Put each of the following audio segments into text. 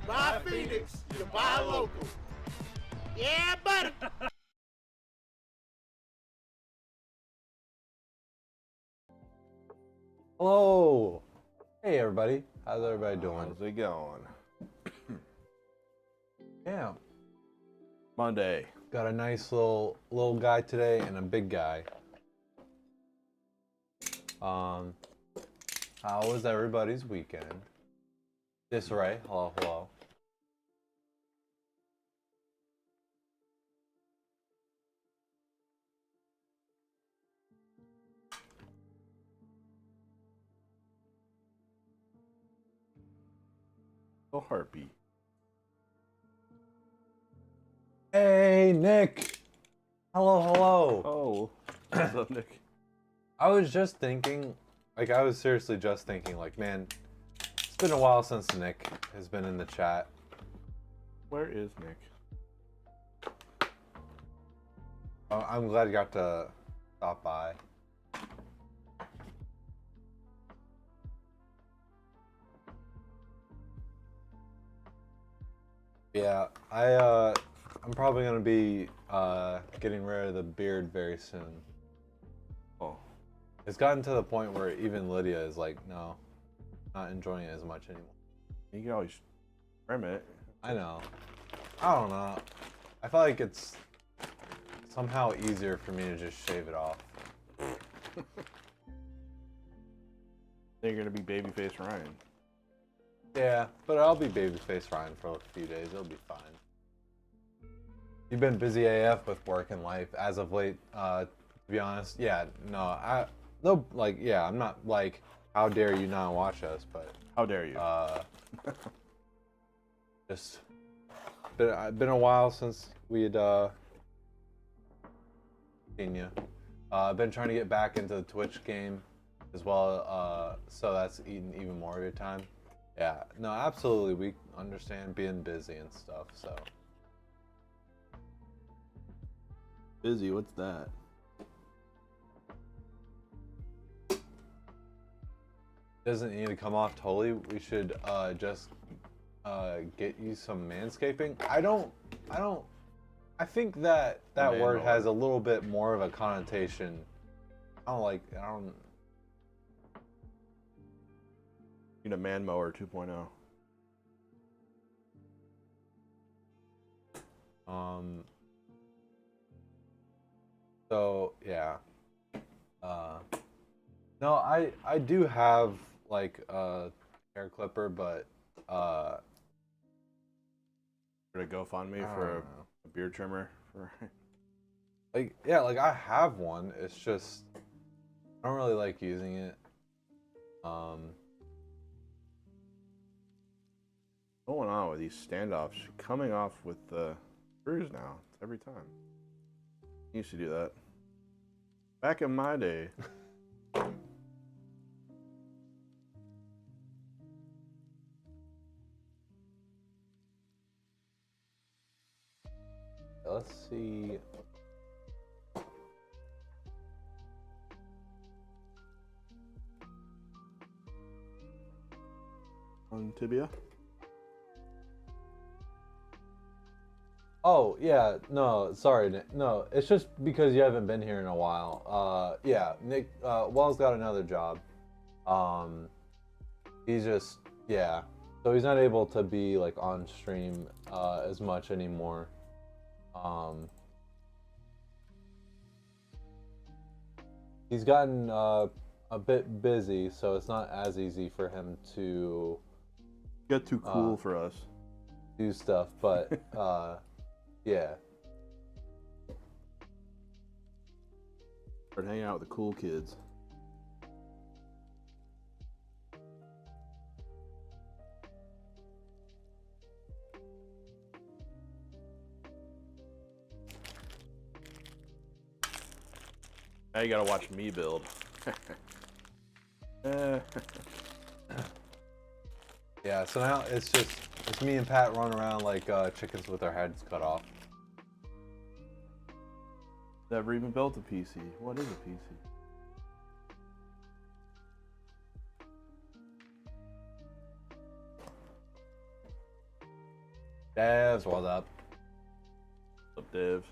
Buy Phoenix, you buy local. Yeah, buddy. Hello. Hey, everybody. How's everybody doing? How's it going? Yeah. Monday. Got a nice little guy today and a big guy. How was everybody's weekend? Disarray. Hello, hello. Oh, Harpy. Hey, Nick. Hello, hello. Oh, what's up, Nick? I was just thinking, I was seriously just thinking, man, it's been a while since Nick has been in the chat. Where is Nick? I'm glad you got to stop by. Yeah, I'm probably gonna be getting rid of the beard very soon. Oh, It's gotten to the point where even Lydia is like, no, not enjoying it as much anymore. you can always trim it. I know. I don't know. I feel like it's somehow easier for me to just shave it off. Then you're gonna be babyface Ryan. Yeah, but I'll be babyface Ryan for a few days. It'll be fine. You've been busy AF with work and life as of late. To be honest, yeah, no, yeah, I'm not like, how dare you not watch us? But How dare you? just been a while since we had seen you. I've been trying to get back into the Twitch game as well, so that's eating even more of your time. Yeah, no, absolutely. We understand being busy and stuff, so. Busy, what's that? Doesn't need to come off totally. We should just get you some manscaping. I think that word has a little bit more of a connotation. I don't. You need a man mower 2.0. So yeah. No, I do have like a hair clipper, but For a GoFundMe for a beard trimmer. For yeah, I have one. It's just I don't really like using it. Going on with these standoffs, coming off with the screws now. It's every time. I used to do that. Back in my day. Let's see. On tibia. Oh yeah, no, sorry, Nick. No, it's just because you haven't been here in a while. Yeah, Nick. Well's got another job. He's just so he's not able to be like on stream as much anymore. He's gotten a bit busy, so it's not as easy for him to Get too cool for us. do stuff, but yeah. Start hanging out with the cool kids. Now you gotta watch me build. Yeah, so now it's me and Pat running around like chickens with our heads cut off. Never even built a PC. What is a PC? Devs, what's up? What's up, Dev?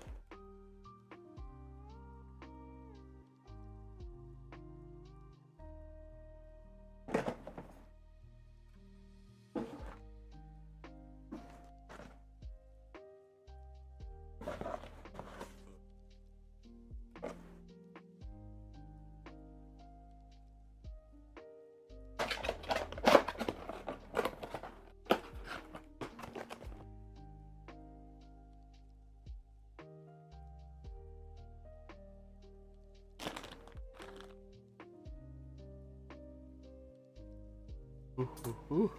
Ooh.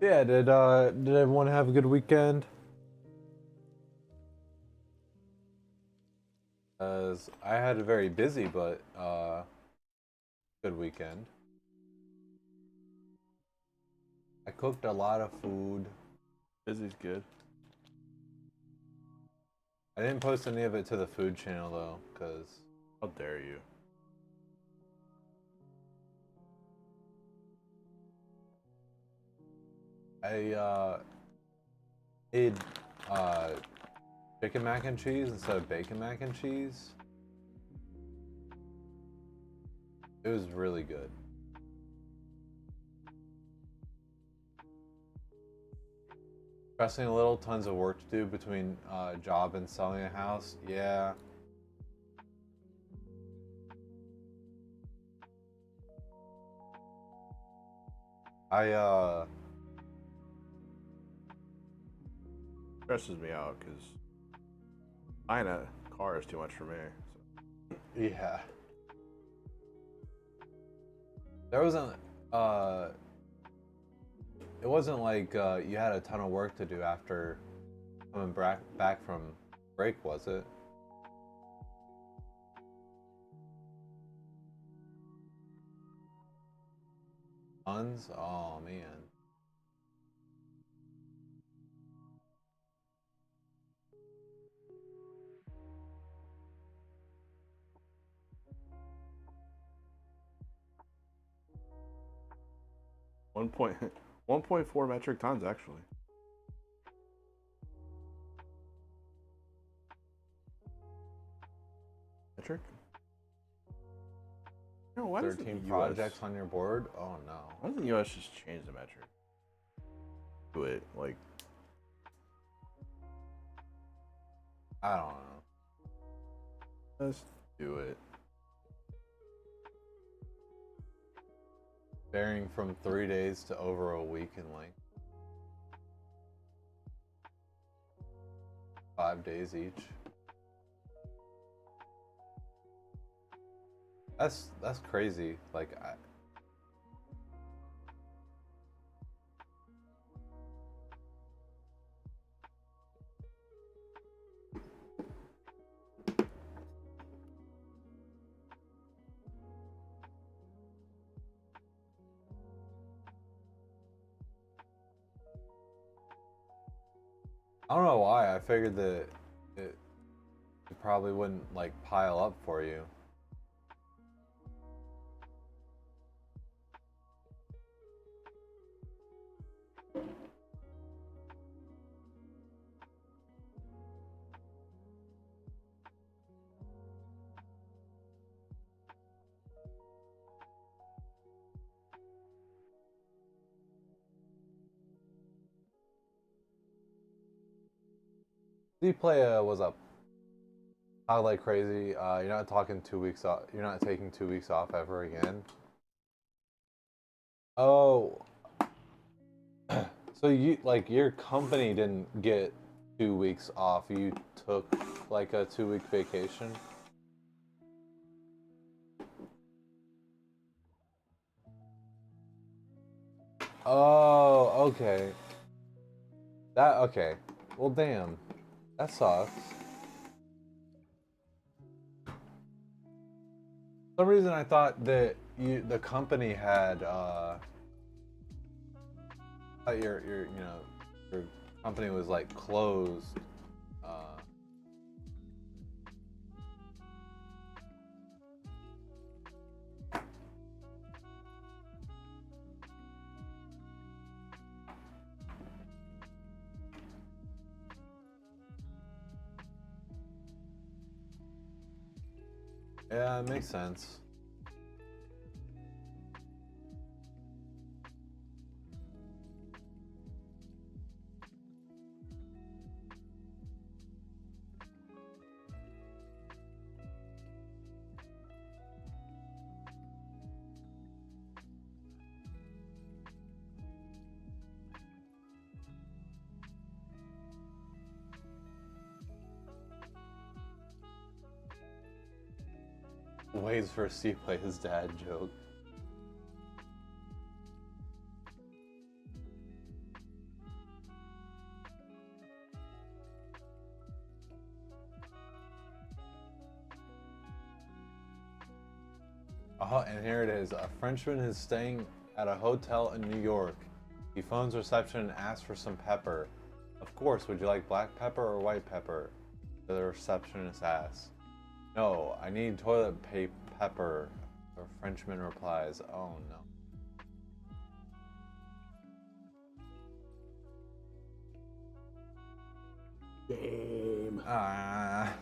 Yeah, did everyone have a good weekend? As I had a very busy but good weekend. I cooked a lot of food. Busy's good. I didn't post any of it to the food channel though, cause How dare you? I made chicken mac and cheese instead of bacon mac and cheese. It was really good. Pressing a little, tons of work to do between job and selling a house. Yeah. I Stresses me out because buying a car is too much for me. So. yeah. There wasn't it wasn't like you had a ton of work to do after coming back from break, was it? Tons? Oh man. One point, 1.4 metric tons actually. Metric? No, why 13 projects on your board? Oh no. Why doesn't the US just change the metric? Do it like I don't know. let's do it. Varying from 3 days to over a week in length. 5 days each. That's crazy. Like I don't know why. I figured that it probably wouldn't like pile up for you. Z-Play was up. I like crazy. You're not talking 2 weeks off. You're not taking 2 weeks off ever again. Oh, so you like your company didn't get 2 weeks off. You took like a 2-week vacation. Oh, okay. That okay. Well, damn. That sucks. For some reason I thought that the company had thought your company was like closed Yeah, it makes sense. Waits for C play his dad joke. Oh, and here it is. A Frenchman is staying at a hotel in New York. He phones reception and asks for some pepper. Of course, would you like black pepper or white pepper? The receptionist asks. No, I need toilet pepper. The Frenchman replies, oh no. Game. Ah.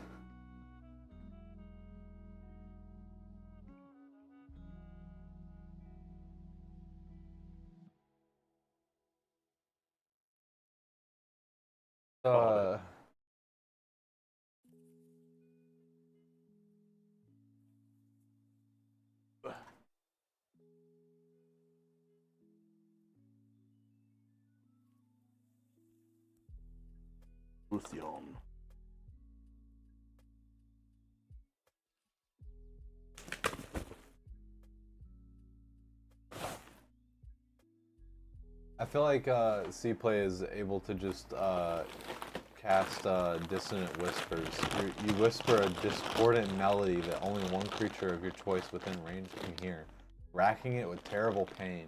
Uh, Lucian. I feel like C-Play is able to just cast dissonant whispers. You whisper a discordant melody that only one creature of your choice within range can hear, racking it with terrible pain.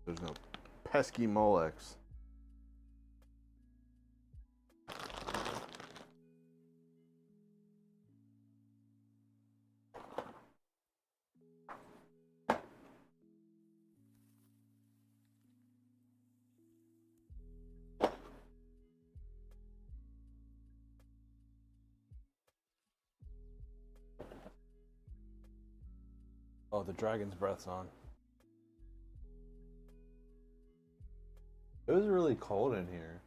There's no pesky Molex. Oh, the dragon's breath's on. It was really cold in here.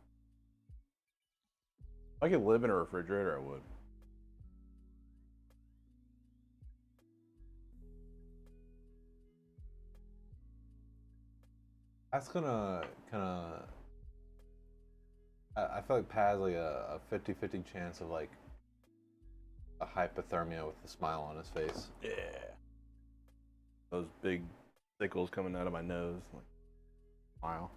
If I could live in a refrigerator, I would. That's gonna kind of. I feel like Pat has like a 50-50 chance of like a hypothermia with a smile on his face. Yeah. Those big sickles coming out of my nose. Like, smile.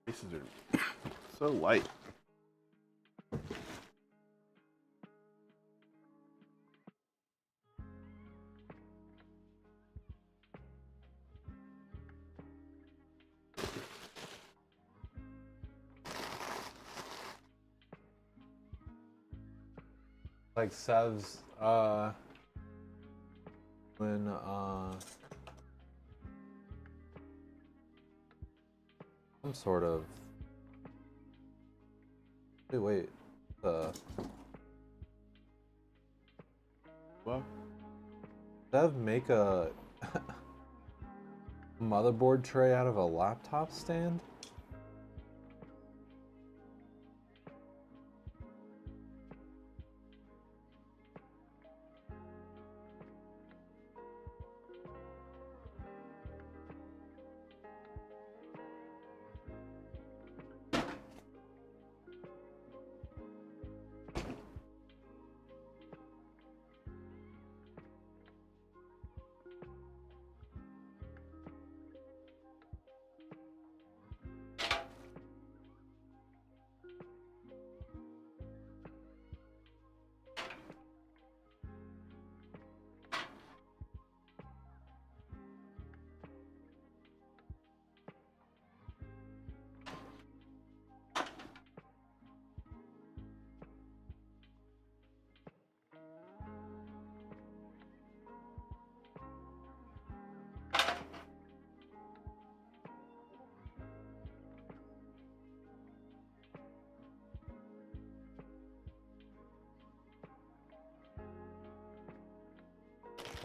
Pieces are so light. Like Sev's when some sort of wait Well, Sev make a motherboard tray out of a laptop stand?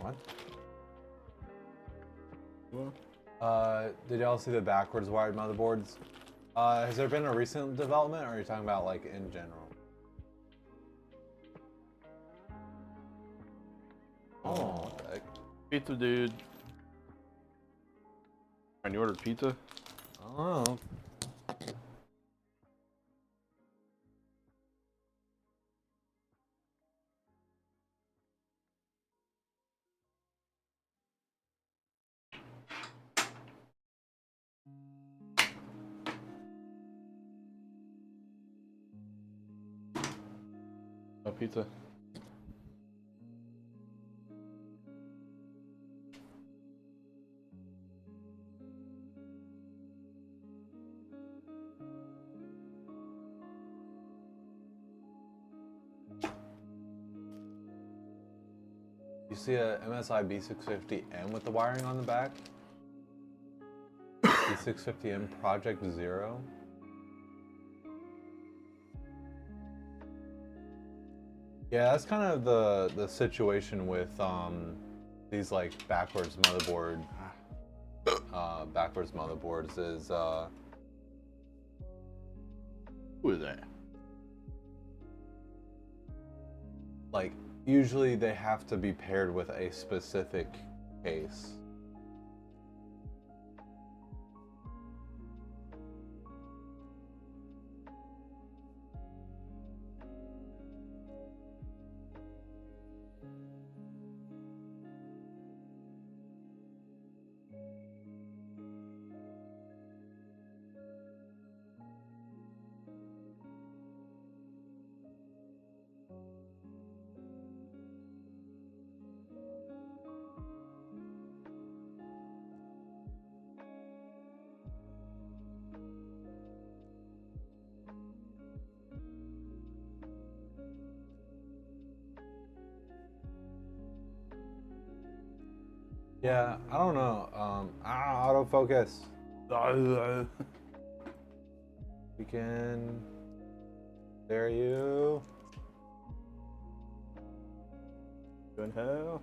What? Well, Did y'all see the backwards wired motherboards? Has there been a recent development, or are you talking about like in general? Oh, what the heck? pizza, dude. And you ordered pizza? Oh. No pizza. You see a MSI B650M with the wiring on the back? B650M Project Zero? Yeah, that's kind of the situation with these like backwards motherboards is Who is that? like usually they have to be paired with a specific case. Yeah, I don't know. Autofocus. We can. There you. Good hell.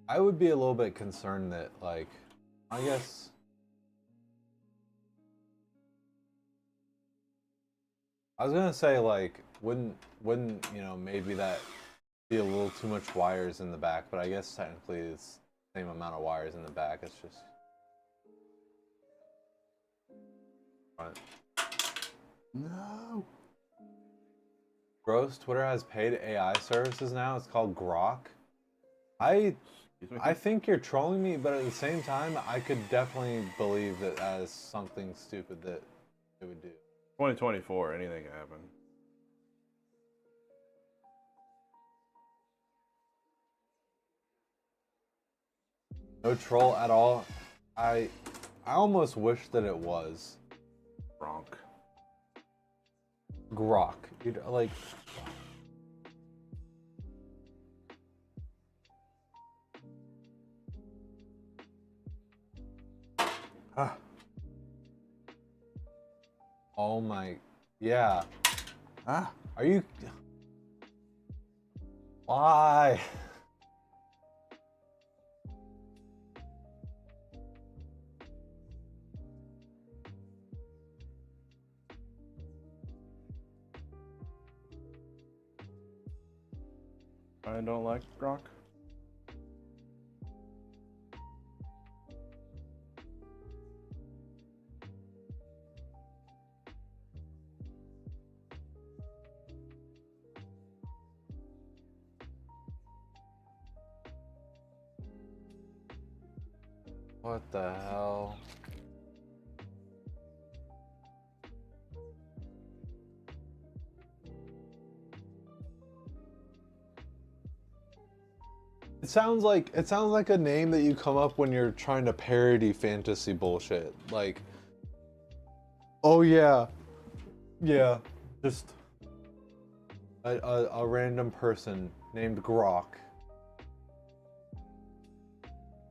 I would be a little bit concerned that, like, I guess. I was gonna say, like, wouldn't you know, maybe that be a little too much wires in the back, but I guess technically it's the same amount of wires in the back. It's just. Right. No. Gross, Twitter has paid AI services now. It's called Grok. I think you're trolling me, but at the same time, I could definitely believe that as something stupid that it would do. 2024, anything can happen. No troll at all. I almost wish that it was Gronk. Grok. You'd, like. Ah. Oh my. Yeah. Ah. Are you. Why? I don't like Gronk. What the hell? It sounds like a name that you come up when you're trying to parody fantasy bullshit. Like, oh yeah, yeah, just a random person named Grok.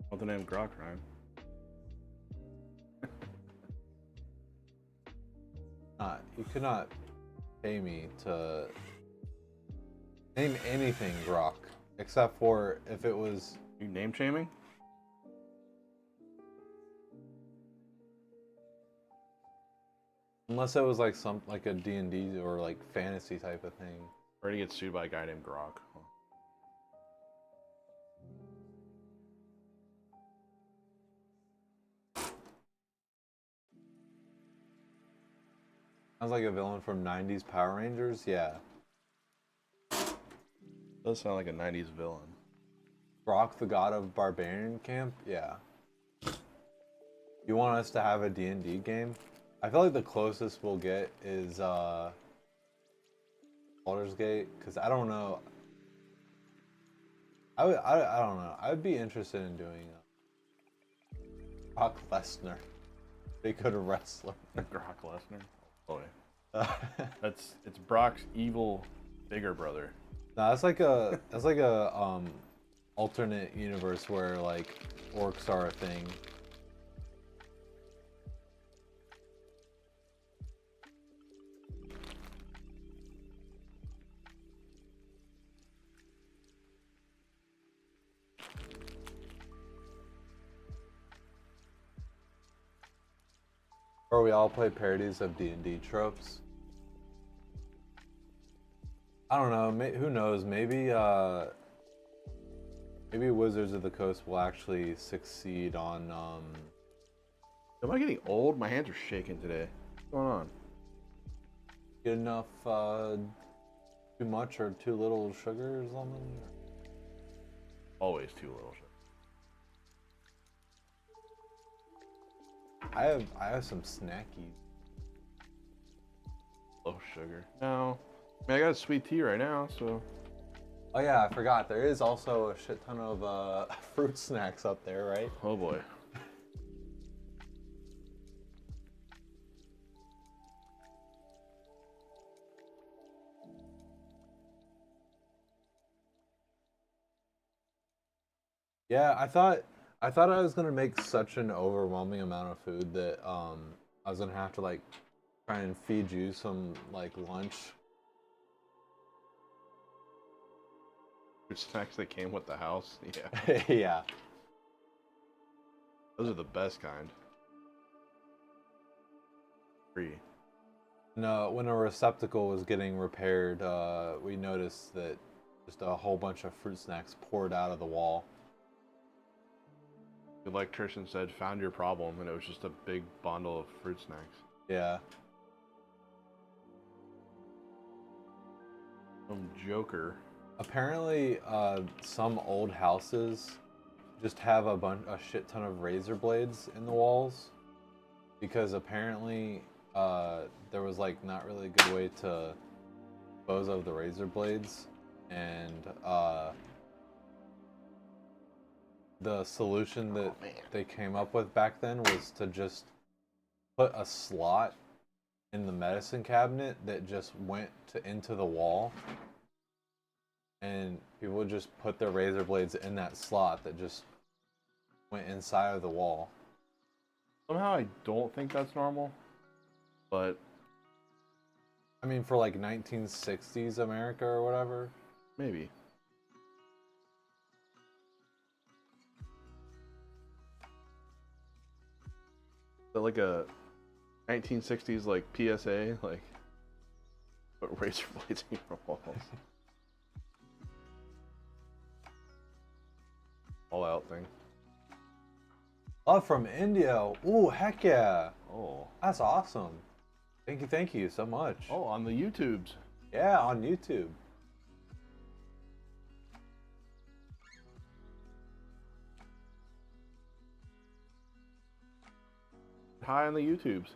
What the name Grok rhyme? You could not pay me to name anything Grok, except for if it was. You name shaming? Unless it was like like a D&D or like fantasy type of thing. Ready to get sued by a guy named Grok. Sounds like a villain from 90s Power Rangers, yeah. Does sound like a 90s villain. Grok, the god of barbarian camp, yeah. You want us to have a D&D game? I feel like the closest we'll get is Baldur's Gate, because I don't know. I don't know. I would be interested in doing Brock Lesnar. They could wrestler. Brock Lesnar. Oh boy. It's Brock's evil bigger brother. No, that's like a alternate universe where like orcs are a thing. Or we all play parodies of D&D tropes. I don't know. Who knows? Maybe maybe Wizards of the Coast will actually succeed on. Am I getting old? My hands are shaking today. What's going on? Get enough too much or too little sugar or something. Always too little sugar. I have some snackies. Low sugar. No. I mean, I got a sweet tea right now, so. Oh yeah, I forgot. There is also a shit ton of fruit snacks up there, right? Oh boy. Yeah, I thought I was gonna make such an overwhelming amount of food that I was gonna have to like try and feed you some like lunch. Fruit snacks that came with the house. Yeah. Yeah. Those are the best kind. Free. No, when a receptacle was getting repaired, we noticed that just a whole bunch of fruit snacks poured out of the wall. The electrician said, found your problem, and it was just a big bundle of fruit snacks. Yeah. Some joker. Apparently, some old houses just have a shit ton of razor blades in the walls, because apparently there was like not really a good way to dispose of the razor blades, and the solution that they came up with back then was to just put a slot in the medicine cabinet that just went into the wall, and people would just put their razor blades in that slot that just went inside of the wall. Somehow I don't think that's normal, but I mean, for like 1960s America or whatever. maybe. Is that like a 1960s like PSA, like put razor blades in your walls? All out thing. Love from India. Ooh, heck yeah. Oh. That's awesome. Thank you so much. Oh, on the YouTubes. Yeah, on YouTube. High on the YouTubes.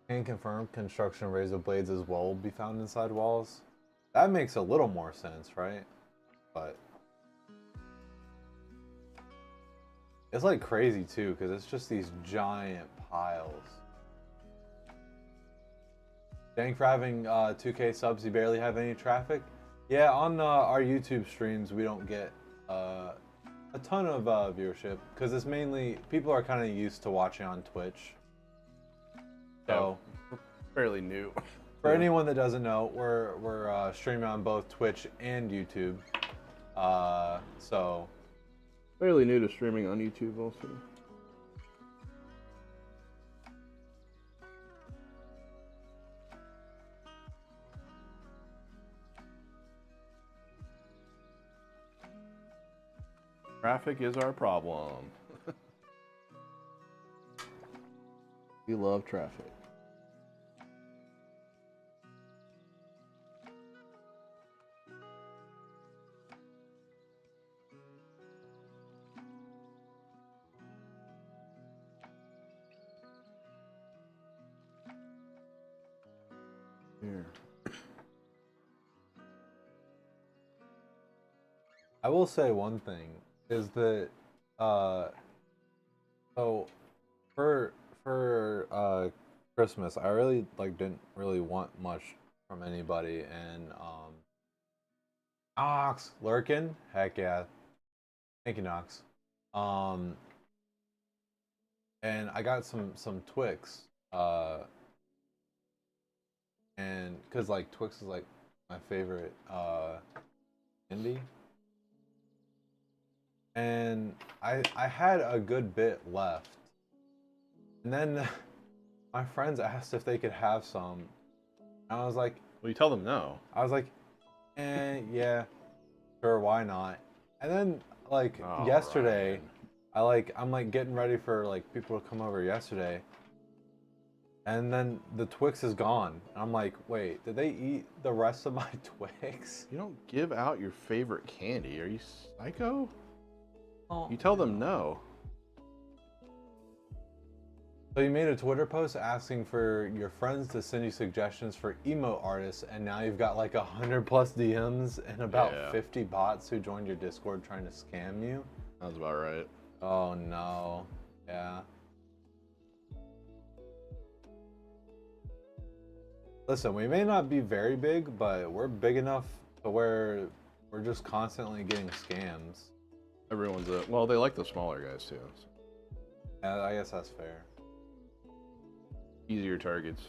Can confirm construction razor blades as well will be found inside walls. That makes a little more sense, right? But it's like crazy too, because it's just these giant piles. Dang, for having 2K subs, you barely have any traffic. Yeah, on our YouTube streams, we don't get a ton of viewership, because it's mainly people are kind of used to watching on Twitch, So Fairly new. for anyone that doesn't know, we're streaming on both Twitch and YouTube. So Fairly new to streaming on YouTube also. Traffic is our problem. We love traffic. Here. I will say one thing is that so for Christmas I really didn't really want much from anybody, and Nox lurking, heck yeah, thank you Nox. And I got some Twix, and because like Twix is like my favorite candy. And I had a good bit left. And then my friends asked if they could have some. And I was like, Well, you tell them no. I was like, yeah, sure, why not? And then like Oh, yesterday, Ryan. I'm like getting ready for like people to come over yesterday. And then the Twix is gone. And I'm like, wait, did they eat the rest of my Twix? You don't give out your favorite candy. Are you psycho? Oh, You tell them no. So you made a Twitter post asking for your friends to send you suggestions for emo artists, and now you've got like 100+ DMs and about Yeah. 50 bots who joined your Discord trying to scam you. Sounds about right. Oh no. Yeah. Listen, we may not be very big, but we're big enough to where we're just constantly getting scams. Everyone's well, they like the smaller guys too. So. Yeah, I guess that's fair. Easier targets.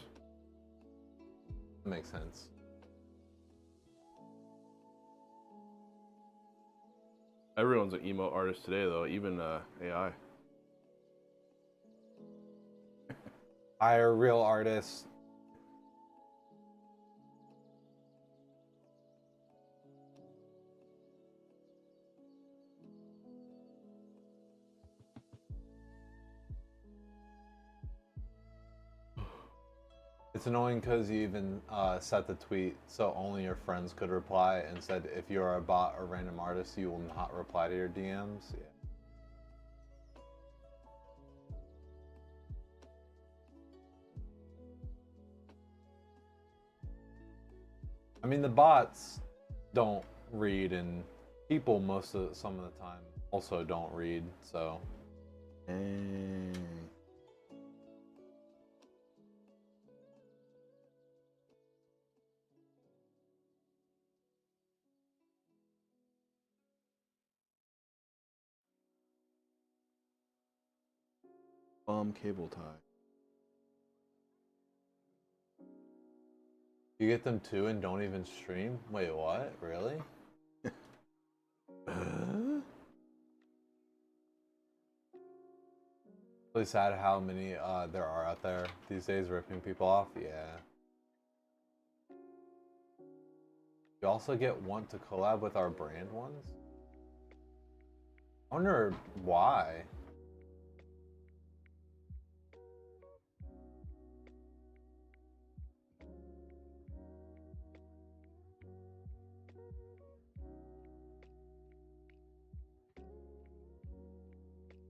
That makes sense. Everyone's an emo artist today, though. Even AI. Hire real artists. It's annoying because you even set the tweet so only your friends could reply, and said if you're a bot or random artist, you will not reply to your DMs. Yeah. I mean, the bots don't read, and people some of the time also don't read, so. Bomb cable tie. You get them too and don't even stream? Wait, what? Really? Really sad how many there are out there these days ripping people off. Yeah. You also want to collab with our brand ones? I wonder why.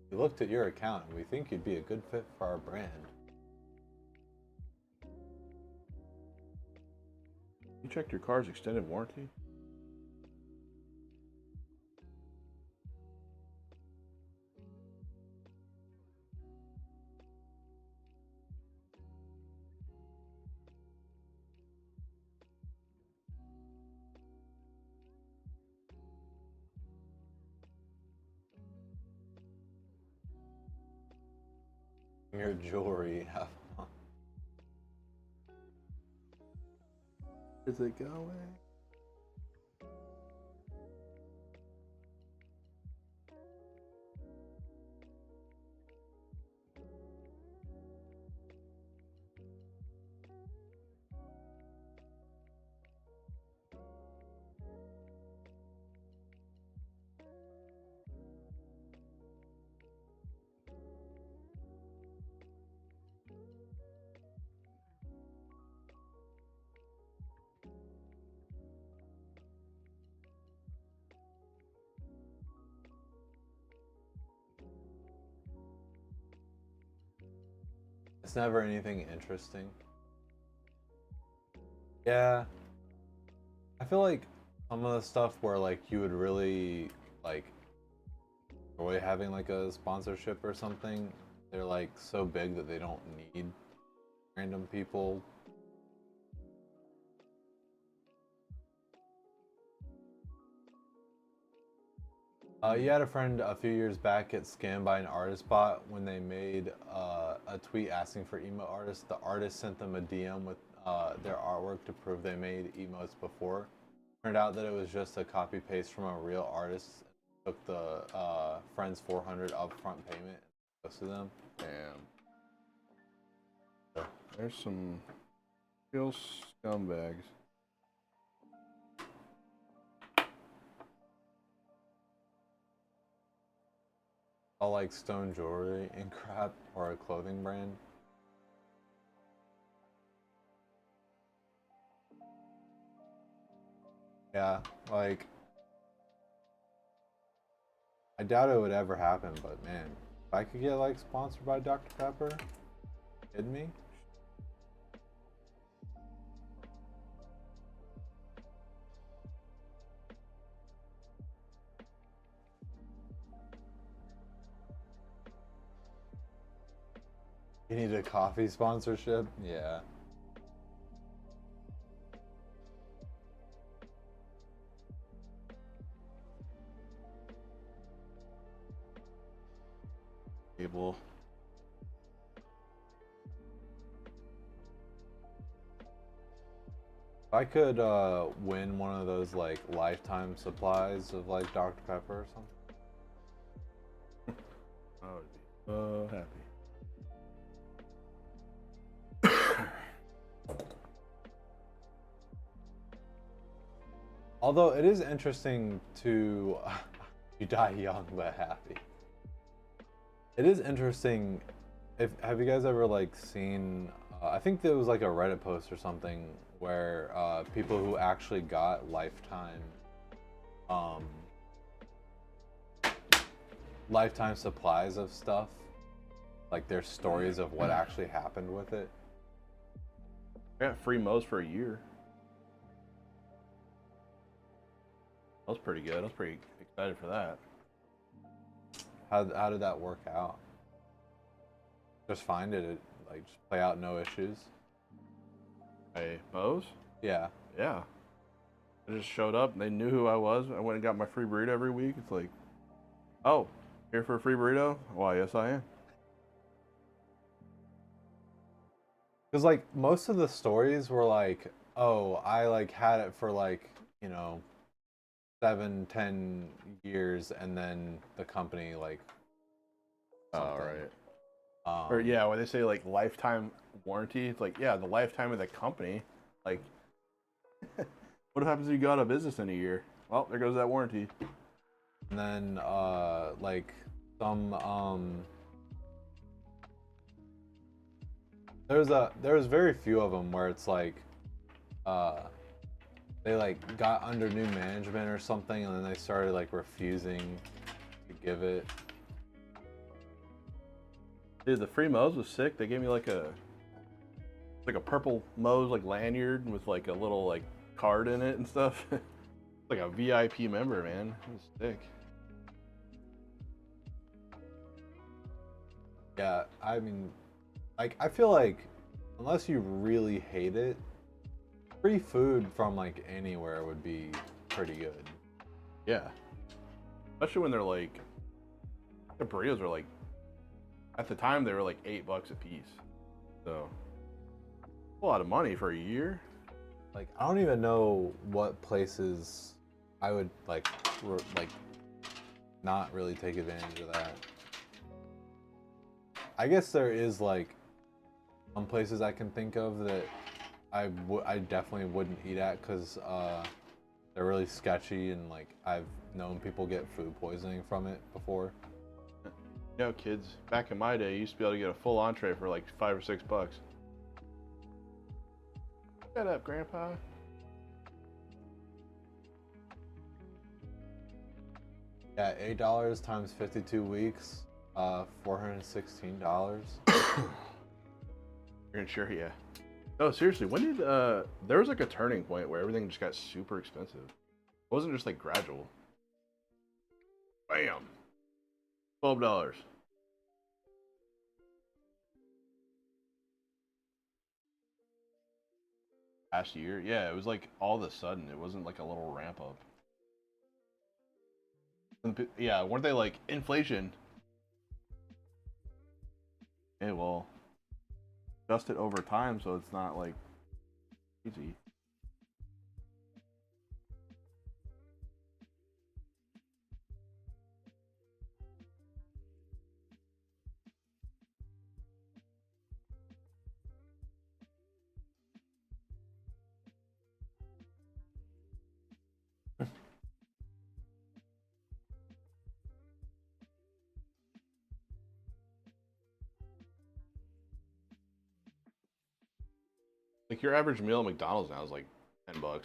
We looked at your account and we think you'd be a good fit for our brand. You checked your car's extended warranty? Your jewelry. Is it going? It's never anything interesting. Yeah. I feel like some of the stuff where like you would really like enjoy having like a sponsorship or something, they're like so big that they don't need random people. You had a friend a few years back get scammed by an artist bot when they made a tweet asking for emote artists. The artist sent them a DM with their artwork to prove they made emotes before. Turned out that it was just a copy paste from a real artist. Took the friend's $400 upfront payment and posted them. Damn. There's some real scumbags. All like stone jewelry and crap, or a clothing brand. Yeah, like I doubt it would ever happen, but man, if I could get like sponsored by Dr. Pepper, kidding me? You need a coffee sponsorship? Yeah. People. If I could win one of those like lifetime supplies of like Dr. Pepper or something. I would be so happy. Although it is interesting to you die young but happy. It is interesting. Have you guys ever like seen? I think there was like a Reddit post or something where people who actually got lifetime supplies of stuff, like their stories of what actually happened with it. I got free Mo's for a year. That was pretty good. I was pretty excited for that. How did that work out? Just find it, like just play out no issues. Hey, Mo's? Yeah. Yeah. I just showed up and they knew who I was. I went and got my free burrito every week. It's like, oh, here for a free burrito? Why, yes I am. Because like most of the stories were like, oh, I like had it for like, 7-10 years, and then the company like Oh, right. Or yeah, when they say like lifetime warranty, it's like, yeah, the lifetime of the company. Like, what happens if you go out of business in a year? Well, there goes that warranty. And then like some there was very few of them where it's like they like got under new management or something, and then they started like refusing to give it. Dude, the free Mo's was sick. They gave me like a purple Mo's like lanyard with like a little like card in it and stuff. Like a VIP member, man. It was sick. Yeah, I mean, like I feel like unless you really hate it, free food from like anywhere would be pretty good. Yeah. Especially when they're like, the burritos are like, at the time they were like $8 a piece. So, a lot of money for a year. like I don't even know what places I would like not really take advantage of that. I guess there is like some places I can think of that I definitely wouldn't eat at because they're really sketchy and like I've known people get food poisoning from it before. You know, kids, back in my day, you used to be able to get a full entree for like $5 or $6. Shut up, Grandpa. Yeah, $8 times 52 weeks, $416. Sure, yeah. No, seriously, when did there was like a turning point where everything just got super expensive? It wasn't just like gradual. Bam. $12. Past year, yeah, it was like all of a sudden. It wasn't like a little ramp up. And yeah, weren't they like inflation? Hey, well, adjust it over time so it's not like easy. Like your average meal at McDonald's now is like $10.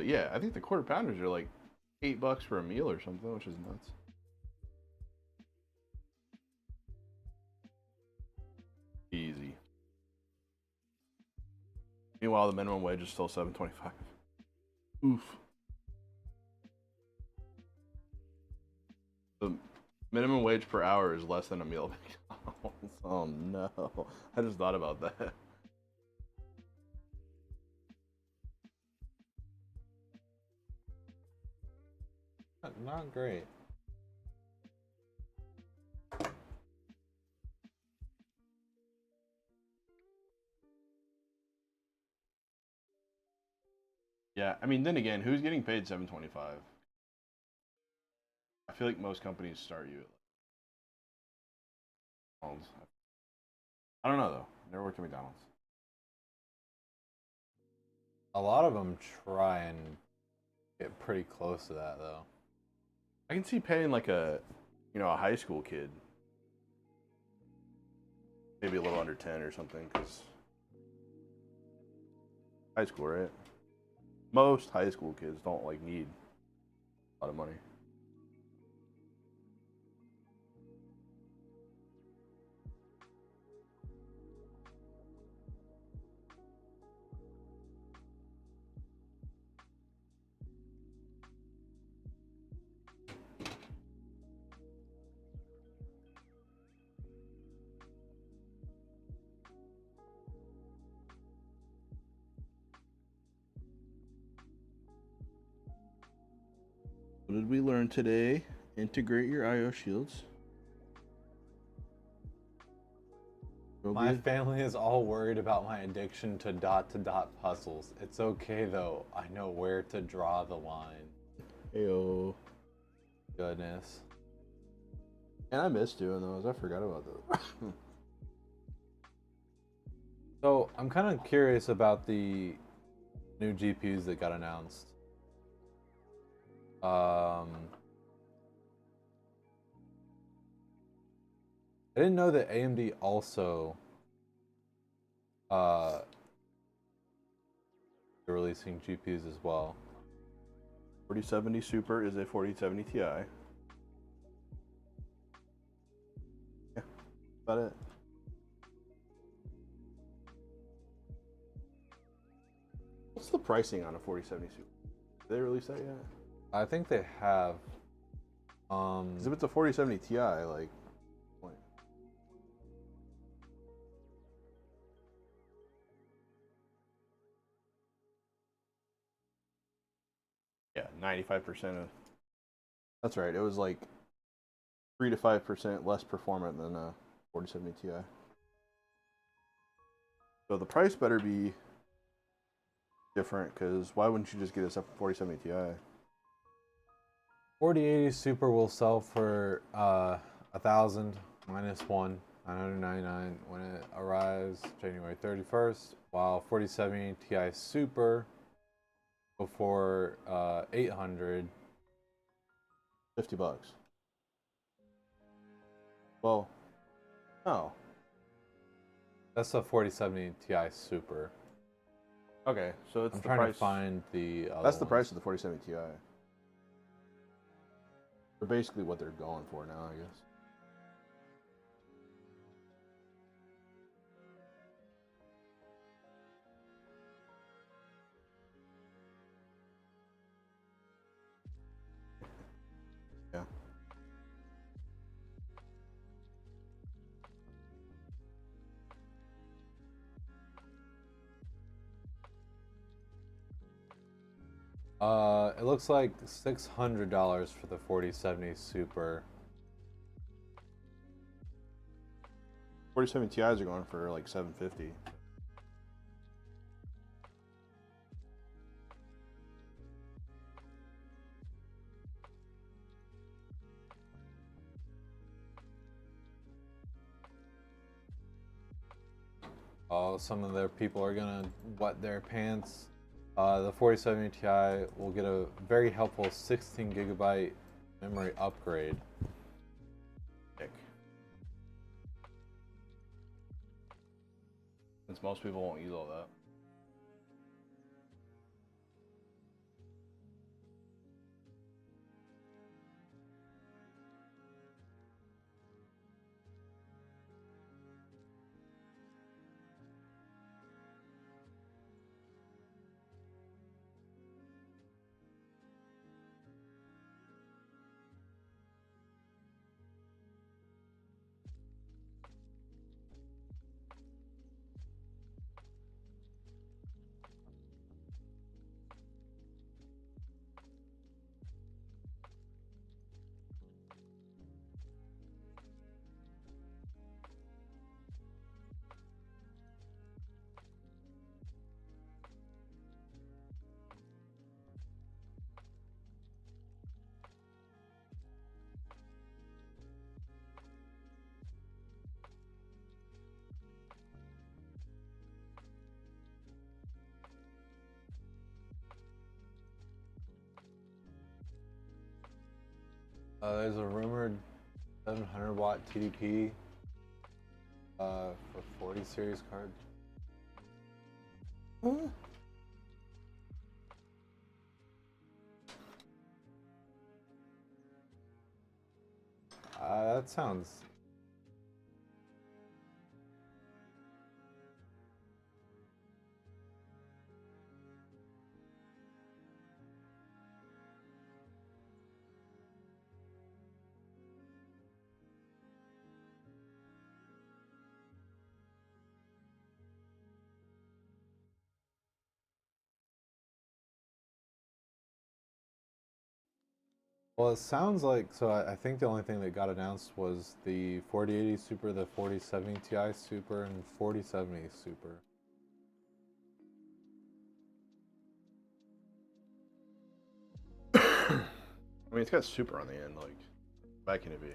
Yeah, I think the quarter pounders are like $8 for a meal or something, which is nuts. Easy. Meanwhile, the minimum wage is still $7.25. Oof. The minimum wage per hour is less than a meal at McDonald's. Oh no. I just thought about that. Not great. Yeah, I mean, then again, who's getting paid $7.25? I feel like most companies start you at like McDonald's. I don't know though. Never worked at McDonald's. A lot of them try and get pretty close to that though. I can see paying like a high school kid, maybe a little under 10 or something, because high school, right? Most high school kids don't like need a lot of money. What did we learn today? Integrate your IO shields. My family is all worried about my addiction to dot-to-dot puzzles. It's okay though. I know where to draw the line. Heyo. Goodness. And I miss doing those. I forgot about those. So I'm kind of curious about the new GPUs that got announced. I didn't know that AMD also they're releasing GPUs as well. 4070 Super is a 4070 Ti. Yeah, about it. What's the pricing on a 4070 Super? Did they release that yet? I think they have. Because if it's a 4070 Ti, like, point. Yeah, 95% of. That's right. It was like 3 to 5% less performant than a 4070 Ti. So the price better be different, because why wouldn't you just get a 4070 Ti? 4080 Super will sell for 1,000 minus 999 when it arrives January 31st, while 4070 Ti Super go for 800. $50. Well, no. That's the 4070 Ti Super. Okay, so it's I'm the trying price. to find the other That's the ones. price of the 4070 Ti. They're basically what they're going for now, I guess. Yeah. It looks like $600 for the 4070 Super. 4070 Ti's are going for like $750. Oh, some of their people are gonna wet their pants. The 4070 Ti will get a very helpful 16 gigabyte memory upgrade. Since most people won't use all that. There's a rumored 700 watt TDP for 40 series card. That sounds. Well, it sounds like, so I think the only thing that got announced was the 4080 Super, the 4070 Ti Super, and 4070 Super. I mean, it's got super on the end, like, why can it be?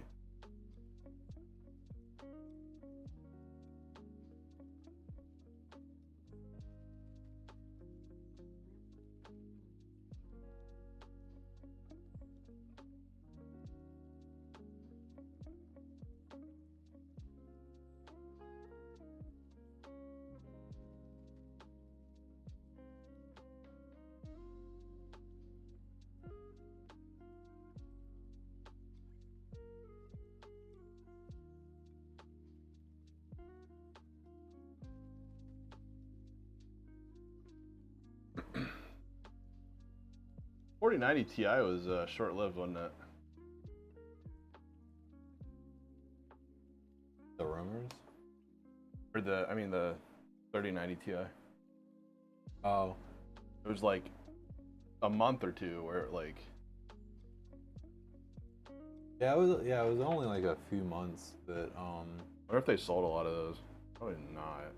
$4090 Ti was short-lived, wasn't it? The rumors? Or I mean the 3090 Ti. Oh. It was like a month or two where it like. Yeah, it was only like a few months that I wonder if they sold a lot of those. Probably not.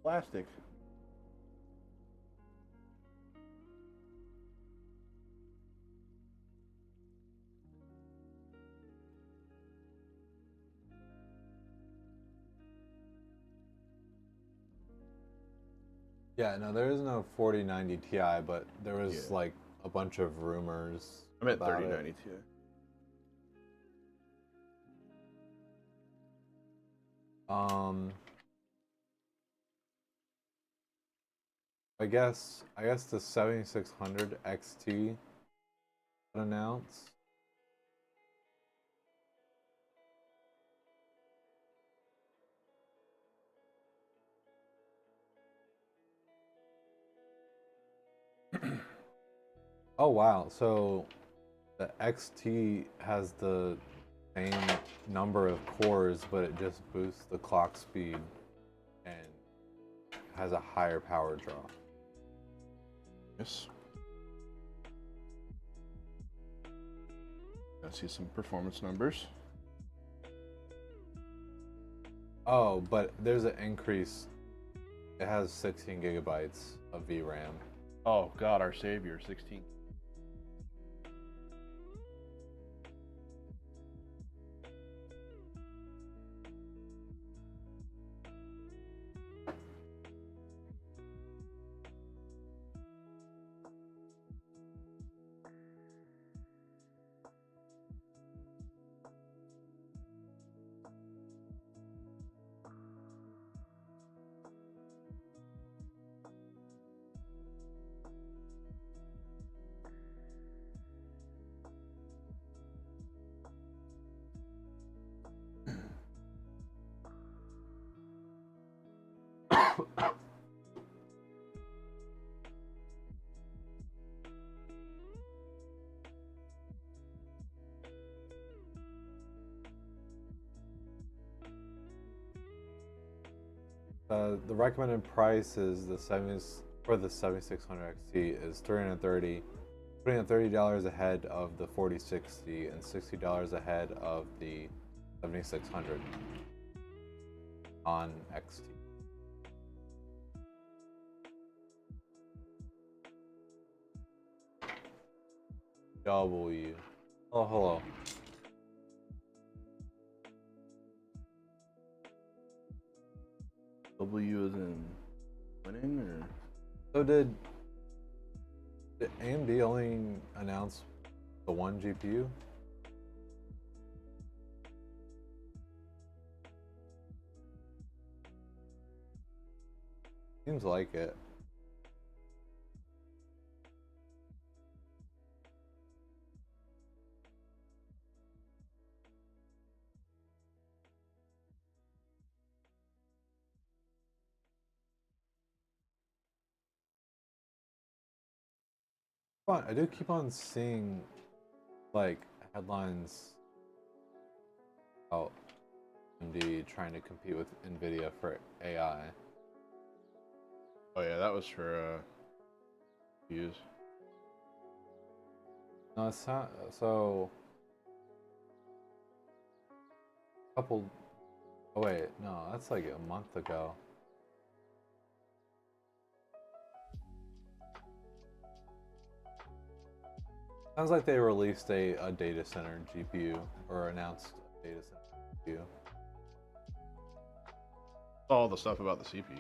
Plastic. Yeah, no, there is no 4090 Ti, but there was like a bunch of rumors. I'm at about 3090 Ti. I guess the 7600 XT announced. Oh wow, so the XT has the same number of cores, but it just boosts the clock speed and has a higher power draw. Yes. Let's see some performance numbers. Oh, but there's an increase. It has 16 gigabytes of VRAM. Oh God, our savior, 16. The recommended price is for the 7600 XT is $330, putting it $30 ahead of the 4060 and $60 ahead of the 7600 on XT. W. Oh, hello. W is in winning, or? So did AMD only announce the one GPU? Seems like it. I do keep on seeing like headlines about AMD trying to compete with Nvidia for AI. Oh yeah, that was for use. No, it's not. So, couple. Oh wait, no, that's like a month ago. Sounds like they released a data center GPU or announced a data center GPU. All the stuff about the CPUs.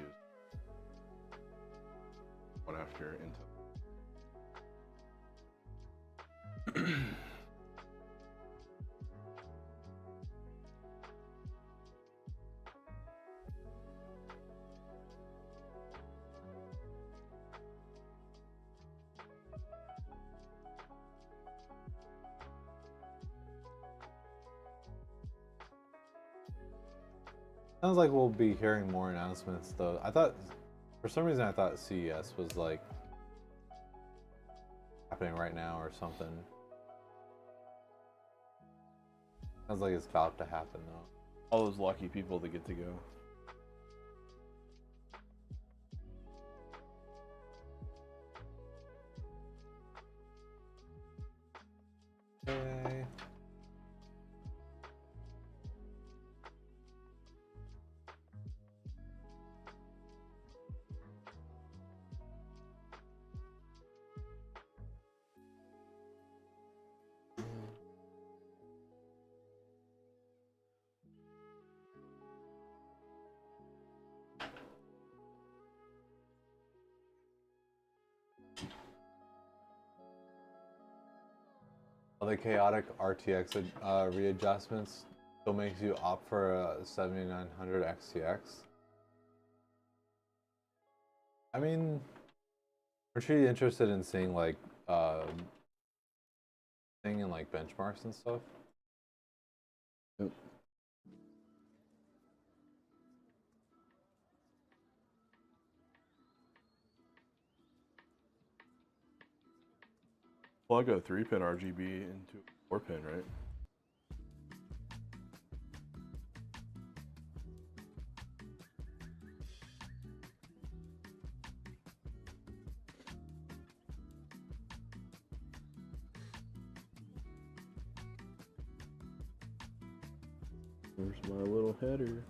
One after Intel. Sounds like we'll be hearing more announcements though. For some reason I thought CES was like happening right now or something. Sounds like it's about to happen though. All those lucky people that get to go. Okay. The chaotic RTX readjustments still makes you opt for a 7900 XTX. I mean, aren't you interested in seeing like thing in like benchmarks and stuff? Yep. Plug a 3-pin RGB into a 4-pin, right? Where's my little header?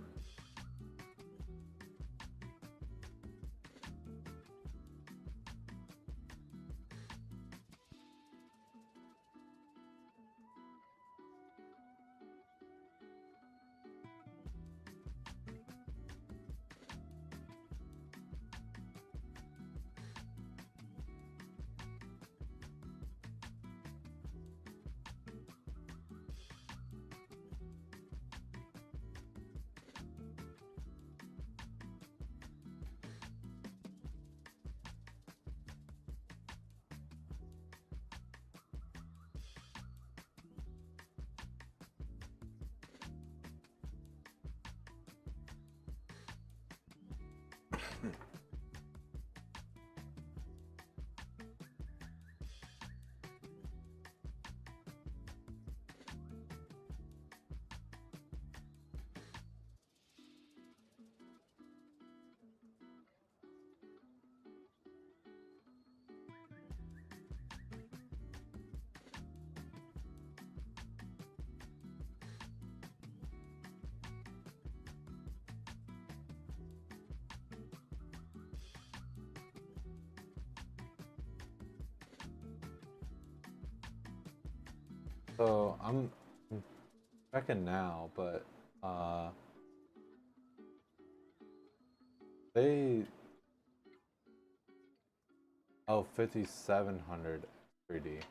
So I'm checking now, but they 5700 3D.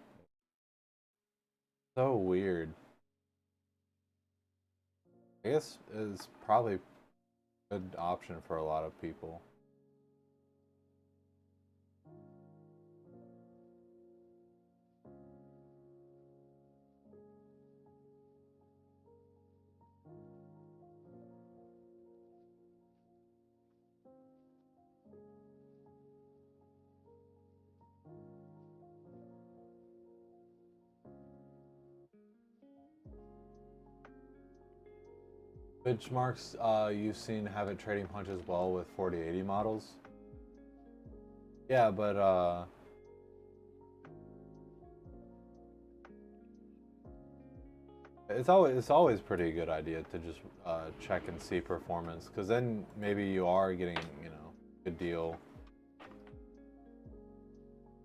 So weird. I guess it's probably a good option for a lot of people. Benchmarks you've seen have it trading punches well with 4080 models. Yeah, but it's always pretty good idea to just check and see performance, because then maybe you are getting, you know, a good deal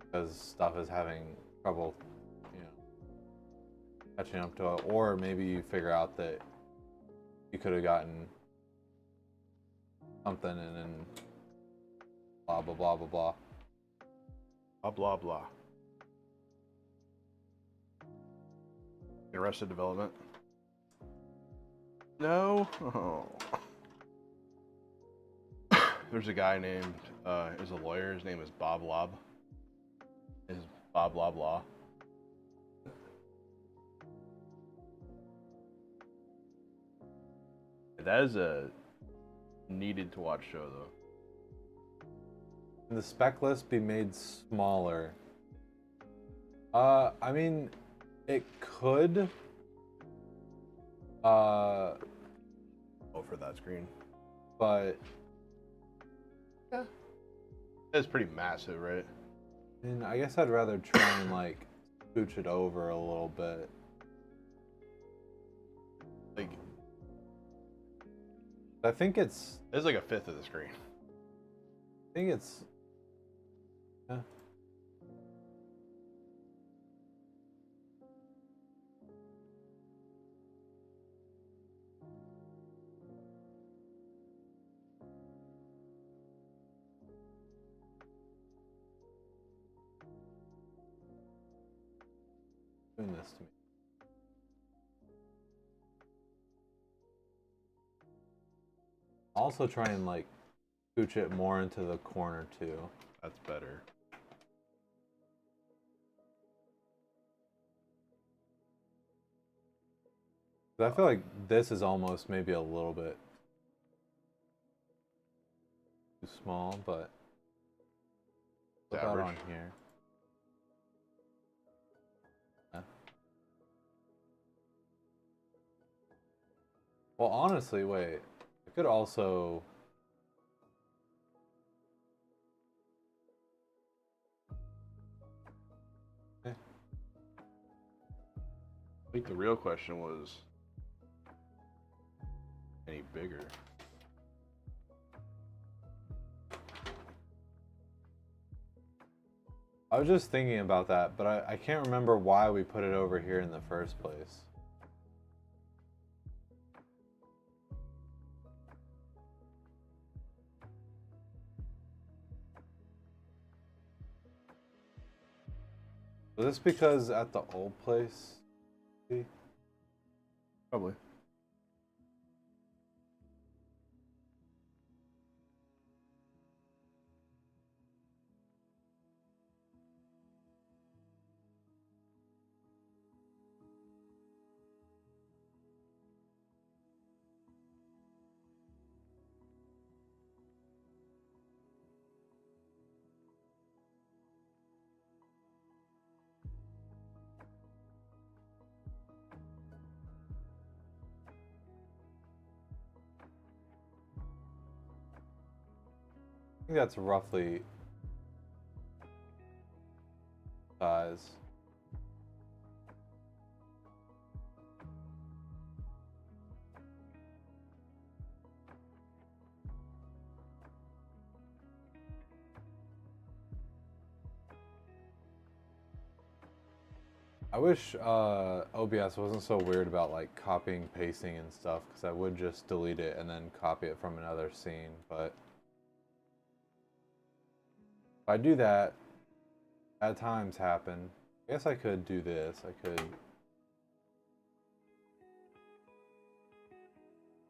because stuff is having trouble, you know, catching up to it, or maybe you figure out that you could have gotten something and then blah blah blah blah blah. Blah blah blah. Arrested Development. No. Oh. There's a guy named is a lawyer. His name is Bob Lob. Is Bob Lob Law. That is a needed to watch show though. Can the spec list be made smaller? I mean, it could. Oh, for that screen. But yeah, it's pretty massive, right? I mean, I guess I'd rather try and like scooch it over a little bit. Like, I think it's like a fifth of the screen. I think it's yeah. doing this to me. Also try and like scooch it more into the corner too. That's better. I feel like this is almost maybe a little bit too small, but put that on here. Yeah. Well, honestly, wait. I could also... I think the real question was any bigger. I was just thinking about that, but I can't remember why we put it over here in the first place. Was this because at the old place? Probably. I think that's roughly size. I wish OBS wasn't so weird about like copying, pasting and stuff, because I would just delete it and then copy it from another scene, but if I do that, bad times happen. I guess I could do this. I could...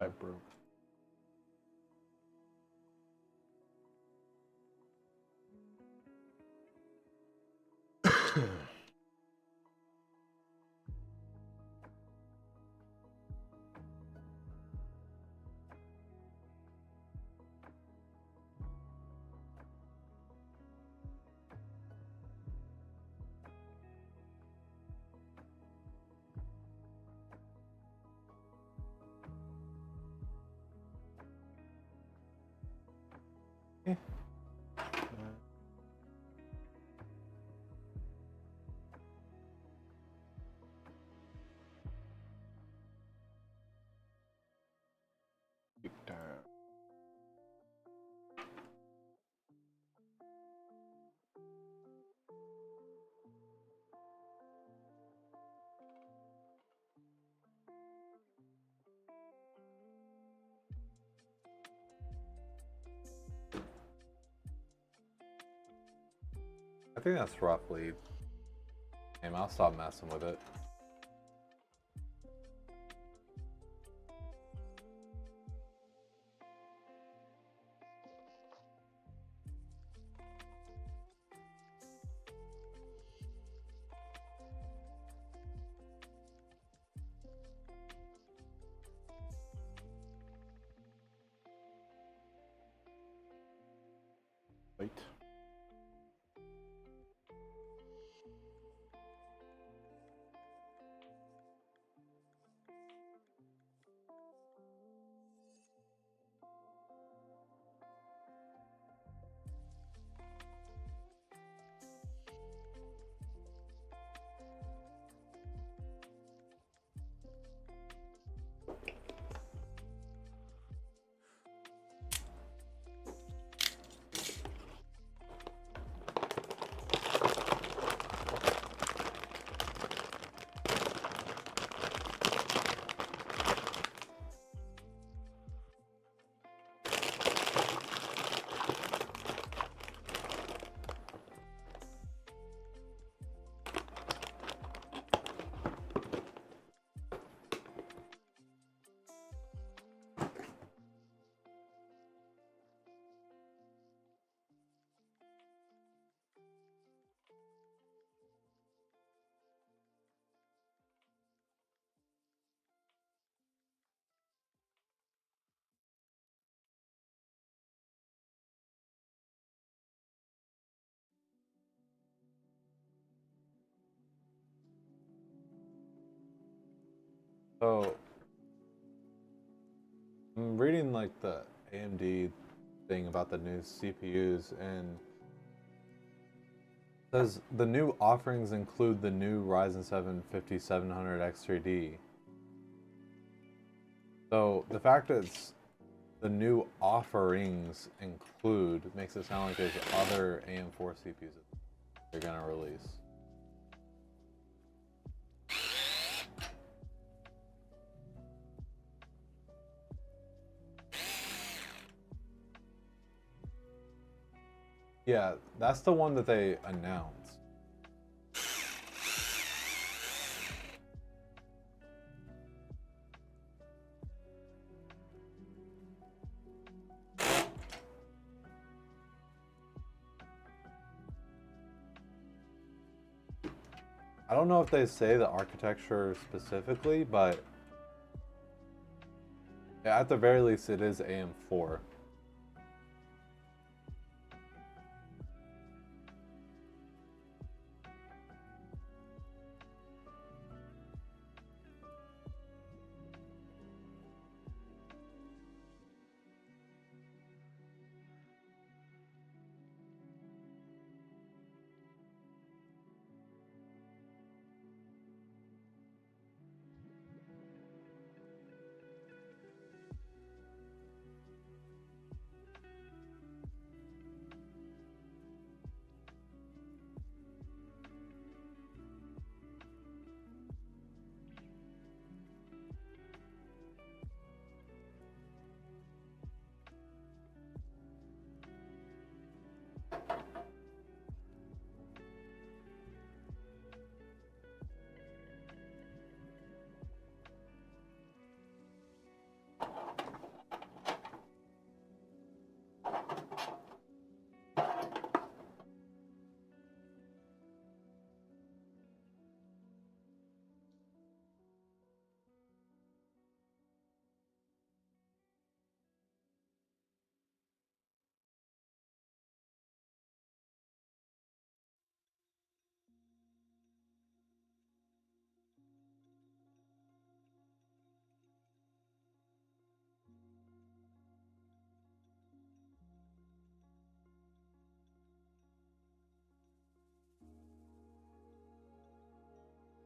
I broke. Big time. I think that's roughly... Damn, I'll stop messing with it. Wait. So I'm reading like the AMD thing about the new CPUs, and it says the new offerings include the new Ryzen 7 5700 X3D. So the fact that it's the new offerings include makes it sound like there's other AM4 CPUs they're gonna release. Yeah, that's the one that they announced. I don't know if they say the architecture specifically, but at the very least it is AM4.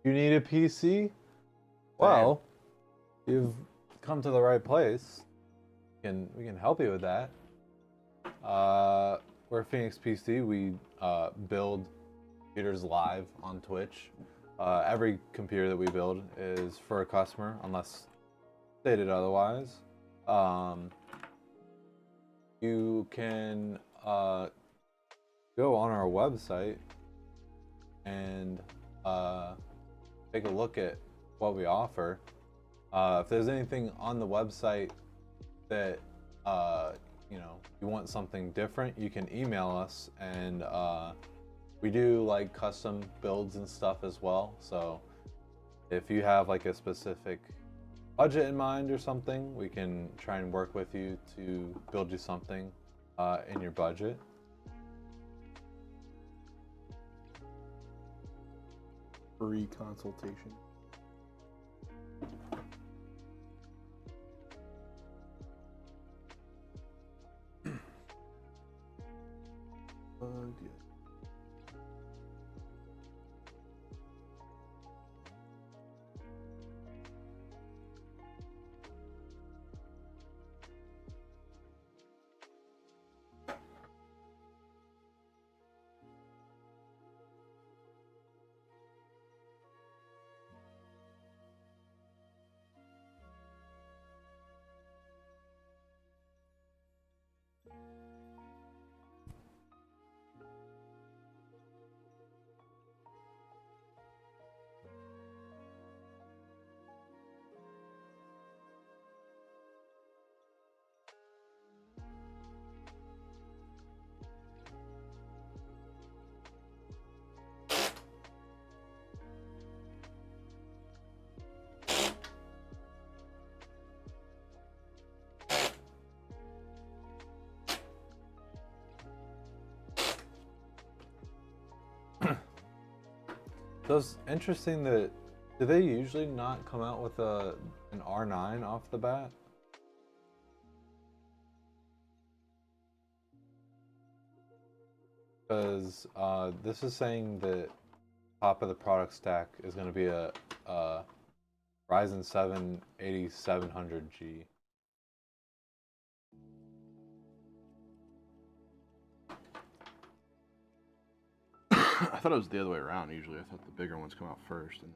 You need a PC? Well, you've come to the right place. We can help you with that. We're Phoenix PC. We build computers live on Twitch. Every computer that we build is for a customer, unless stated otherwise. You can go on our website and take a look at what we offer. If there's anything on the website that you want something different, you can email us, and we do like custom builds and stuff as well. So if you have like a specific budget in mind or something, we can try and work with you to build you something in your budget. Free consultation. Yeah. So it's interesting that Do they usually not come out with an R9 off the bat? Because this is saying that top of the product stack is going to be a Ryzen 7 8700G. I thought it was the other way around usually. I thought the bigger ones come out first. And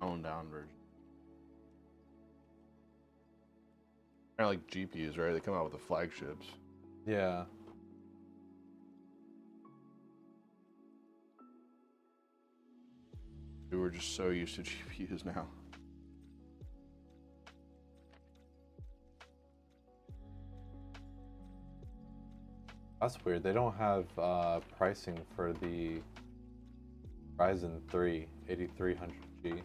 toned down version. Kind of like GPUs, right? They come out with the flagships. Yeah. We're just so used to GPUs now. That's weird. They don't have pricing for the Ryzen 3 8300G.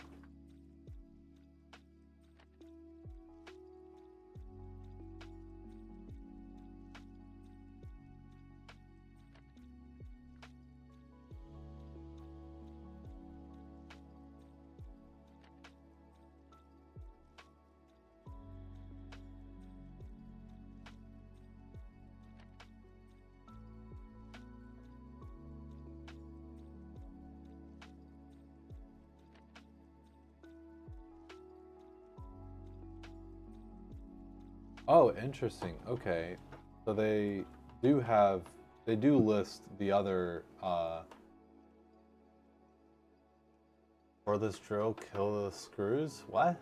Oh, interesting. Okay. So they do list the other for this drill, kill the screws. What?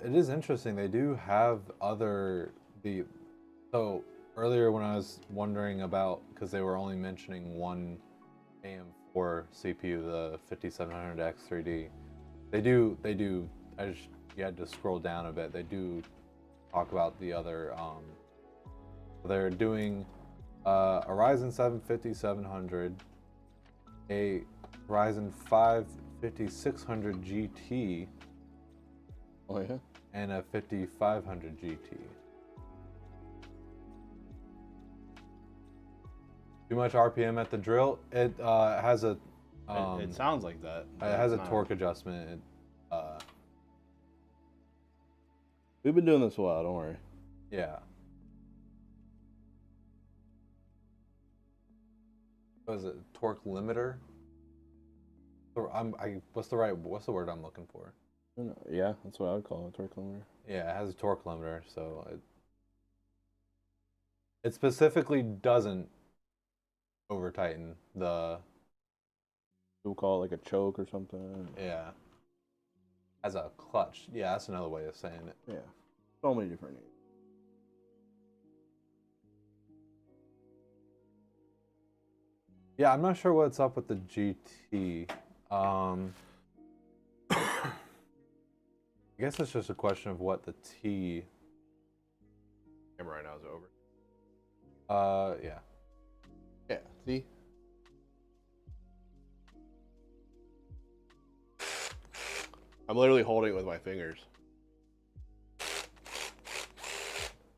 It is interesting. They do have so earlier when I was wondering about, because they were only mentioning one AM4 CPU, the 5700X3D. They do, you had to scroll down a bit. They do talk about the other, they're doing a Ryzen 7 5700, a Ryzen 5 5600 GT, oh yeah, and a 5500 GT. Too much RPM at the drill. It has a. It sounds like that. It has a torque adjustment. We've been doing this a while. Don't worry. Yeah. What is it? Torque limiter. What's the word I'm looking for? Yeah, that's what I would call it, torque limiter. Yeah, it has a torque limiter, so it specifically doesn't over tighten the. We'll call it like a choke or something. Yeah. As a clutch. Yeah, that's another way of saying it. Yeah. So many different names. Yeah, I'm not sure what's up with the GT. I guess it's just a question of what the T. Camera right now is over. Yeah. Yeah, see? I'm literally holding it with my fingers.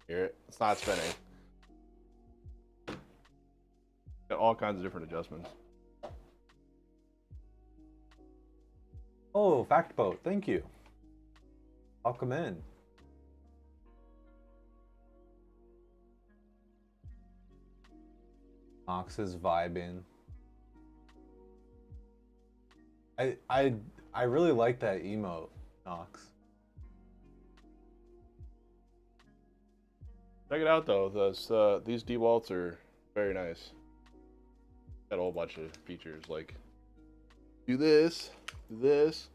Hear it? It's not spinning. Got all kinds of different adjustments. Oh, Fact Boat, thank you. Welcome in. Knox is vibing. I really like that emote, Knox. Check it out though. These dewalts are very nice. Got a whole bunch of features like do this, do this.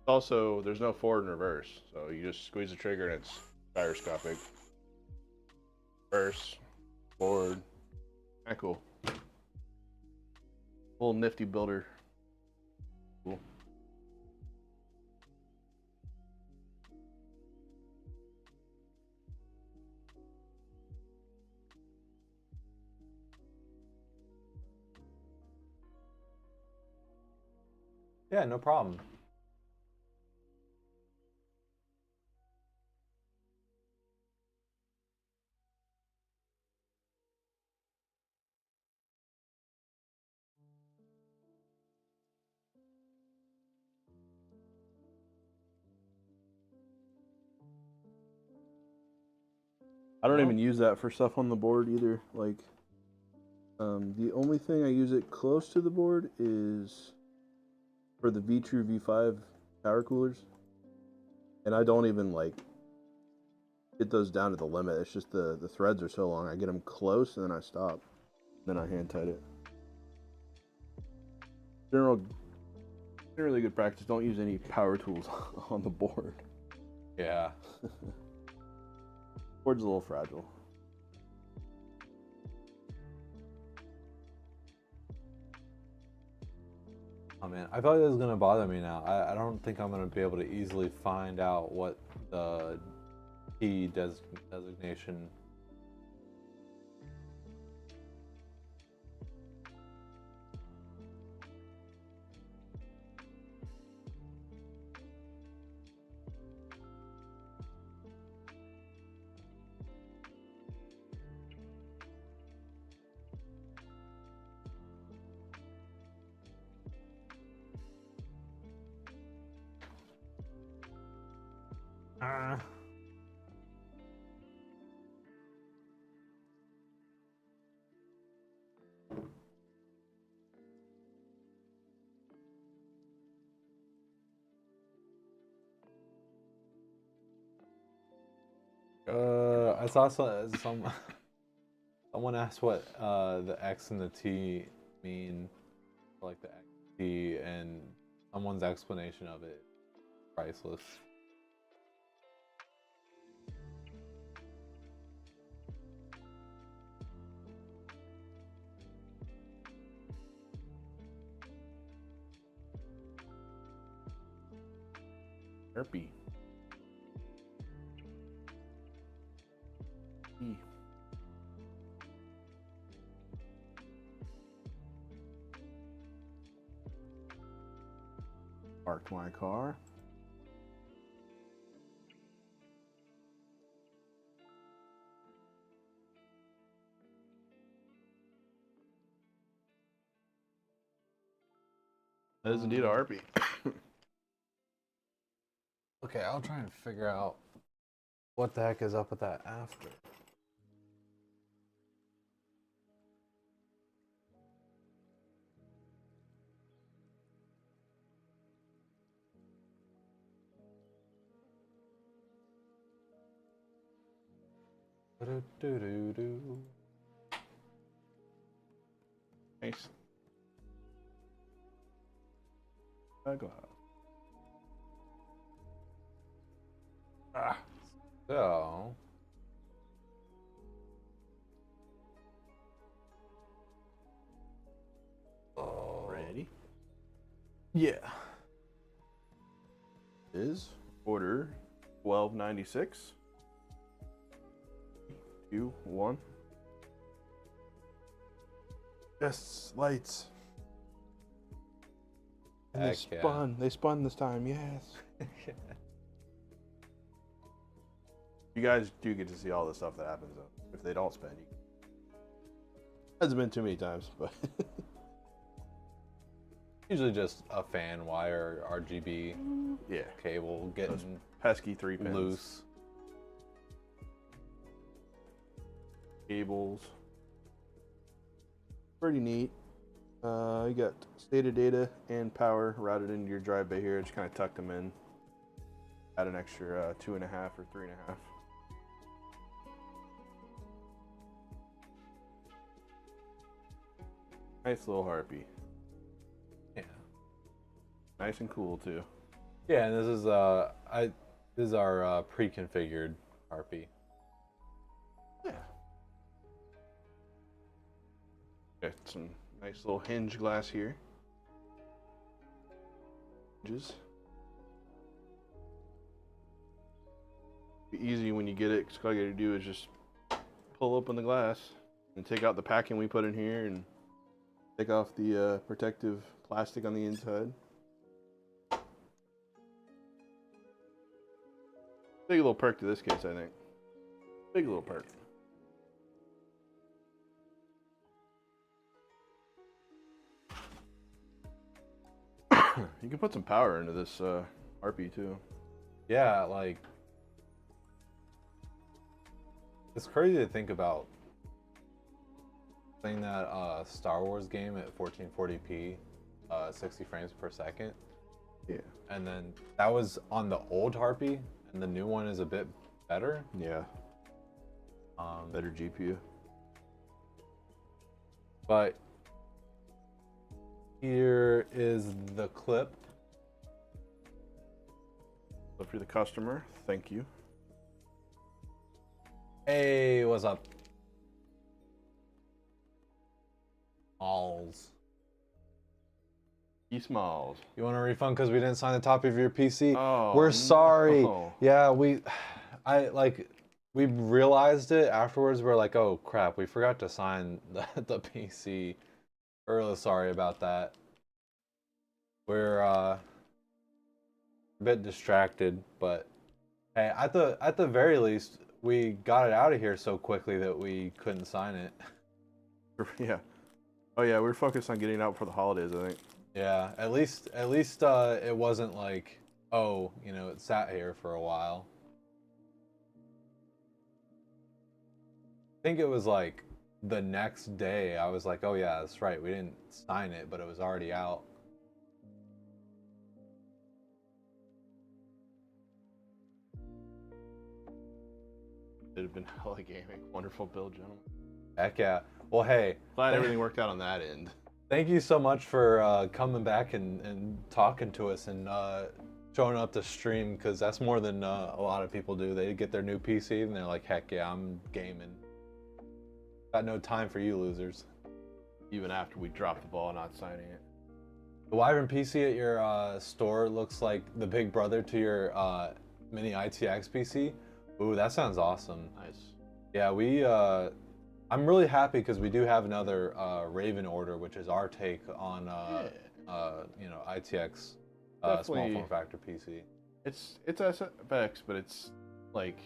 Also, there's no forward and reverse, so you just squeeze the trigger and it's gyroscopic. Reverse, forward. Kinda cool. Little nifty builder. Cool. Yeah, no problem. I don't even use that for stuff on the board either. Like, the only thing I use it close to the board is for the V-True V5 power coolers. And I don't even, like, get those down to the limit. It's just the threads are so long. I get them close and then I stop. Then I hand tight it. Generally good practice. Don't use any power tools on the board. Yeah. Board's a little fragile. Oh man, I thought this was gonna bother me now. I don't think I'm gonna be able to easily find out what the key designation. I saw someone asked what the X and the T mean, like the X T, and someone's explanation of it is priceless. Harpy. Parked my car. That is indeed a Harpy. Okay, I'll try and figure out what the heck is up with that after. Nice. Go ahead. So, Ready? Yeah. Is order 1296. 2, 1. Yes, lights. And they Heck yeah. spun. They spun this time. Yes. You guys do get to see all the stuff that happens though. If they don't spin, you... hasn't been too many times, but Usually just a fan wire, RGB yeah, cable those getting pesky 3 pins. loose. Cables. Pretty neat. You got SATA data and power routed into your drive bay here. Just kind of tucked them in. Add an extra 2.5 or 3.5. Nice little Harpy. Yeah. Nice and cool too. Yeah, and this is our pre-configured Harpy. Yeah. Got some nice little hinge glass here. Hinges. Be easy when you get it, 'cause all you gotta do is just pull open the glass and take out the packing we put in here and take off the protective plastic on the inside. Big little perk to this case, I think. Big little perk. You can put some power into this Harpy too. Yeah, like It's crazy to think about playing that Star Wars game at 1440p, 60 frames per second. Yeah. And then that was on the old Harpy, and the new one is a bit better. Yeah. Better GPU. But here is the clip. So for the customer, thank you. Hey, what's up? Alls. E-Smalls. You want a refund because we didn't sign the top of your PC? Oh, we're sorry. no. Yeah, we realized it afterwards. We're like, oh crap, we forgot to sign the PC. We're really sorry about that. We're a bit distracted, but hey, at the very least, we got it out of here so quickly that we couldn't sign it. Yeah. Oh yeah, we're focused on getting out for the holidays, I think. Yeah, at least it wasn't like, oh, you know, it sat here for a while. I think it was like the next day I was like, oh yeah, that's right, we didn't sign it, but it was already out. It had been hella gaming. Wonderful build, gentlemen. Heck yeah. Well, hey. Glad everything worked out on that end. Thank you so much for coming back and talking to us and showing up to stream, because that's more than a lot of people do. They get their new PC and they're like, heck yeah, I'm gaming. Got no time for you losers. Even after we dropped the ball not signing it. The Wyvern PC at your store looks like the big brother to your mini ITX PC. Ooh, that sounds awesome. Nice. Yeah, I'm really happy because we do have another Raven order, which is our take on you know, ITX small form factor PC. It's SFX, but it's like,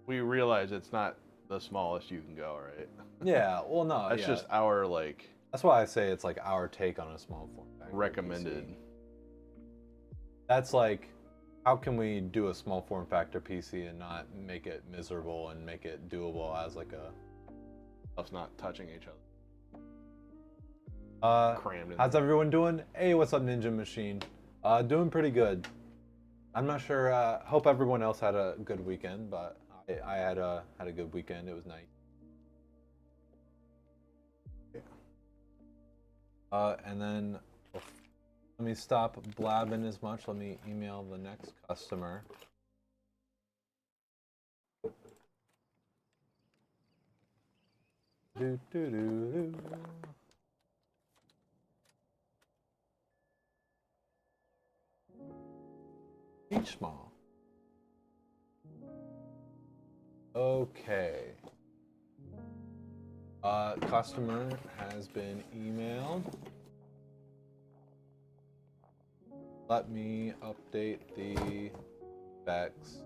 we realize it's not the smallest you can go, right? Yeah, well, no, that's just our like. That's why I say it's like our take on a small form factor recommended. PC. That's like, how can we do a small form factor PC and not make it miserable and make it doable as like a Us not touching each other. Crammed in how's there. everyone doing? Hey, what's up, Ninja Machine? Doing pretty good. I'm not sure. Hope everyone else had a good weekend, but I had a good weekend. It was nice. And then let me stop blabbing as much. Let me email the next customer. Do, do, do, do. Each small. Okay. Customer has been emailed. Let me update the specs.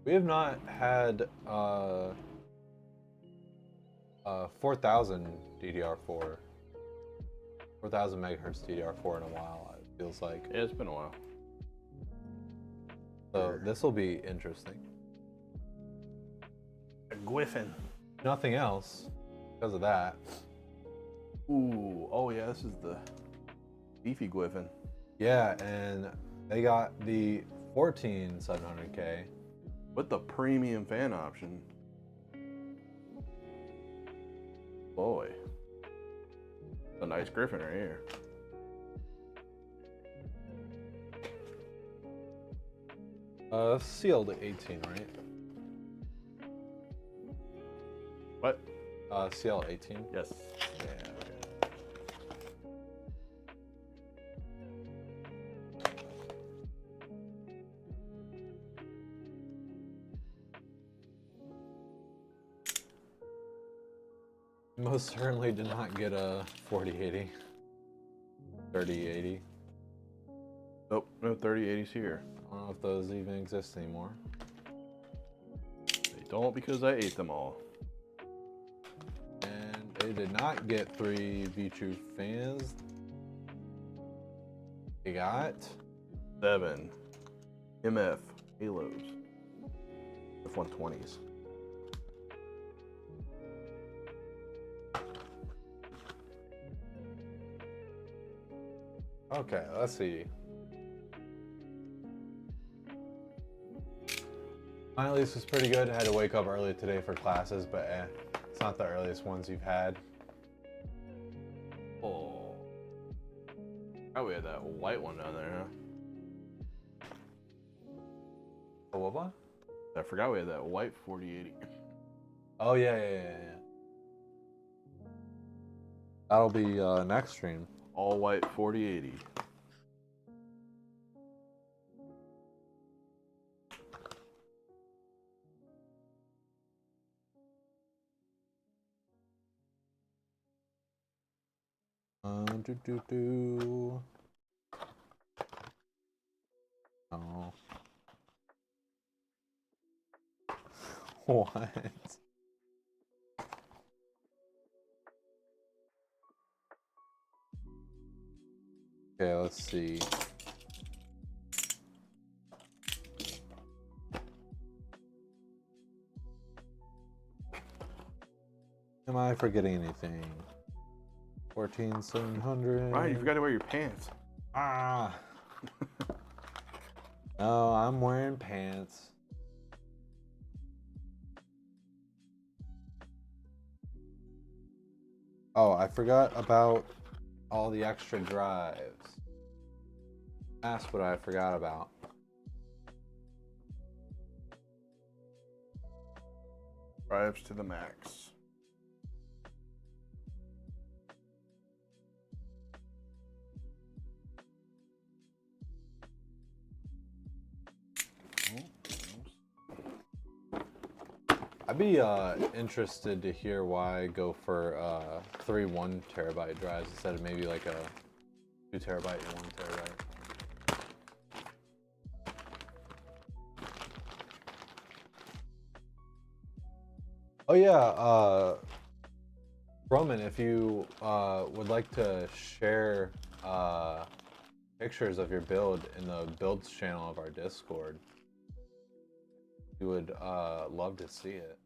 We have not had 4000 DDR4, 4000 megahertz DDR4 in a while. It feels like. Yeah, it's been a while. So this will be interesting. A Griffyn. Nothing else because of that. Ooh, oh yeah, this is the beefy Griffyn. Yeah, and they got the 14700K with the premium fan option. Boy, a nice Griffyn right here. Sealed 18, right? What? CL 18. Yes. Yeah. Most certainly did not get a 4080. 3080. Nope, no 3080s here. I don't know if those even exist anymore. They don't, because I ate them all. And they did not get 3 V-True fans. They got 7. MF Halos. F-120s. Okay, let's see. Mine at least was pretty good. I had to wake up early today for classes, but it's not the earliest ones you've had. Oh. Oh, we had that white one down there, huh? Oh, what one? I forgot we had that white 4080. Oh, yeah. That'll be next stream. All white 4080. Oh. What? Okay, let's see. Am I forgetting anything? 14,700. Ryan, you forgot to wear your pants. Ah. No, I'm wearing pants. Oh, I forgot about all the extra drives. That's what I forgot about. Drives to the max. I'd be interested to hear why I go for 3 1 terabyte drives instead of maybe like a 2 terabyte and 1 terabyte. Oh yeah, Roman, if you would like to share pictures of your build in the builds channel of our Discord, we would love to see it.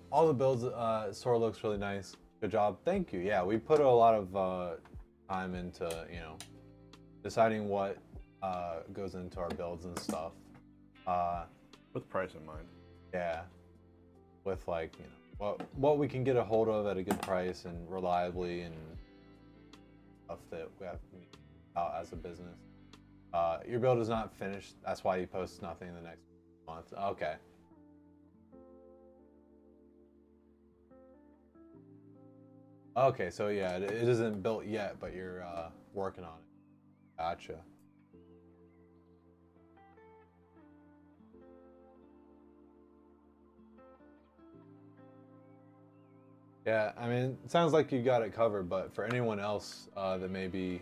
All the builds, Sora looks really nice. Good job. Thank you. Yeah, we put a lot of time into, you know, deciding what goes into our builds and stuff. With price in mind. Yeah. With like, you know, what we can get a hold of at a good price and reliably and stuff that we have to meet out as a business. Your build is not finished. That's why you post nothing in the next month. Okay. Okay, so yeah, it isn't built yet, but you're working on it. Gotcha. Yeah, I mean, it sounds like you got it covered, but for anyone else that may be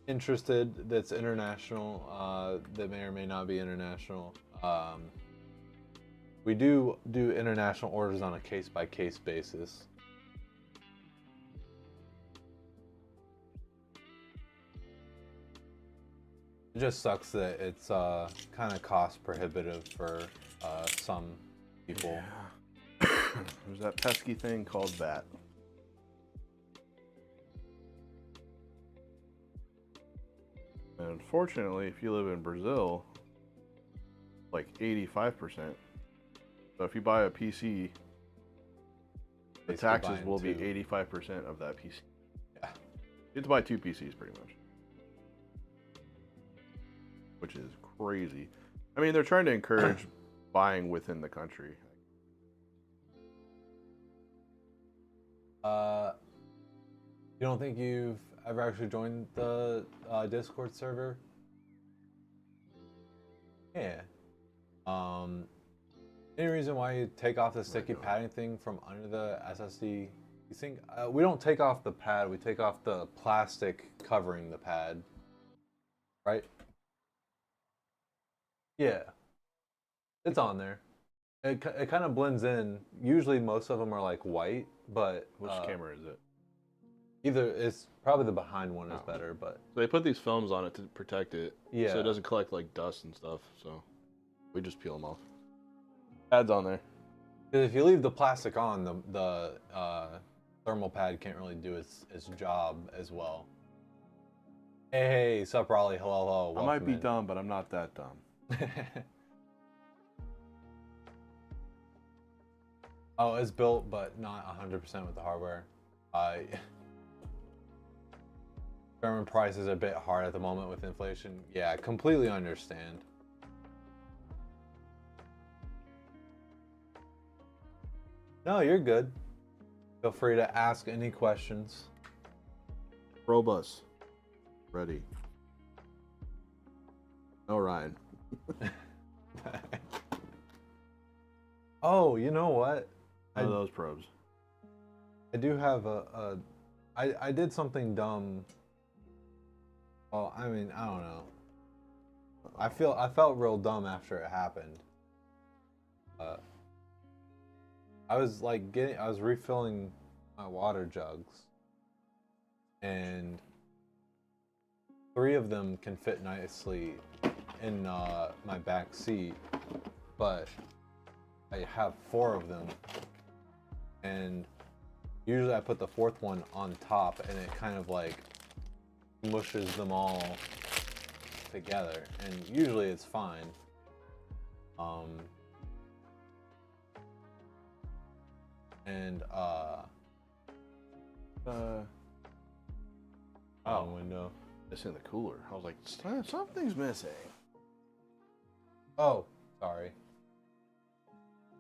interested, that's international, that may or may not be international, we do international orders on a case-by-case basis. It just sucks that it's kind of cost prohibitive for some people. Yeah. There's that pesky thing called VAT. And unfortunately, if you live in Brazil, like 85%. So if you buy a PC, the taxes will be 85% of that PC. Yeah. You have to buy 2 PCs pretty much. Which is crazy. I mean, they're trying to encourage buying within the country. You don't think you've ever actually joined the Discord server? Yeah. Any reason why you take off the sticky padding thing from under the SSD? You think we don't take off the pad, we take off the plastic covering the pad, right? Yeah, it's on there. It kind of blends in. Usually, most of them are like white, but Which camera is it? Either it's probably the behind one is better, but So they put these films on it to protect it, yeah, so it doesn't collect like dust and stuff. So we just peel them off. Pad's on there. Because if you leave the plastic on, the thermal pad can't really do its job as well. Hey, sup, Raleigh? Hello. I might be dumb, but I'm not that dumb. Oh, it's built, but not 100% with the hardware. German prices are a bit hard at the moment with inflation. Yeah, completely understand. No, you're good. Feel free to ask any questions. Robust. Ready. No, Ryan. Oh, you know what? How are those probes? I do have I did something dumb. Well, I mean, I don't know. I felt real dumb after it happened. I was refilling my water jugs, and 3 of them can fit nicely in my back seat, but I have 4 of them, and usually I put the 4th one on top, and it kind of like mushes them all together, and usually it's fine. Window. It's in the cooler. I was like, something's missing. Oh, sorry.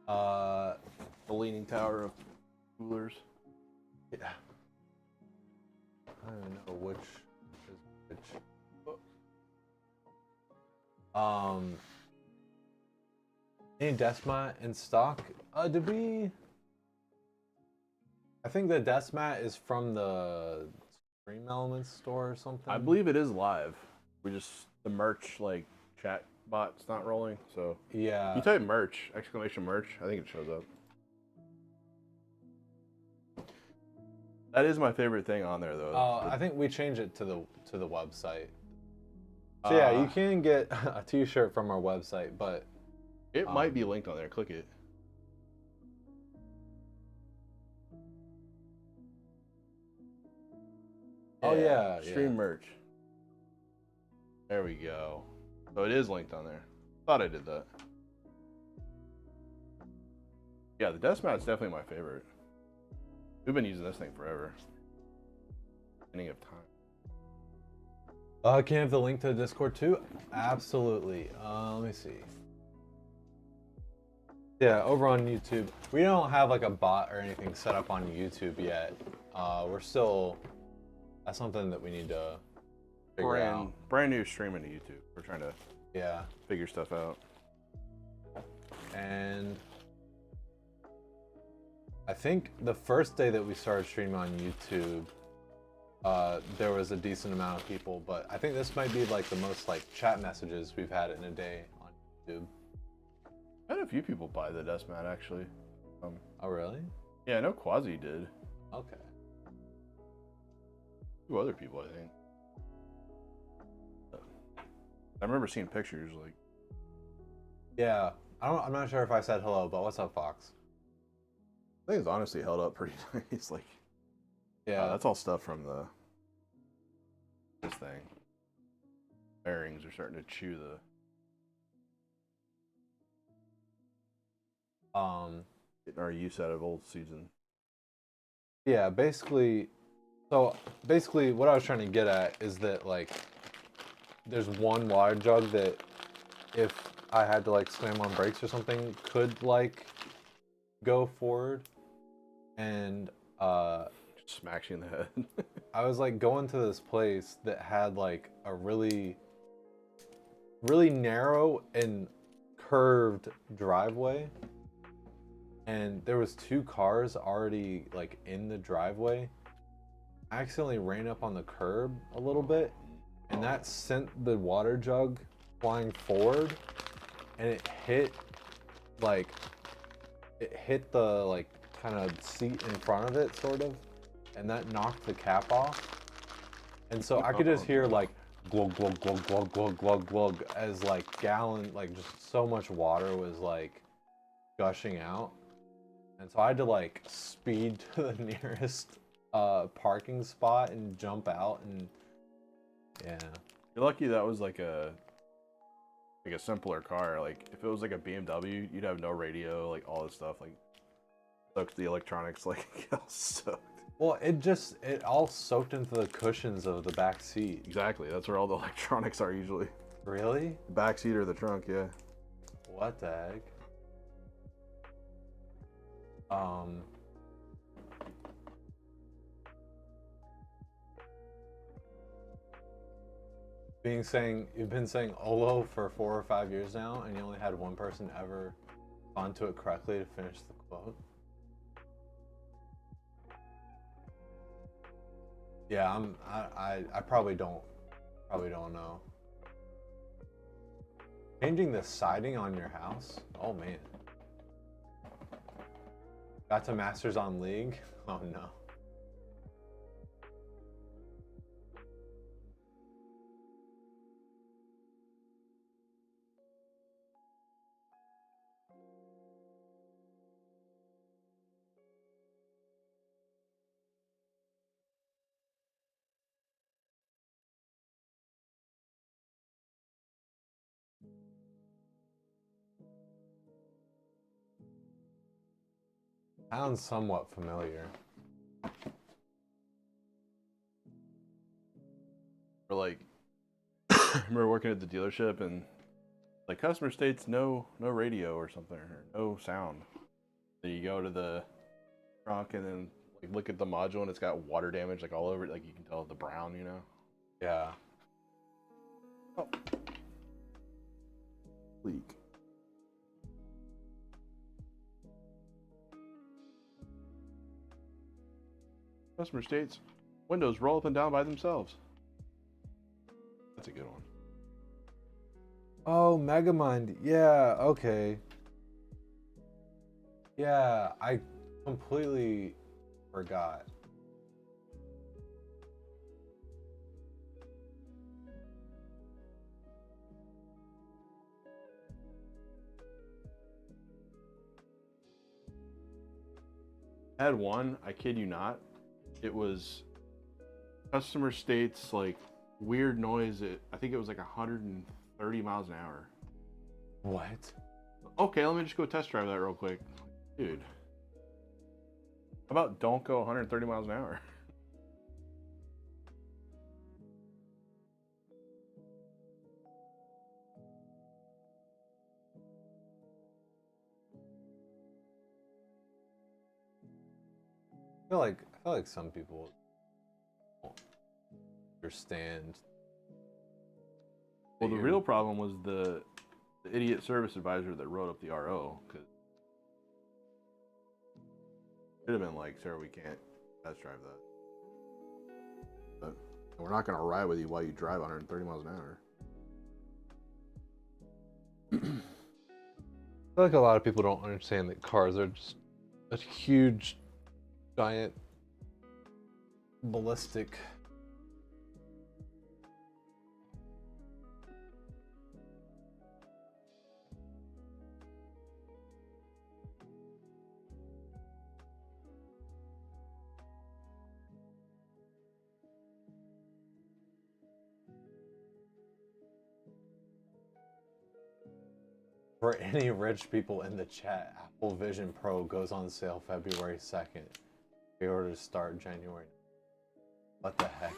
The leaning tower of coolers. Yeah. I don't know which is which. Any desk mat in stock? Did we? I think the desk mat is from the Stream Elements store or something. I believe it is live. The merch like chat bot's not rolling, so yeah. You type merch, exclamation merch, I think it shows up. That is my favorite thing on there though. I think we changed it to the website. So yeah, you can get a t-shirt from our website, but it might be linked on there. Click it. Oh yeah, stream merch. There we go. So it is linked on there. Thought I did that. Yeah, the desk mat is definitely my favorite. We've been using this thing forever. Beginning of time. Can I have the link to the Discord too? Absolutely. Let me see. Yeah, over on YouTube. We don't have like a bot or anything set up on YouTube yet. We're still. That's something that we need to figure out. Brand new streaming to YouTube. We're trying to figure stuff out. And I think the first day that we started streaming on YouTube, there was a decent amount of people, but I think this might be like the most like chat messages we've had in a day on YouTube. I had a few people buy the desk mat actually. Oh really? Yeah, I know Quasi did. Okay. 2 other people, I think. I remember seeing pictures like. Yeah, I'm not sure if I said hello, but what's up, Fox? I think it's honestly held up pretty nice. Like, yeah, that's all stuff from this thing. bearings are starting to chew getting our use out of old season. Yeah, basically. So basically, what I was trying to get at is that like, there's one water jug that, if I had to like slam on brakes or something, could like go forward, and Just smacks you in the head. I was like going to this place that had like a really narrow and curved driveway, and there was 2 cars already like in the driveway. I accidentally ran up on the curb a little bit, and that sent the water jug flying forward, and it hit the like kind of seat in front of it, sort of, and that knocked the cap off. And so I could just hear like glug glug glug glug glug glug glug as like just so much water was like gushing out. And so I had to like speed to the nearest parking spot and jump out, and yeah. You're lucky that was like a simpler car. Like if it was like a BMW, you'd have no radio, like all this stuff, like soaks the electronics like all soaked. Well, it all soaked into the cushions of the back seat. Exactly. That's where all the electronics are usually. Really? The back seat or the trunk, yeah. What the heck? You've been saying Olo for 4 or 5 years now, and you only had one person ever respond to it correctly to finish the quote. Yeah, I probably don't know. Changing the siding on your house? Oh man. Got to Masters on League? Oh no. Sounds somewhat familiar. Or like, I remember working at the dealership and like customer states no radio or something, or no sound. Then you go to the trunk and then like look at the module and it's got water damage like all over it. Like you can tell the brown, you know? Yeah. Oh. Leak. Customer states windows roll up and down by themselves. That's a good one. Oh, Megamind. Yeah, okay. Yeah, I completely forgot. I had one, I kid you not. It was customer states like weird noise at, I think it was like 130 miles an hour. What? Okay, let me just go test drive that real quick. Dude. How about don't go 130 miles an hour? I feel like some people don't understand. Well, the real problem was the idiot service advisor that wrote up the RO, because it should have been like, sir, we can't test drive that. But we're not going to ride with you while you drive 130 miles an hour. I feel like a lot of people don't understand that cars are just a huge, giant, ballistic. For any rich people in the chat, Apple Vision Pro goes on sale February 2nd. Pre-orders start January. What the heck?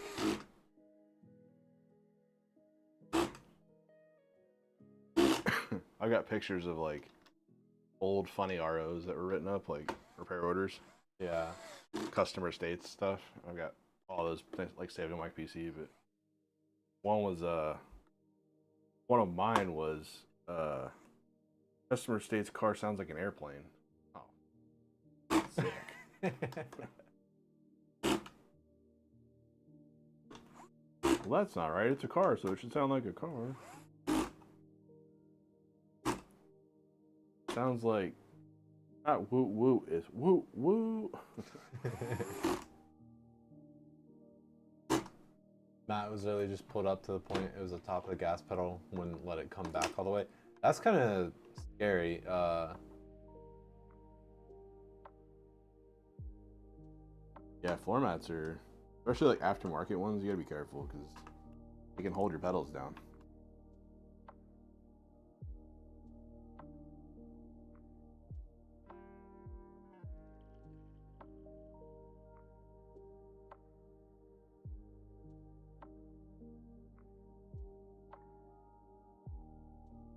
I got pictures of like old funny ROs that were written up, like repair orders. Yeah. Customer states stuff. I've got all those things like saved on my PC, but one was one of mine was customer states car sounds like an airplane. Oh. Sick. Well, that's not right. It's a car, so it should sound like a car. Sounds like not woo woo, is woo woo. Matt was really just pulled up to the point it was the top of the gas pedal, wouldn't let it come back all the way. That's kind of scary. Yeah, floor mats are, especially like aftermarket ones, you gotta be careful because you can hold your pedals down.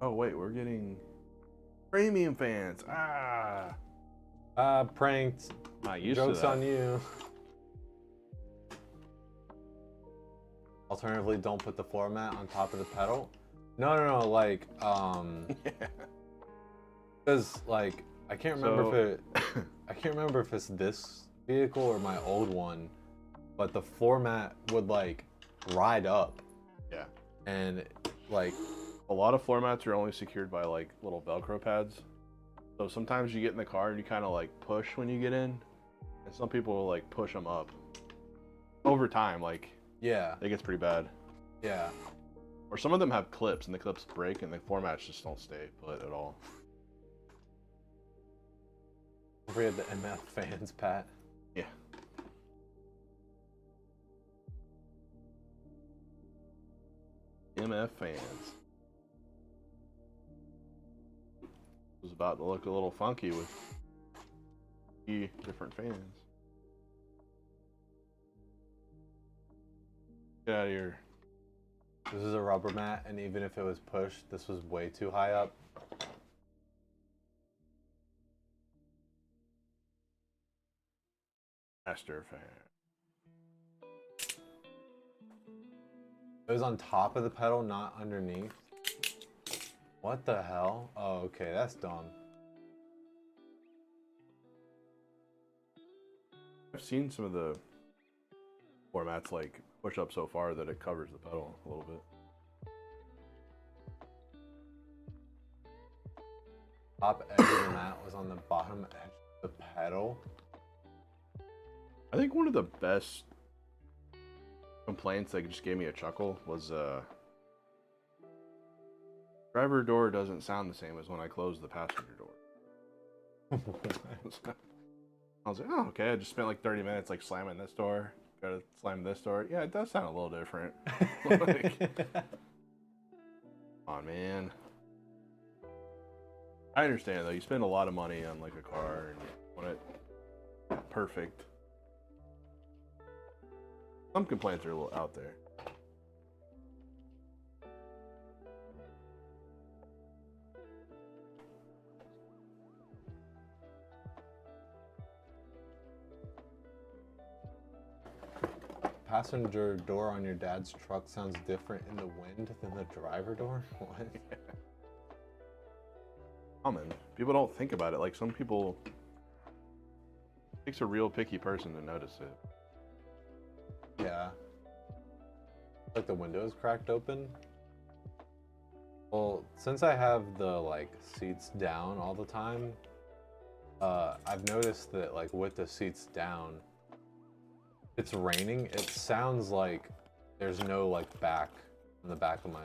Oh wait, we're getting premium fans. Pranked. Not used Joke's to that. on you. Alternatively, don't put the floor mat on top of the pedal. No, like, because like I can't remember I can't remember if it's this vehicle or my old one, but the floor mat would like ride up. Yeah. And like a lot of floor mats are only secured by like little Velcro pads. So sometimes you get in the car and you kind of like push when you get in, and some people will like push them up. Over time, like, yeah, it gets pretty bad. Yeah. Or some of them have clips and the clips break and the floor mats just don't stay put at all. Don't forget the MF fans, Pat. Yeah. MF fans. It was about to look a little funky with different fans. Get out of here. This is a rubber mat, and even if it was pushed, this was way too high up. Master fan. It was on top of the pedal, not underneath. What the hell? Oh, okay, that's dumb. I've seen some of the floor mats like push up so far that it covers the pedal a little bit. Top edge of the mat was on the bottom edge of the pedal. I think one of the best complaints that just gave me a chuckle was driver door doesn't sound the same as when I close the passenger door. I was like, oh, okay. I just spent like 30 minutes like slamming this door. Gotta slam this door. Yeah, it does sound a little different. Like, come on, man. I understand though. You spend a lot of money on like a car and you want it perfect. Some complaints are a little out there. Passenger door on your dad's truck sounds different in the wind than the driver door? What? Common. People don't think about it. Like some people, it takes a real picky person to notice it. Yeah. Like the window is cracked open. Well, since I have the like seats down all the time, I've noticed that like with the seats down, it's raining. It sounds like there's no like back in the back of my.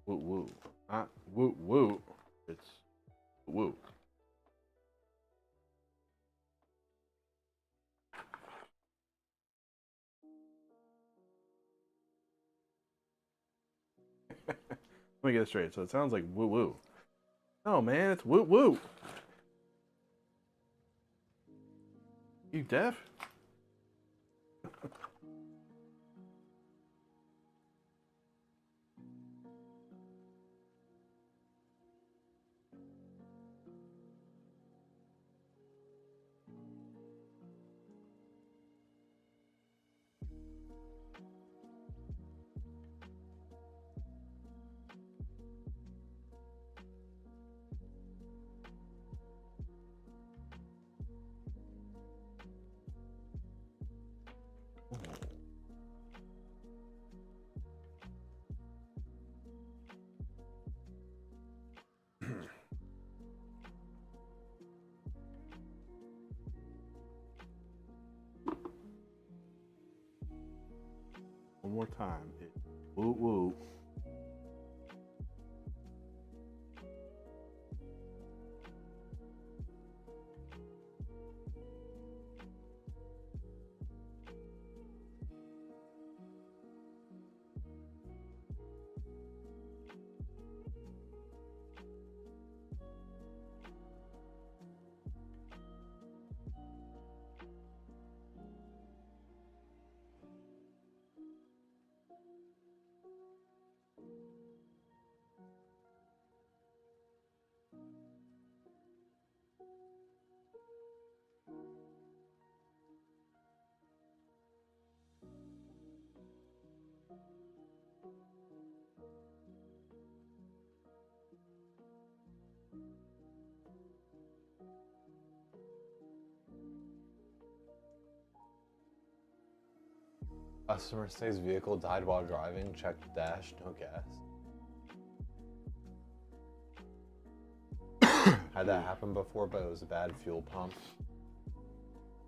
Woo woo. Not woo woo. It's woo. Let me get it straight. So it sounds like woo woo. No, man, it's woo woo. You deaf? One more time. Woo woo. Customer says vehicle died while driving. Check dash, no gas. Had that happen before, but it was a bad fuel pump.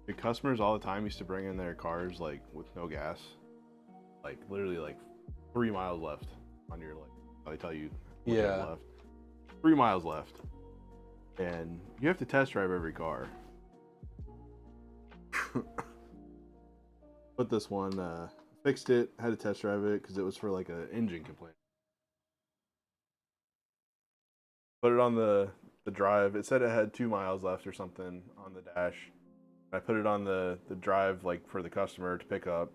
The customers all the time used to bring in their cars like with no gas, like literally like 3 miles left on your they tell you what you have left. 3 miles left, and you have to test drive every car. But this one fixed it, had to test drive it because it was for like an engine complaint. Put it on the drive. It said it had 2 miles left or something on the dash. I put it on the drive like for the customer to pick up.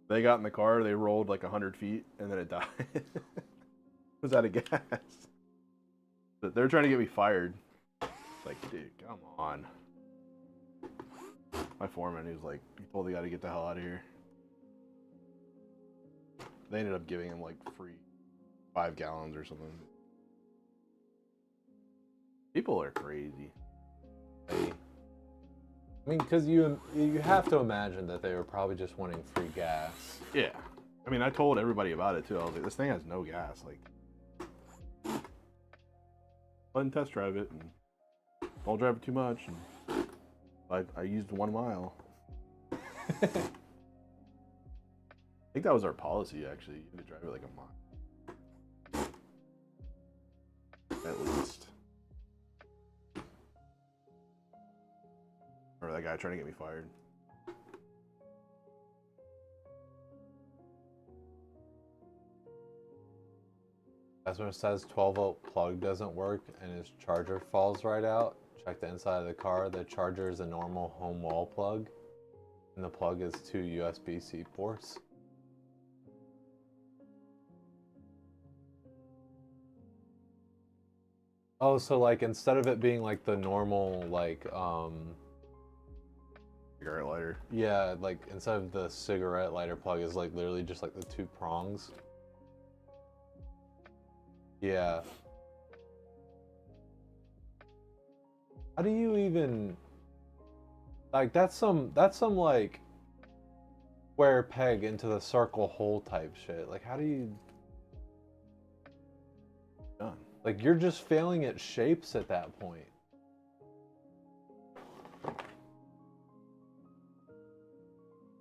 They got in the car, they rolled like 100 feet, and then it died. It was out of gas. But they're trying to get me fired. Like, dude, come on. My foreman, he was like, he told the guy to get the hell out of here. They ended up giving him like free 5 gallons or something. People are crazy. I mean, because you have to imagine that they were probably just wanting free gas. Yeah. I mean, I told everybody about it too. I was like, this thing has no gas. Like, go ahead and test drive it, and don't drive it too much. And I used 1 mile. I think that was our policy, actually. You had to drive it like a mile. At least. Or that guy trying to get me fired. Customer says 12-volt plug doesn't work and his charger falls right out. Check the inside of the car. The charger is a normal home wall plug, and the plug is 2 USB-C ports. Oh, so like instead of it being like the normal like Cigarette lighter. yeah, like instead of the cigarette lighter plug is like literally just like the 2 prongs. Yeah. How do you even like that's some like square peg into the circle hole type shit. Like how do you Done. like you're just failing at shapes at that point.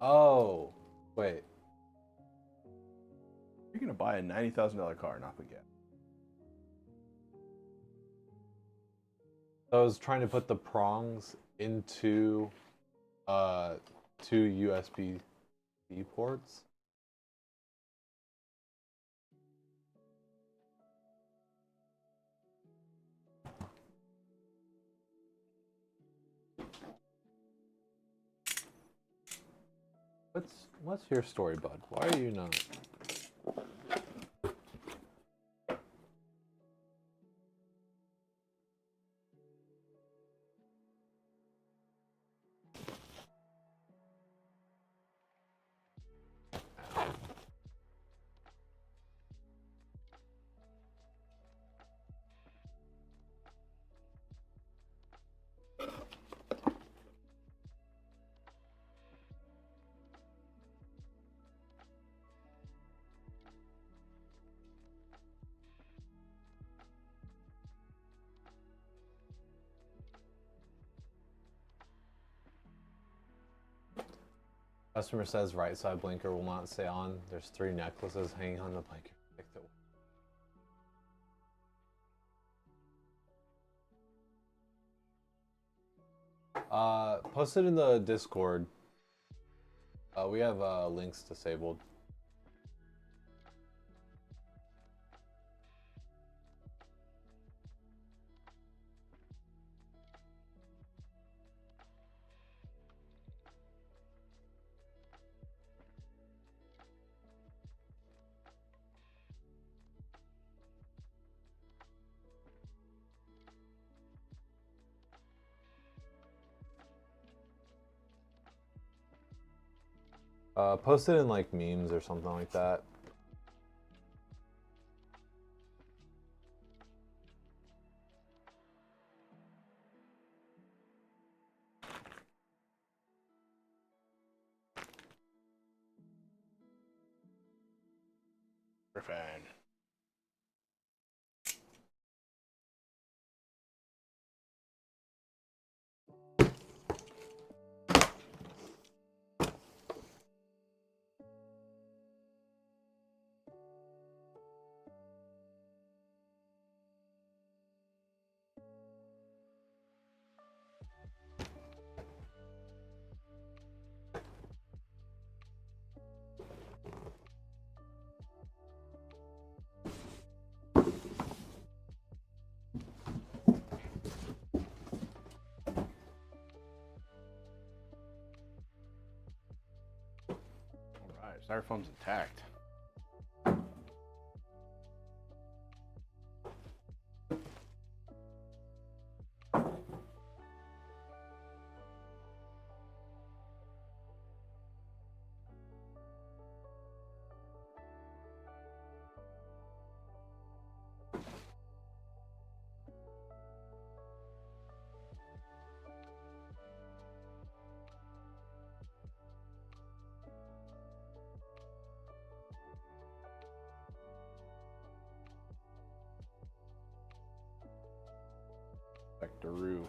Oh, wait. You're gonna buy a $90,000 car, not put gas. So I was trying to put the prongs into 2 USB-C ports. What's your story, bud? Why are you not? Customer says right side blinker will not stay on. There's 3 necklaces hanging on the blinker. Post it in the Discord. We have links disabled. Post it in like memes or something like that. Griffyn. Styrofoam's intact. Vectoroo.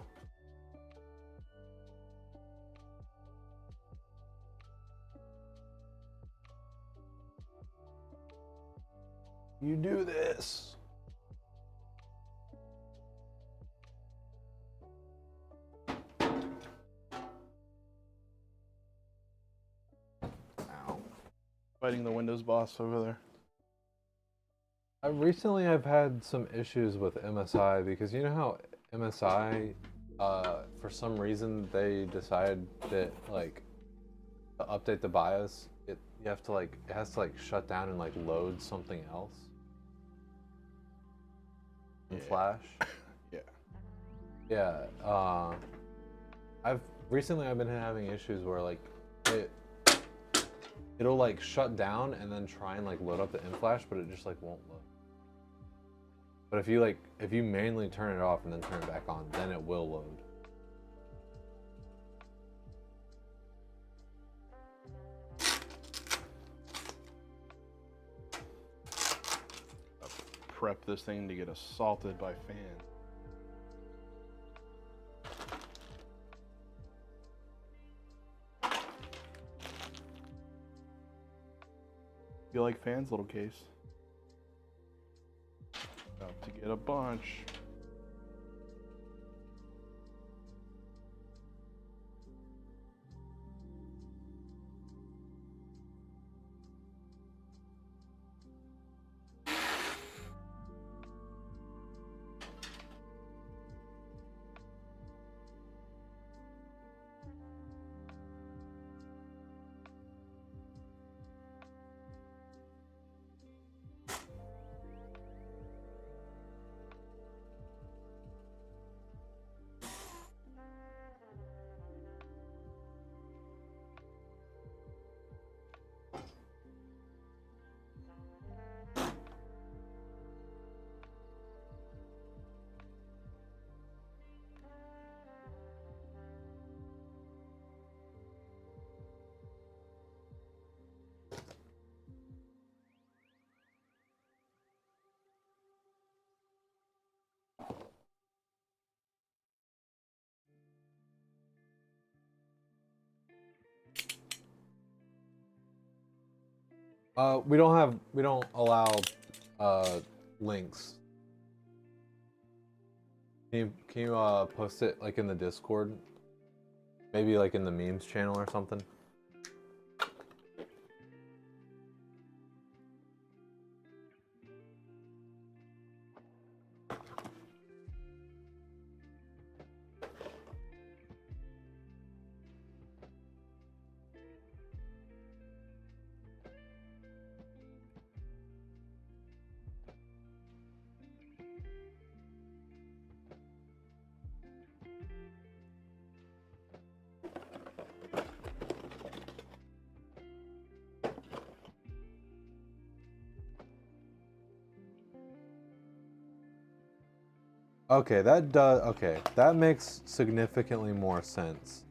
You do this. Ow. Fighting the Windows boss over there. Recently I've had some issues with MSI because you know how MSI, for some reason they decide that like to update the BIOS, it has to shut down and like load something else in Flash. Yeah. Yeah. I've been having issues where like it'll like shut down and then try and like load up the InFlash, but it just like won't load. But if you manually turn it off and then turn it back on, then it will load. Prep this thing to get assaulted by fans. You like fans, little case? About to get a bunch. We don't allow links. Can you post it like in the Discord? Maybe like in the memes channel or something? Okay, that makes significantly more sense.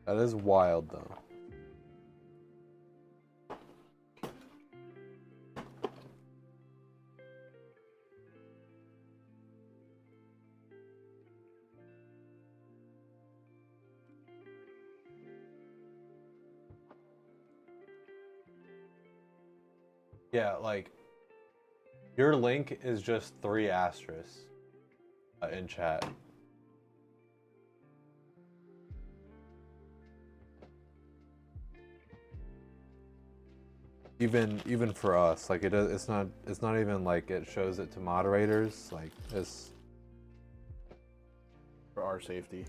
That is wild though. Yeah, like, your link is just 3 asterisks in chat. Even for us, like it's not even like it shows it to moderators, like it's For our safety.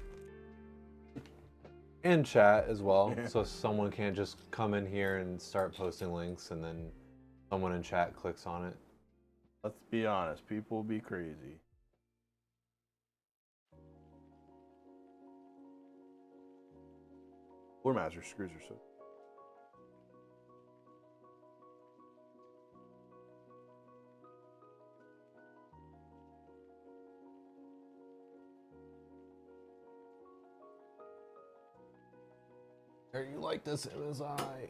in chat as well, so someone can't just come in here and start posting links and then someone in chat clicks on it. Let's be honest, people be crazy. Floor master screws are so. Are you like this MSI?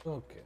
Okay.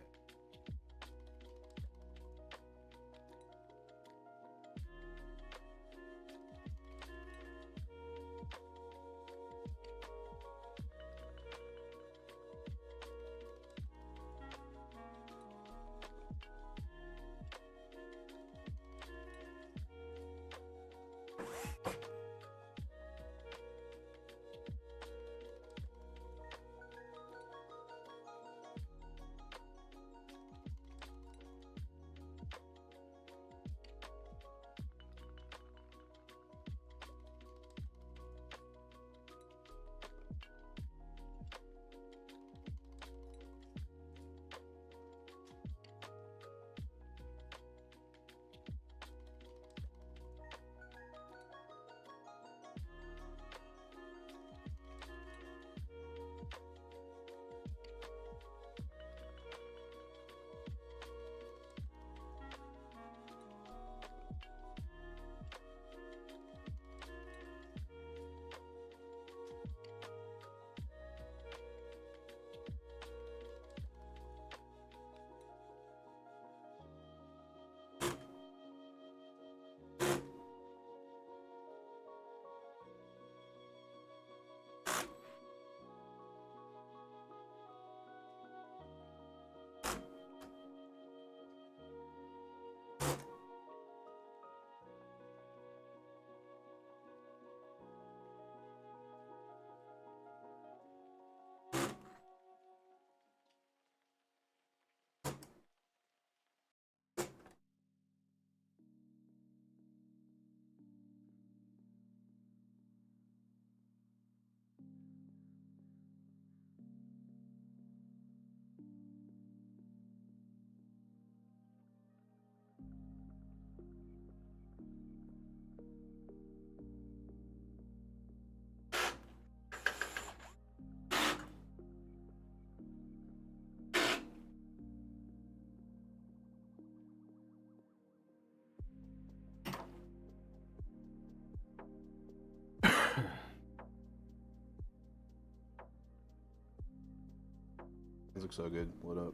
look so good lit up.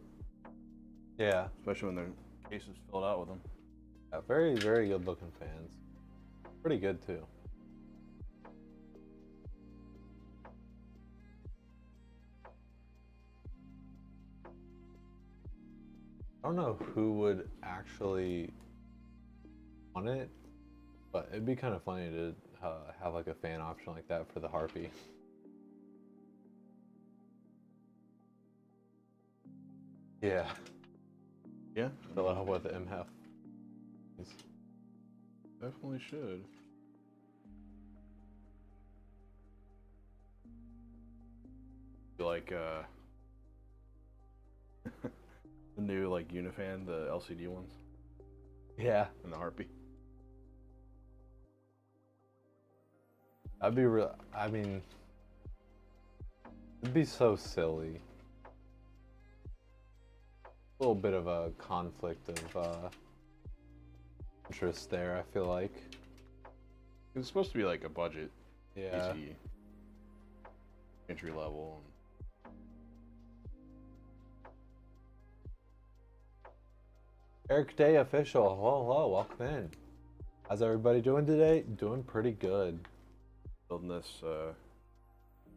Yeah. Especially when their case is filled out with them. Yeah, very, very good looking fans. Pretty good too. I don't know who would actually want it, but it'd be kind of funny to have like a fan option like that for the Harpy. Yeah. Yeah. Fill it up with MF. Definitely should. Like the new like Unifan, the LCD ones. Yeah. And the Harpy. That'd be real. I mean, it'd be so silly. A little bit of a conflict of interest there, I feel like. It's supposed to be like a budget. Yeah. PC, entry level. Eric Day official. Hello, welcome in. How's everybody doing today? Doing pretty good. Building this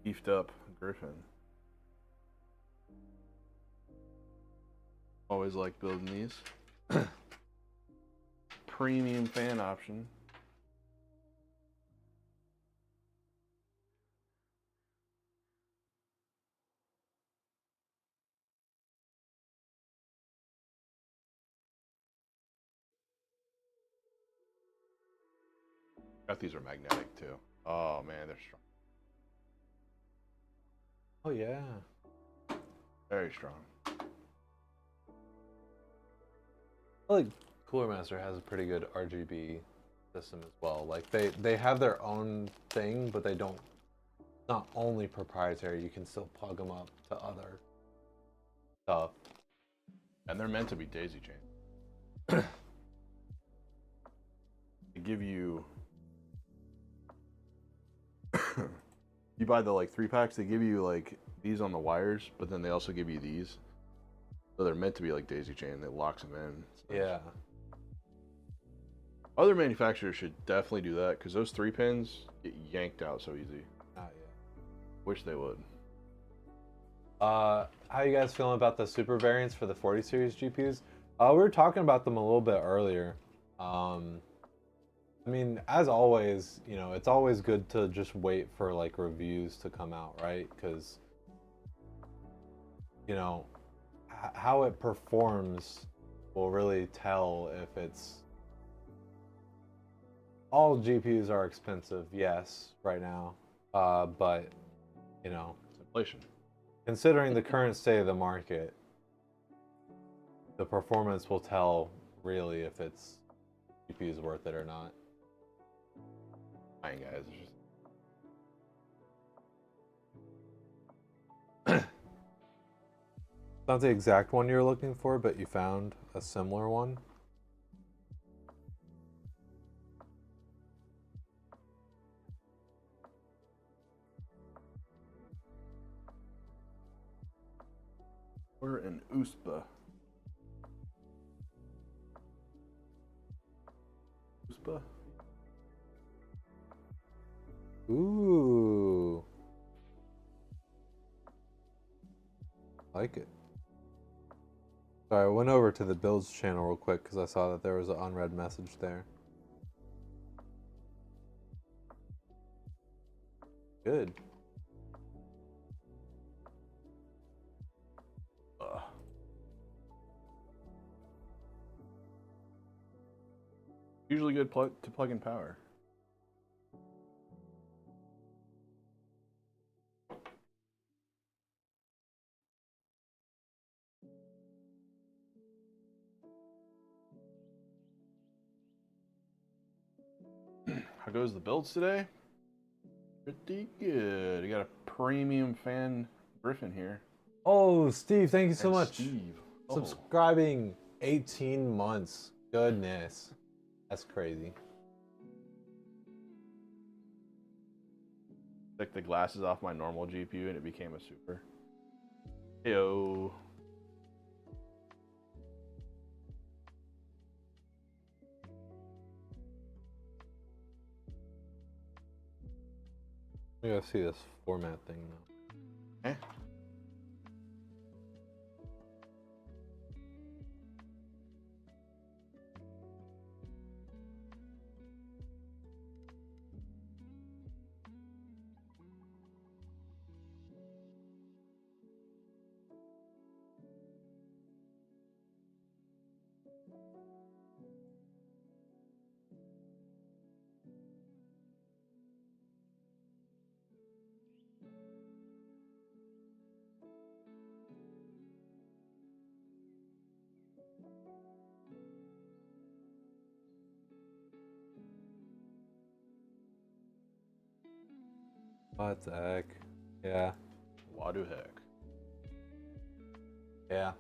beefed up Griffyn. Always like building these. Premium fan option. Got these are magnetic too. Oh man, they're strong. Oh yeah. Very strong. I feel like Cooler Master has a pretty good RGB system as well. Like they have their own thing, but they don't. Not only proprietary. You can still plug them up to other stuff. And they're meant to be daisy chain. They give you. You buy the like 3-packs, they give you like these on the wires, but then they also give you these. So they're meant to be like daisy chain. That locks them in. So Yeah. Other manufacturers should definitely do that because those 3 pins get yanked out so easy. Not yet. Wish they would. How you guys feeling about the super variants for the 40 series GPUs? We were talking about them a little bit earlier. I mean, as always, you know, it's always good to just wait for like reviews to come out, right? Because, you know, how it performs will really tell if it's. All GPUs are expensive, yes, right now, but you know, It's inflation. considering the current state of the market, the performance will tell really if it's GPU is worth it or not. Fine, guys. Not the exact one you're looking for, but you found a similar one. We're in USPA. USPA? Ooh. Like it. Sorry, I went over to the builds channel real quick because I saw that there was an unread message there. Good. Usually good to plug in power. How goes the builds today? Pretty good. I got a premium fan Griffyn here. Oh, Steve, thank you so And much. Steve. Oh. Subscribing 18 months. Goodness. That's crazy. Took the glasses off my normal GPU and it became a super. Heyo. I gotta see this format thing though. Eh? What the heck? Yeah. What the heck? Yeah.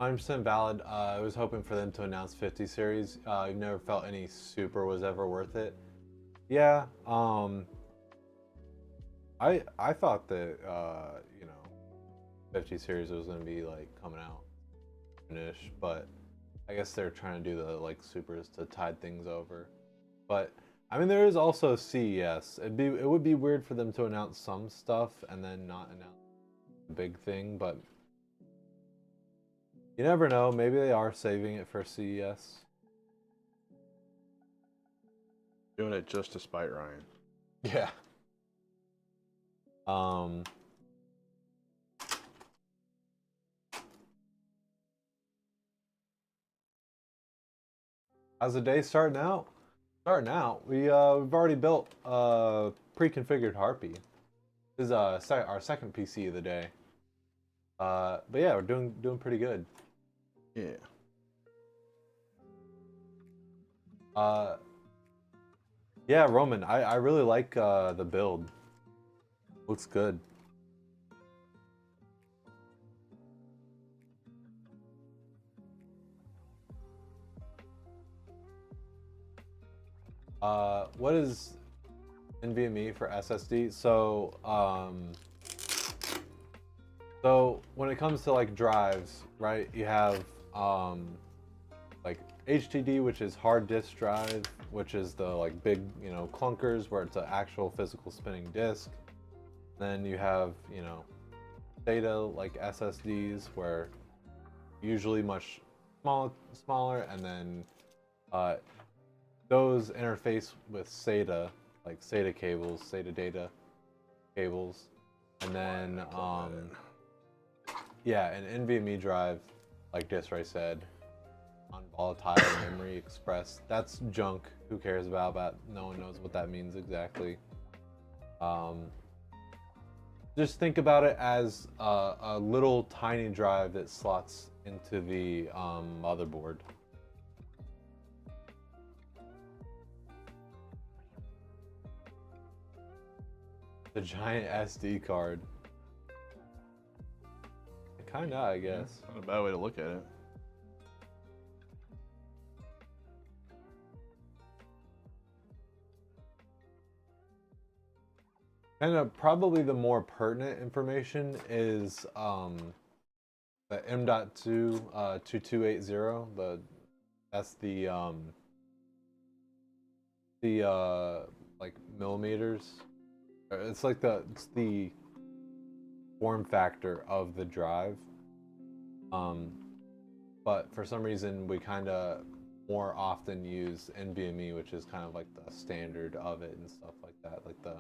100% valid. I was hoping for them to announce 50 series. I've never felt any super was ever worth it. Yeah. I thought that 50 series was gonna be like coming out soonish, but I guess they're trying to do the like supers to tide things over. But I mean, there is also CES. It would be weird for them to announce some stuff and then not announce the big thing, but you never know. Maybe they are saving it for CES. Doing it just to spite Ryan. Yeah. How's the day starting out? We've already built pre-configured Harpy. This is our second PC of the day. But yeah, we're doing pretty good. Yeah. Yeah, Roman, I really like the build. Looks good. What is NVMe for SSD? So when it comes to like drives, right? You have like HDD, which is hard disk drive, which is the like big, clunkers where it's an actual physical spinning disk. Then you have, SATA like SSDs where usually much smaller, and then those interface with SATA, like SATA cables, SATA data cables, and then yeah, an NVMe drive, like Disray said, non-volatile memory express. That's junk. Who cares about that? No one knows what that means exactly. Just think about it as a little tiny drive that slots into the motherboard. The giant SD card. Kinda, I guess. Not a bad way to look at it. And probably the more pertinent information is the M.2 2280. That's the like millimeters. It's like it's the form factor of the drive. But for some reason we kind of more often use NVMe, which is kind of like the standard of it and stuff like that, like the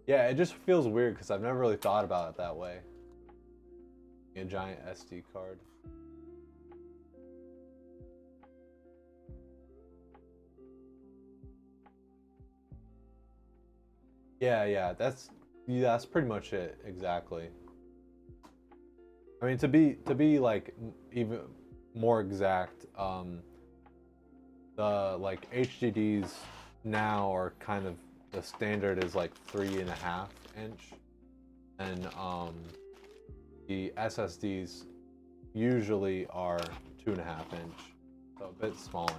yeah, it just feels weird because I've never really thought about it that way. A giant SD card. Yeah, that's pretty much it exactly. I mean, to be like even more exact, the like HDDs now are kind of the standard is like 3.5 inch, and the SSDs usually are 2.5 inch, so a bit smaller.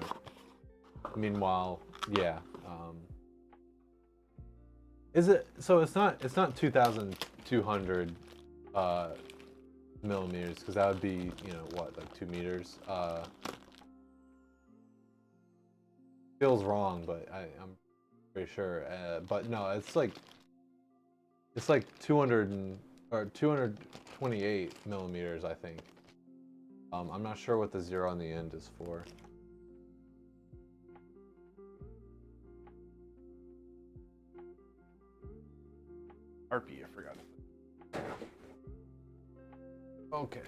Meanwhile, yeah. Is it so? It's not 2,200 millimeters, because that would be, you know, what, like 2 meters. Feels wrong, but I'm pretty sure. But no, it's like 228 millimeters, I think. I'm not sure what the 0 on the end is for. Harpy, I forgot. Okay.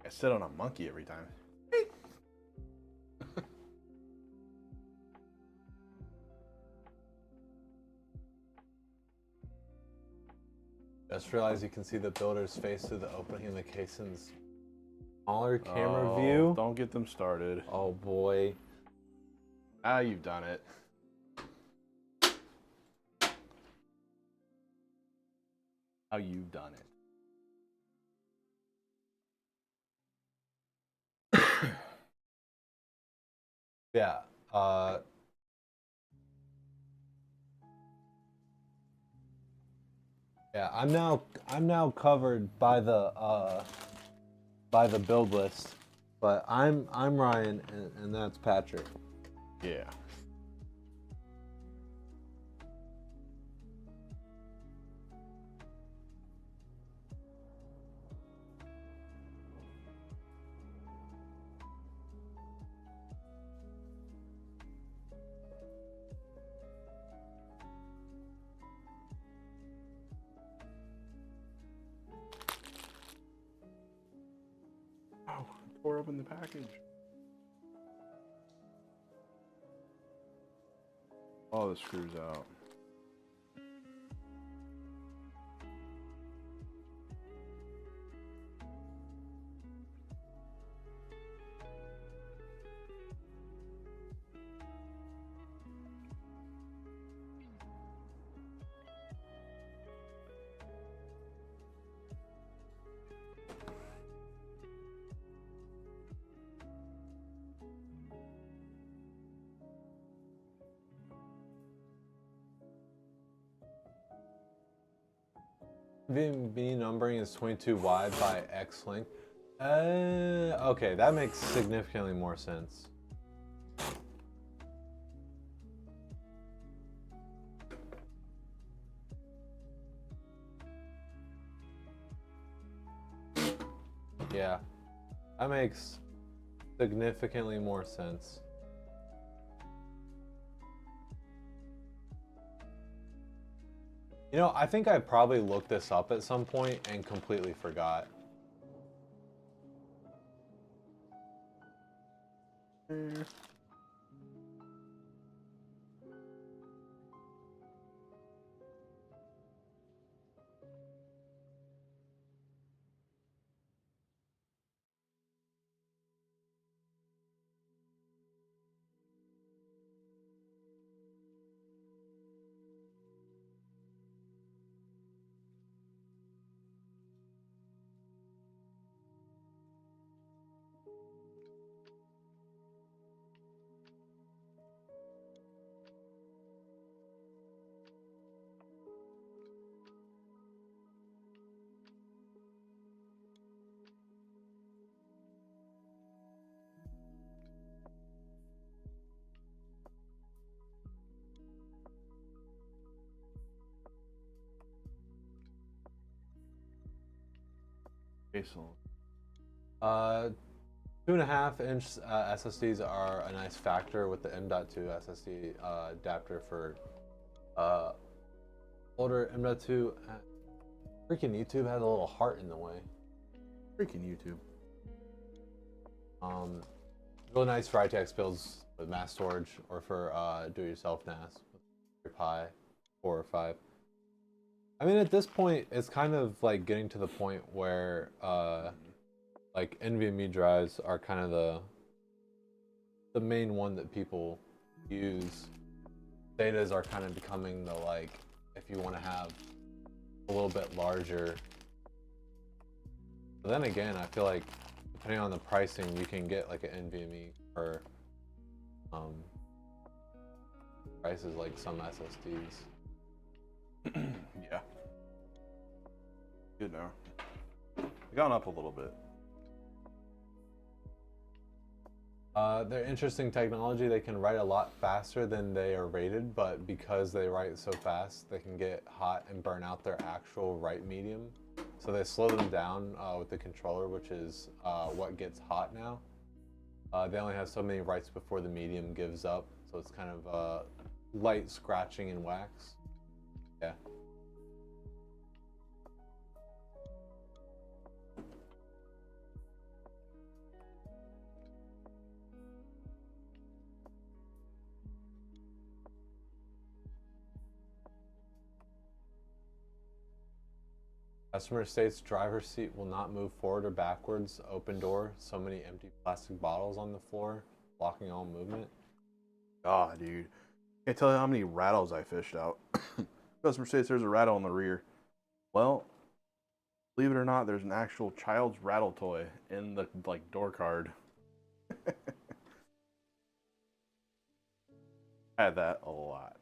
I sit on a monkey every time. Just realized you can see the builder's face through the opening in the casing's smaller camera view. Don't get them started. Oh boy. Ah, you've done it. How you've done it. Yeah. Yeah, I'm now covered by the build list, but I'm Ryan and that's Patrick. Yeah. Oh, tore open the package. Oh, the screws out. VMB numbering is 22 wide by X length. Okay, that makes significantly more sense. Yeah, that makes significantly more sense. You know, I think I probably looked this up at some point and completely forgot. Basil. 2.5 inch SSDs are a nice factor with the M.2 SSD adapter for older M.2. Freaking YouTube has a little heart in the way. Freaking YouTube. Really nice for ITX builds with mass storage or for do-it-yourself NAS with your Pi 4 or 5. I mean, at this point, it's kind of like getting to the point where like NVMe drives are kind of the main one that people use. Zetas are kind of becoming the, like, if you want to have a little bit larger. But then again, I feel like depending on the pricing, you can get like an NVMe for prices like some SSDs. Yeah. Good now. It's gone up a little bit. They're interesting technology. They can write a lot faster than they are rated, but because they write so fast, they can get hot and burn out their actual write medium. So they slow them down with the controller, which is what gets hot now. They only have so many writes before the medium gives up, so it's kind of light scratching and wax. Yeah. Customer states driver's seat will not move forward or backwards. Open door. So many empty plastic bottles on the floor, blocking all movement. God, dude. Can't tell you how many rattles I fished out. Customer states there's a rattle in the rear. Well, believe it or not, there's an actual child's rattle toy in the door card. I had that a lot.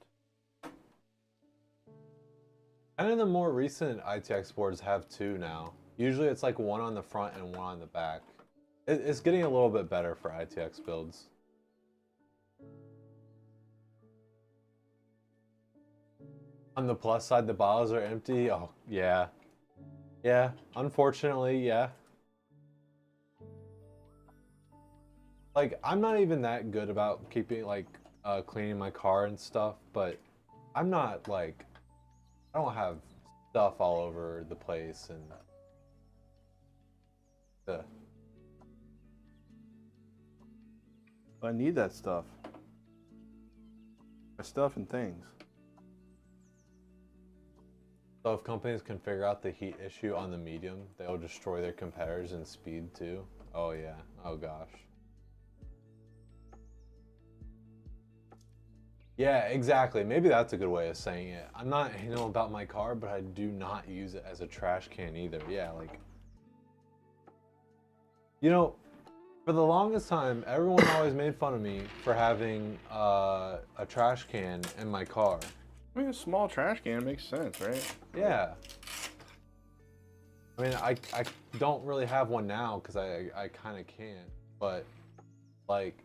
Kind of the more recent ITX boards have two now. Usually it's like one on the front and one on the back. It's getting a little bit better for ITX builds. On the plus side, the bottles are empty. Oh, yeah. Yeah, unfortunately, yeah. Like, I'm not even that good about keeping, like, cleaning my car and stuff, but I'm not, like, I don't have stuff all over the place and I need that stuff. My stuff and things. So if companies can figure out the heat issue on the medium, they'll destroy their competitors in speed too. Oh yeah. Oh gosh. Yeah, exactly. Maybe that's a good way of saying it. I'm not anal about my car, but I do not use it as a trash can either. Yeah, like, you know, for the longest time, everyone always made fun of me for having a trash can in my car. I mean, a small trash can makes sense, right? Yeah. I mean, I don't really have one now because I kind of can't, but like,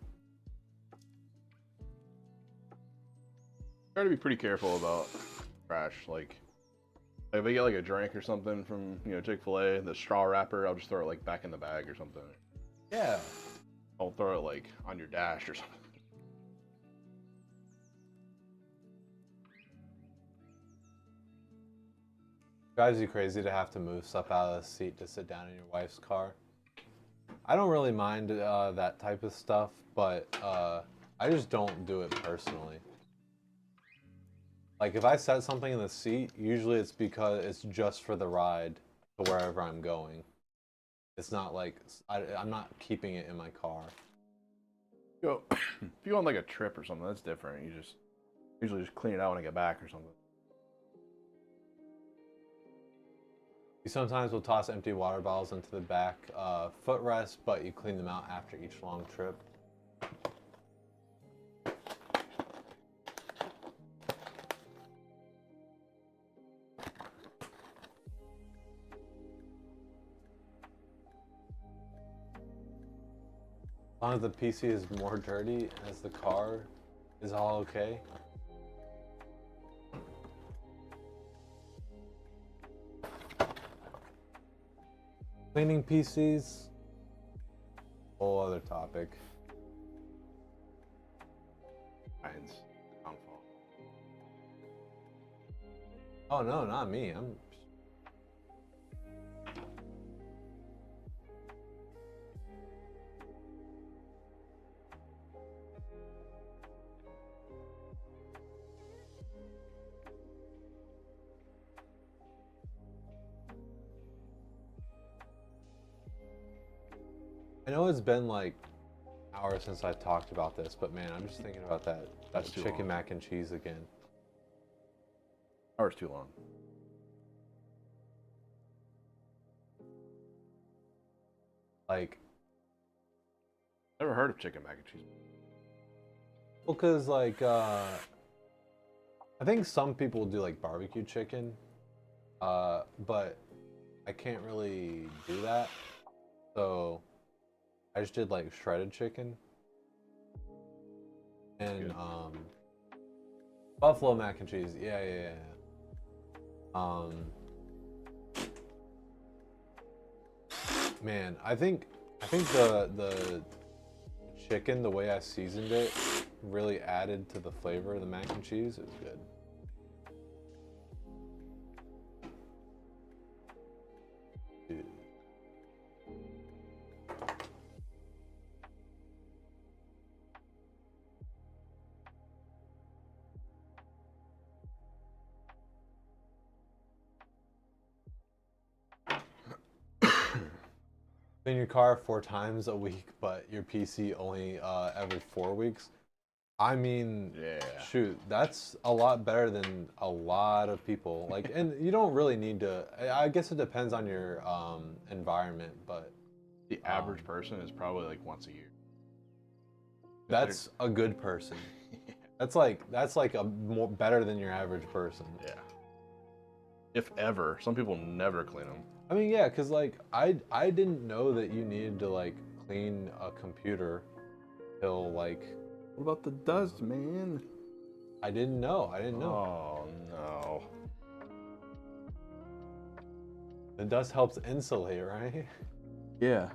Try to be pretty careful about trash. Like if I get like a drink or something from Chick-fil-A, the straw wrapper, I'll just throw it like back in the bag or something. yeah. Don't throw it like on your dash or something. Drives you crazy to have to move stuff out of the seat to sit down in your wife's car. I don't really mind that type of stuff, but I just don't do it personally. Like if I set something in the seat, usually it's because it's just for the ride to wherever I'm going. It's not like I'm not keeping it in my car. If you go on like a trip or something, that's different. You just usually just clean it out when I get back or something. You sometimes will toss empty water bottles into the back footrest, but you clean them out after each long trip. As long as the PC is more dirty as the car is all okay. Cleaning PCs, whole other topic. Mine's downfall. Oh no, not me. I'm. I know it's been like hour since I talked about this, but man, I'm just thinking about that That's too chicken long. mac and cheese again. Hour's too long. Like, Never heard of chicken mac and cheese. well, cause like I think some people do like barbecue chicken, but I can't really do that, so I just did like shredded chicken and good. buffalo mac and cheese. Yeah. Man, I think the chicken, the way I seasoned it, really added to the flavor of the mac and cheese. It was good. Dude. Clean your car 4 times a week, but your PC only every 4 weeks. I mean, Yeah. shoot, that's a lot better than a lot of people. Like, and you don't really need to. I guess it depends on your environment, but The average person is probably like once a year. that's a good person. That's like a more better than your average person. Yeah. If ever. Some people never clean them. I mean, yeah, cause like I didn't know that you needed to like clean a computer till like. What about the dust, man? I didn't know. Oh no. The dust helps insulate, right? Yeah.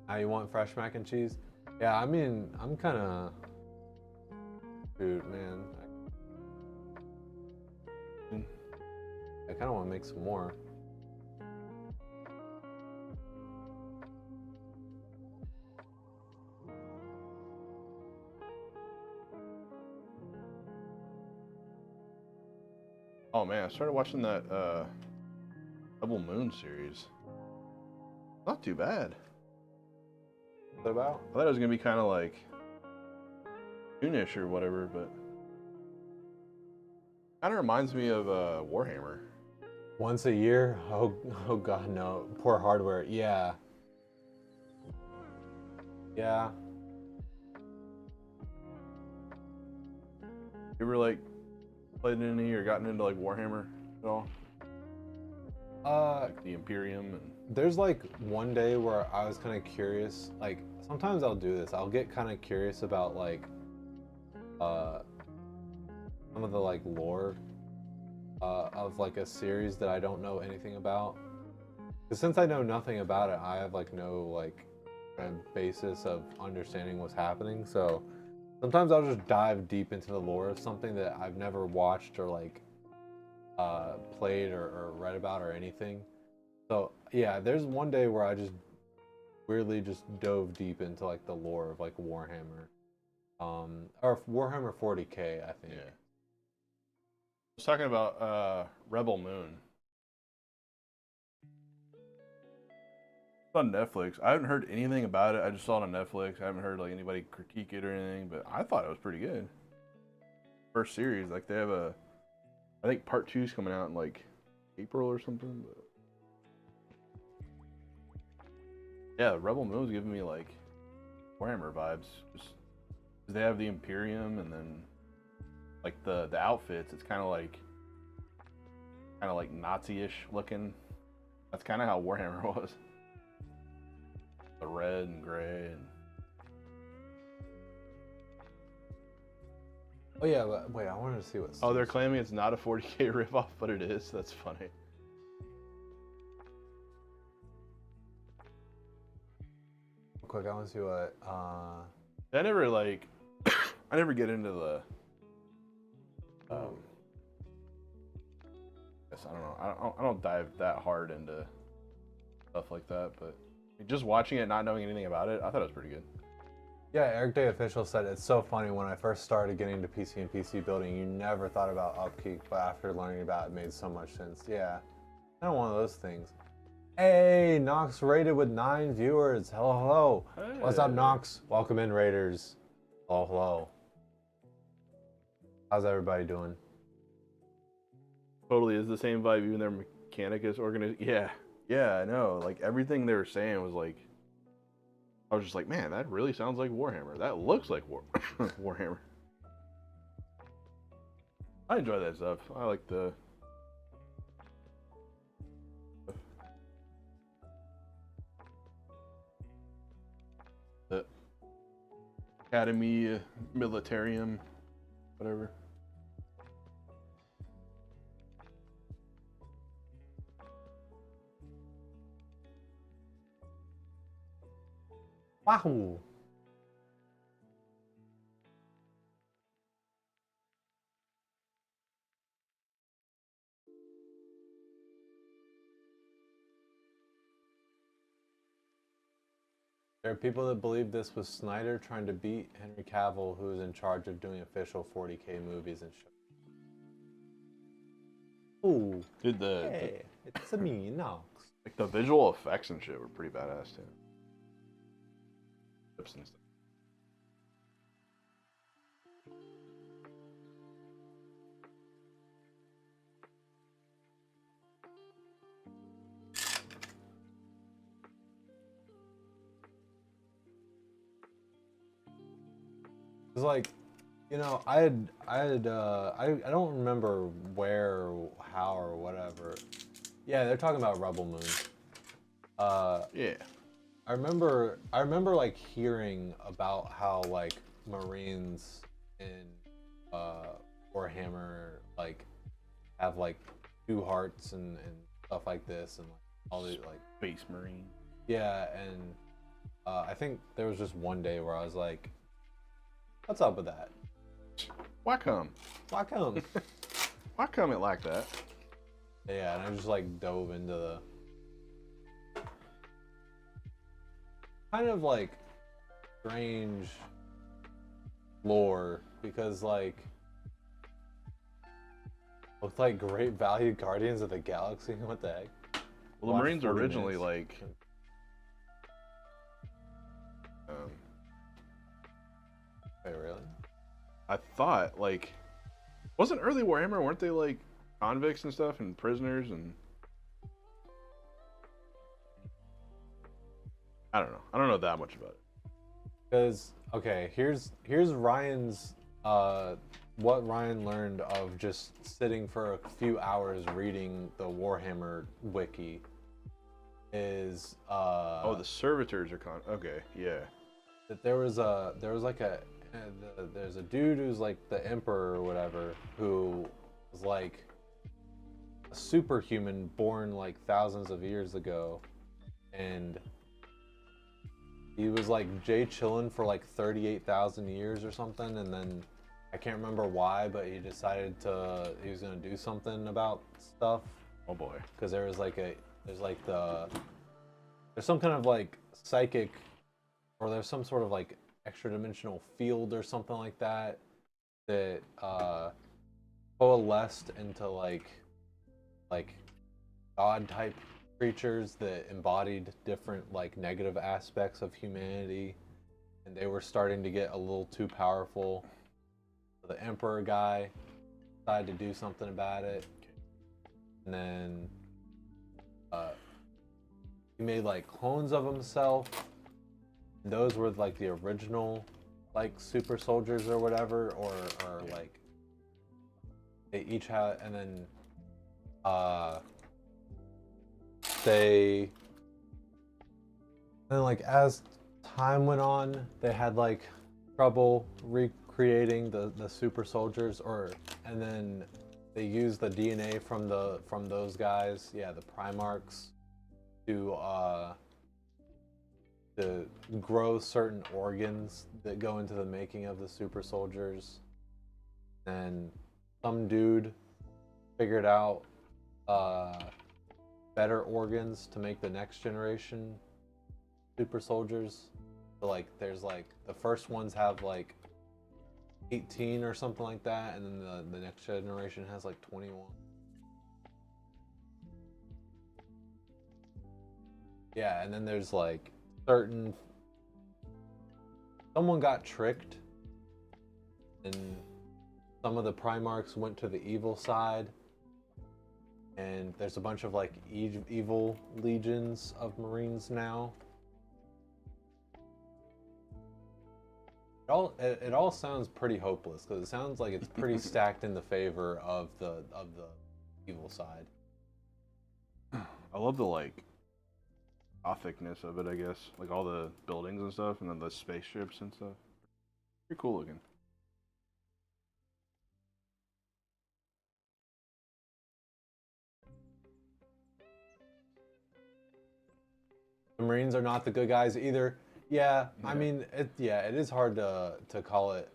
Now you want fresh mac and cheese? Yeah, I mean, I'm kind of. Dude, man. I kind of want to make some more. Oh man, I started watching that Double Moon series. Not too bad. What's it about? I thought it was gonna be kind of like soonish or whatever, but kind of reminds me of Warhammer. Once a year? Oh god, no. Poor hardware. Yeah. Yeah. You ever like played any or gotten into like Warhammer at all? Like the Imperium and There's like one day where I was kind of curious. Like sometimes I'll do this. I'll get kind of curious about like some of the like lore of like a series that I don't know anything about. Because since I know nothing about it, I have like no like kind of basis of understanding what's happening. So sometimes I'll just dive deep into the lore of something that I've never watched or like played or read about or anything. So yeah, there's one day where I just weirdly just dove deep into like the lore of like Warhammer, or Warhammer 40K, I think. yeah. I was talking about Rebel Moon. It's on Netflix. I haven't heard anything about it. I just saw it on Netflix. I haven't heard like anybody critique it or anything, but I thought it was pretty good. First series, like they have I think part 2's coming out in like April or something. But yeah, Rebel Moon's giving me like Warhammer vibes. Just 'cause they have the Imperium and then like the outfits. It's kind of like Nazi-ish looking. That's kind of how Warhammer was. The red and gray and Oh yeah, but wait, I wanted to see what. oh, they're claiming it's not a 40K ripoff, but it is. That's funny. Real quick, I want to see what. I never like. I never get into the. Yes, I don't know. I don't dive that hard into stuff like that, but just watching it, not knowing anything about it, I thought it was pretty good. Yeah, Eric Day Official said it's so funny when I first started getting into PC and PC building, you never thought about upkeep, but after learning about it, it made so much sense. Yeah, kind of one of those things. Hey, Nox rated with 9 viewers. Hello, hello. Hey. What's up, Nox? Welcome in, Raiders. Hello, hello. How's everybody doing? Totally is the same vibe. Even their mechanic is organized. Yeah, yeah, I know. Like everything they were saying was like, I was just like, man, that really sounds like Warhammer. That looks like Warhammer. I enjoy that stuff. I like the Academy, Militarium, whatever. Wahoo! There are people that believe this was Snyder trying to beat Henry Cavill, who is in charge of doing official 40K movies and shows. Ooh, Dude, hey, it's a me, Nox. like the visual effects and shit were pretty badass too. Clips and stuff. It's like, you know, I don't remember where, or how, or whatever. Yeah, they're talking about Rebel Moon. Yeah. I remember like hearing about how like Marines in Warhammer like have like 2 hearts and stuff like this and like all these like Space Marine. yeah, and I think there was just one day where I was like, what's up with that? Why come? Why come? Why come it like that? Yeah, and I just like dove into the kind of like strange lore because like with like great value Guardians of the Galaxy, what the heck? Well, the Watch Marines 40 originally minutes. like Wait, really? I thought like wasn't early Warhammer, weren't they like convicts and stuff and prisoners and I don't know. I don't know that much about it. Because okay, here's Ryan's what Ryan learned of just sitting for a few hours reading the Warhammer wiki is Oh, the servitors are okay, yeah. that there's a dude who's like the emperor or whatever who was like a superhuman born like thousands of years ago, and he was like Jay chillin' for like 38,000 years or something, and then I can't remember why, but he decided he was gonna do something about stuff. Oh boy. Because there's some kind of like psychic, or there's some sort of like extra dimensional field or something like that that coalesced into like god type creatures that embodied different like negative aspects of humanity, and they were starting to get a little too powerful. So the emperor guy decided to do something about it, and then he made like clones of himself. Those were like the original like super soldiers or whatever, or like they each had, and then like as time went on, they had like trouble recreating the super soldiers, and then they used the DNA from those guys, yeah, the Primarchs, to grow certain organs that go into the making of the super soldiers. And some dude figured out better organs to make the next generation super soldiers. So like there's like the first ones have like 18 or something like that, and then the next generation has like 21. Yeah, and then there's like certain someone got tricked and some of the Primarchs went to the evil side, and there's a bunch of like evil legions of Marines now. It all sounds pretty hopeless because it sounds like it's pretty stacked in the favor of the evil side. I love the like gothicness of it, I guess. Like all the buildings and stuff, and then the spaceships and stuff. Pretty cool looking. The Marines are not the good guys either. Yeah, I mean, it is hard to call it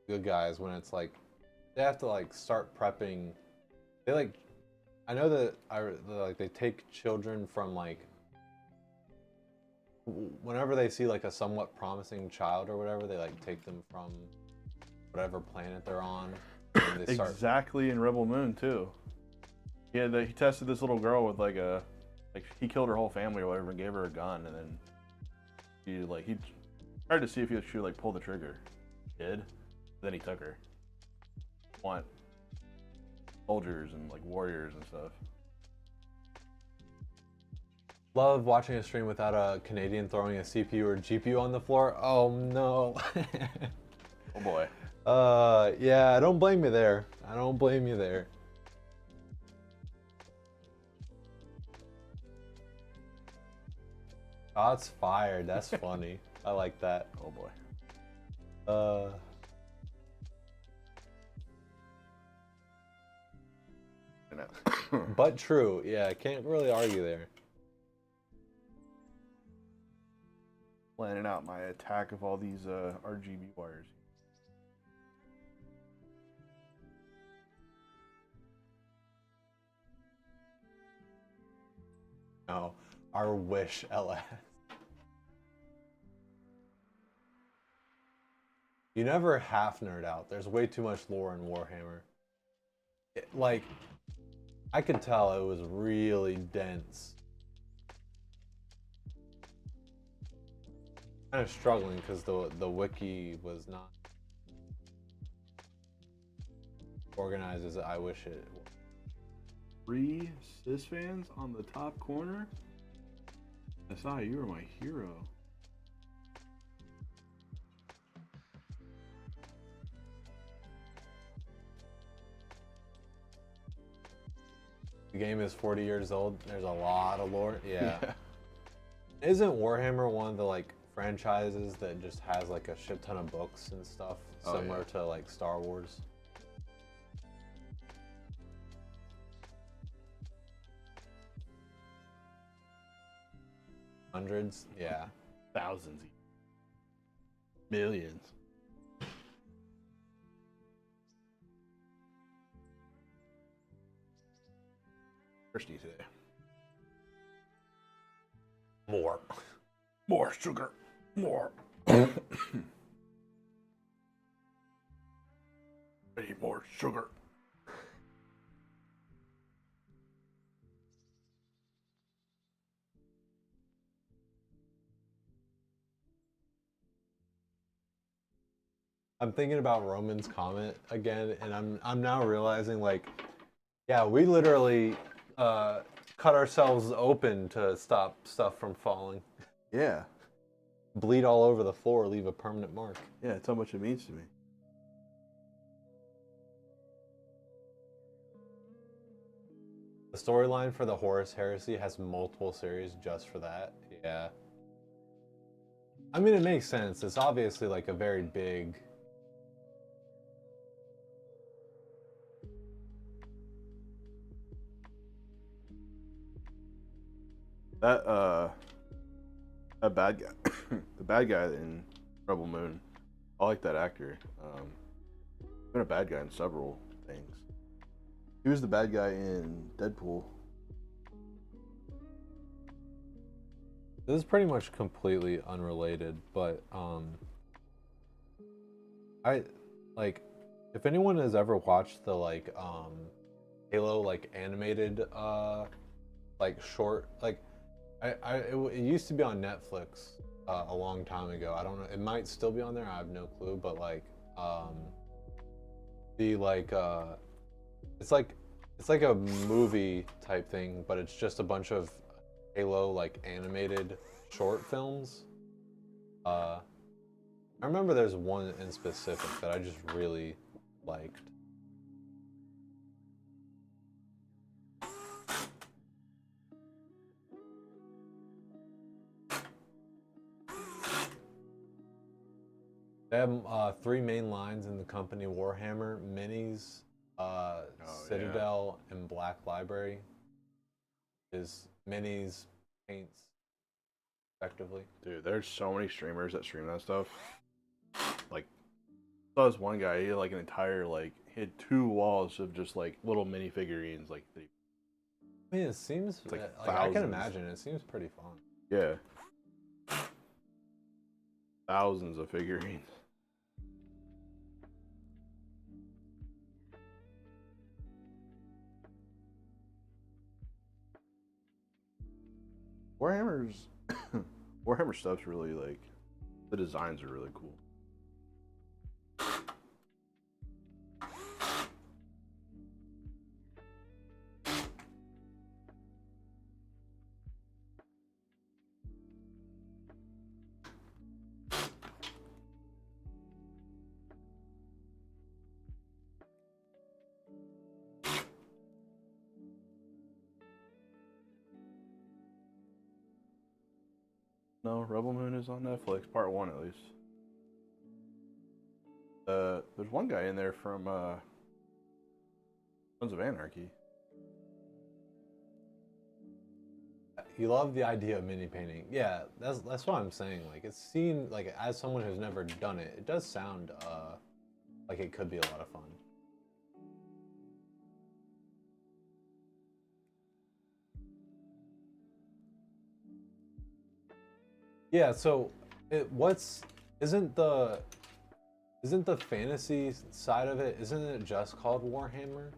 good guys when it's like they have to like start prepping. They like, I know that they take children from like whenever they see like a somewhat promising child or whatever, they like take them from whatever planet they're on. And they start... Exactly in Rebel Moon too. Yeah, he tested this little girl with like he killed her whole family or whatever and gave her a gun, and then he tried to see if she would like pull the trigger. He did. Then he took her. Want soldiers and like warriors and stuff. Love watching a stream without a Canadian throwing a CPU or GPU on the floor. Oh no. Oh boy. Yeah, I don't blame you there. I don't blame you there. Shots fired. That's funny. I like that. Oh boy. But true. Yeah, I can't really argue there. Planning out my attack of all these RGB wires. No, our wish LS. You never half nerd out. There's way too much lore in Warhammer. Like, I could tell it was really dense. Kind of struggling because the wiki was not organized as I wish it was. 3 cis fans on the top corner. SI, you are my hero. The game is 40 years old. There's a lot of lore. Yeah. Isn't Warhammer one of the like franchises that just has like a shit ton of books and stuff similar to like Star Wars? Hundreds? Yeah. Thousands. Millions. Thirsty today. More. More sugar. More. I need more sugar. I'm thinking about Roman's comment again, and I'm now realizing like, yeah, we literally cut ourselves open to stop stuff from falling. Yeah. Bleed all over the floor, leave a permanent mark. Yeah, that's how much it means to me. The storyline for the Horus Heresy has multiple series just for that. Yeah. I mean, it makes sense. It's obviously like a very big... That bad guy, the bad guy in Rebel Moon, I like that actor. He's been a bad guy in several things. He was the bad guy in Deadpool. This is pretty much completely unrelated, but I like if anyone has ever watched the like Halo like animated like short like It used to be on Netflix a long time ago. I don't know. It might still be on there. I have no clue. But like, the like, it's like a movie type thing, but it's just a bunch of Halo like animated short films. I remember there's one in specific that I just really liked. They have 3 main lines in the company: Warhammer, Minis, Citadel, and Black Library. Is Minis, paints, effectively. Dude, there's so many streamers that stream that stuff. Like, I saw this one guy, he had like an entire, like, he had 2 walls of just like little mini figurines, like, that he... I mean, it seems It's like I can imagine it seems pretty fun. Yeah. Thousands of figurines. Warhammer's Warhammer stuff's really like, the designs are really cool. No, Rebel Moon is on Netflix, part 1 at least. There's one guy in there from Sons of Anarchy. You love the idea of mini painting. Yeah, that's what I'm saying. Like, it seemed like, as someone who's never done it, it does sound like it could be a lot of fun. Yeah, so isn't the fantasy side of it, isn't it just called Warhammer?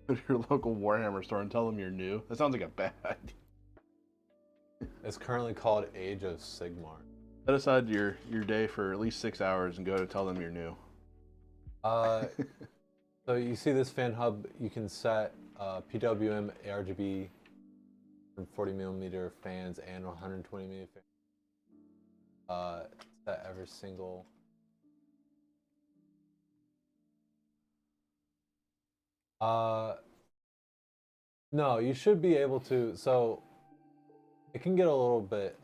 Go to your local Warhammer store and tell them you're new. That sounds like a bad idea. It's currently called Age of Sigmar. Set aside your day for at least 6 hours and go to tell them you're new. So you see this fan hub, you can set PWM, ARGB, 40mm fans, and 120mm fans. Set every single... No, you should be able to, so it can get a little bit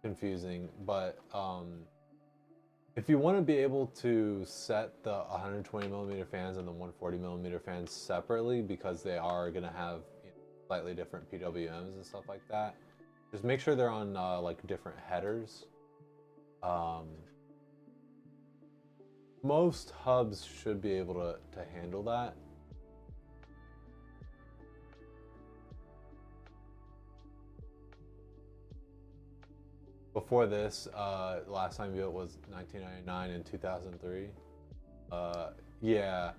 confusing, but if you want to be able to set the 120mm fans and the 140mm fans separately, because they are going to have, you know, slightly different PWMs and stuff like that, just make sure they're on like different headers. Most hubs should be able to handle that. Before this, last time you built was 1999 and 2003. Yeah,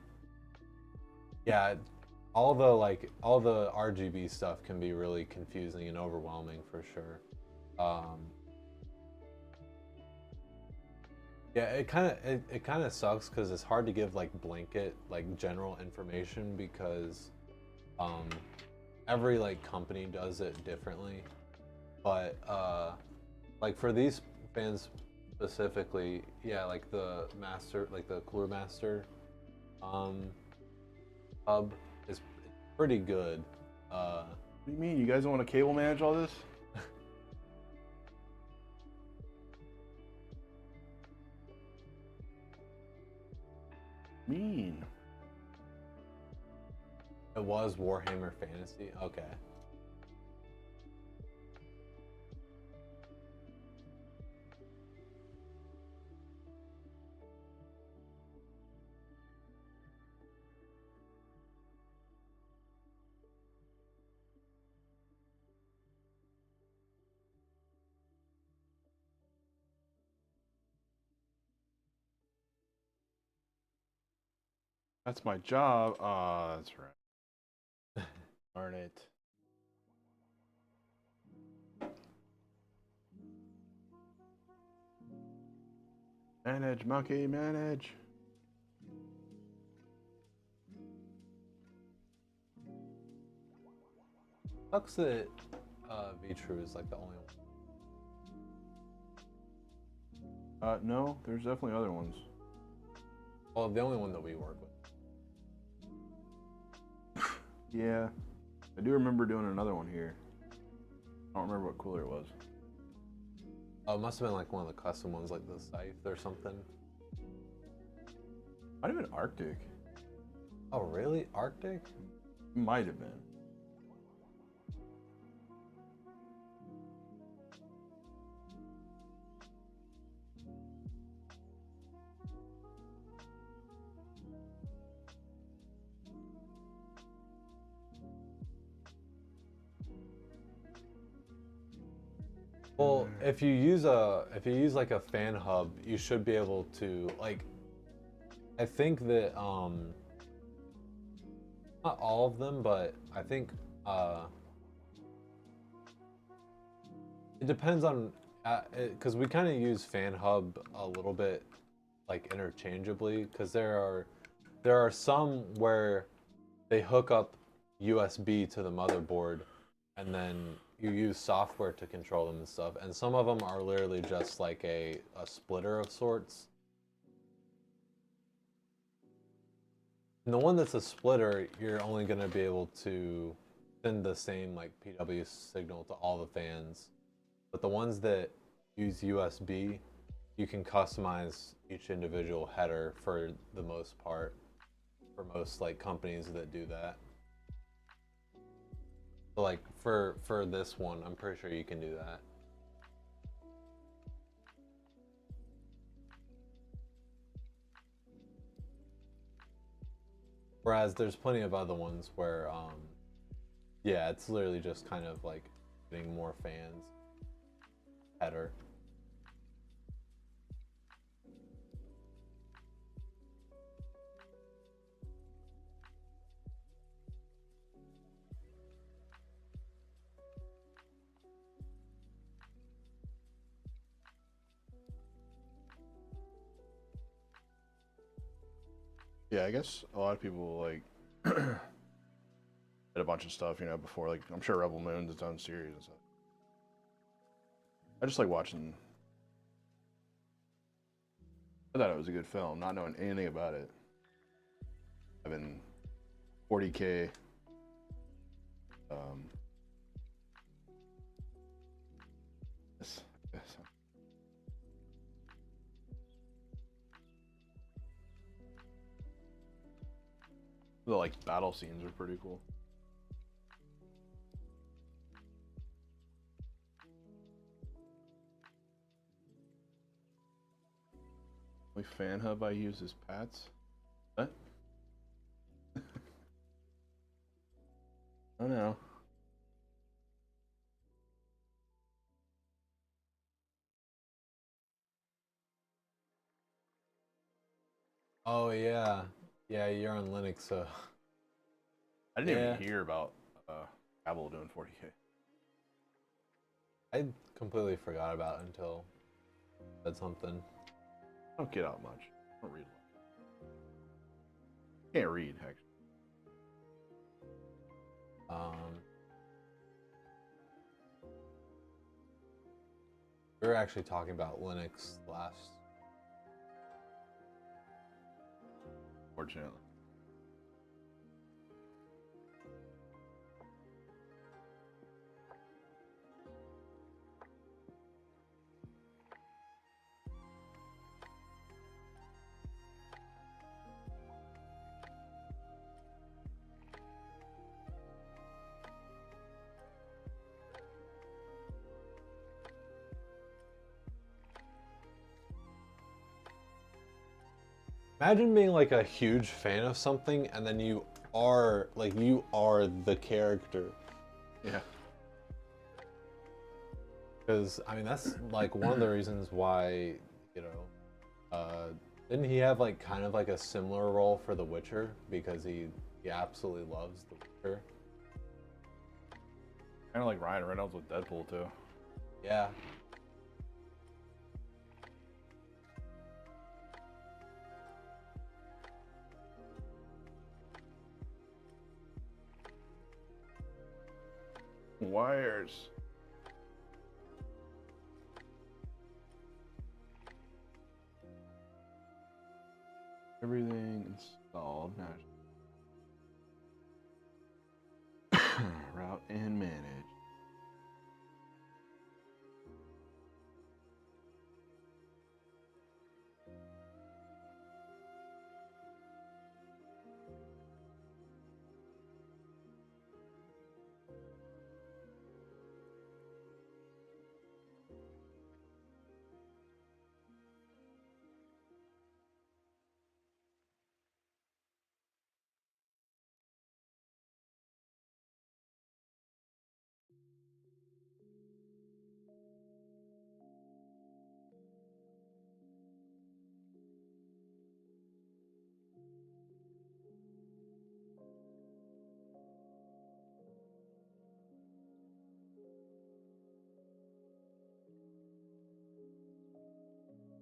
all the RGB stuff can be really confusing and overwhelming for sure. Yeah, it kind of sucks because it's hard to give like blanket like general information, because every like company does it differently, but like for these fans specifically, yeah, like the master, like the Cooler Master hub is pretty good. What do you mean? You guys don't want to cable manage all this? Mean. It was Warhammer Fantasy? Okay. That's my job. Ah, that's right. Darn it. Manage, monkey, manage. Sucks that V-True is like the only one. No, there's definitely other ones. Well, the only one that we work with. Yeah, I do remember doing another one here. I don't remember what cooler it was. Oh, it must have been like one of the custom ones, like the Scythe or something. Might have been Arctic. Oh, really? Arctic? Might have been. Well, if you use like a fan hub, you should be able to like. I think that not all of them, but I think it depends on because we kind of use fan hub a little bit like interchangeably because there are some where they hook up USB to the motherboard and then you use software to control them and stuff, and some of them are literally just like a splitter of sorts. And the one that's a splitter, you're only going to be able to send the same like PW signal to all the fans. But the ones that use USB, you can customize each individual header for the most part, for most like companies that do that. So like for this one, I'm pretty sure you can do that. Whereas there's plenty of other ones where, yeah, it's literally just kind of like getting more fans header. Yeah, I guess a lot of people like did a bunch of stuff, you know, before. Like, I'm sure Rebel Moon's its own series and stuff. I just like watching. I thought it was a good film, not knowing anything about it. Having 40K. Yes. The like battle scenes are pretty cool. Only fan hub I use is Pat's. What? Oh no. Oh yeah, yeah, you're on Linux, so I didn't even hear about Apple doing 40K. I completely forgot about it until you said something. I don't get out much. I don't read a lot. Can't read, actually. We were actually talking about Linux last. Fortunately. Imagine being like a huge fan of something and then you are the character. Yeah. Because I mean that's like one of the reasons why, you know, Didn't he have like kind of like a similar role for The Witcher because he absolutely loves The Witcher? Kind of like Ryan Reynolds with Deadpool too. Yeah. Wires. Everything installed. Now route and manage.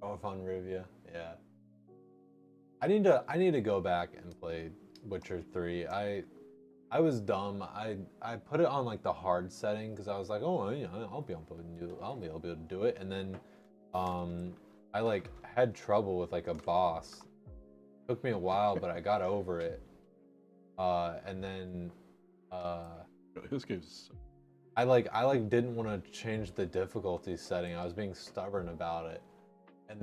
Oh, on Rivia, yeah. I need to go back and play Witcher 3. I was dumb. I put it on like the hard setting because I was like, oh, you know, I'll be able to do it. And then, I like had trouble with like a boss. It took me a while, but I got over it. And then, This game's. I didn't want to change the difficulty setting. I was being stubborn about it. And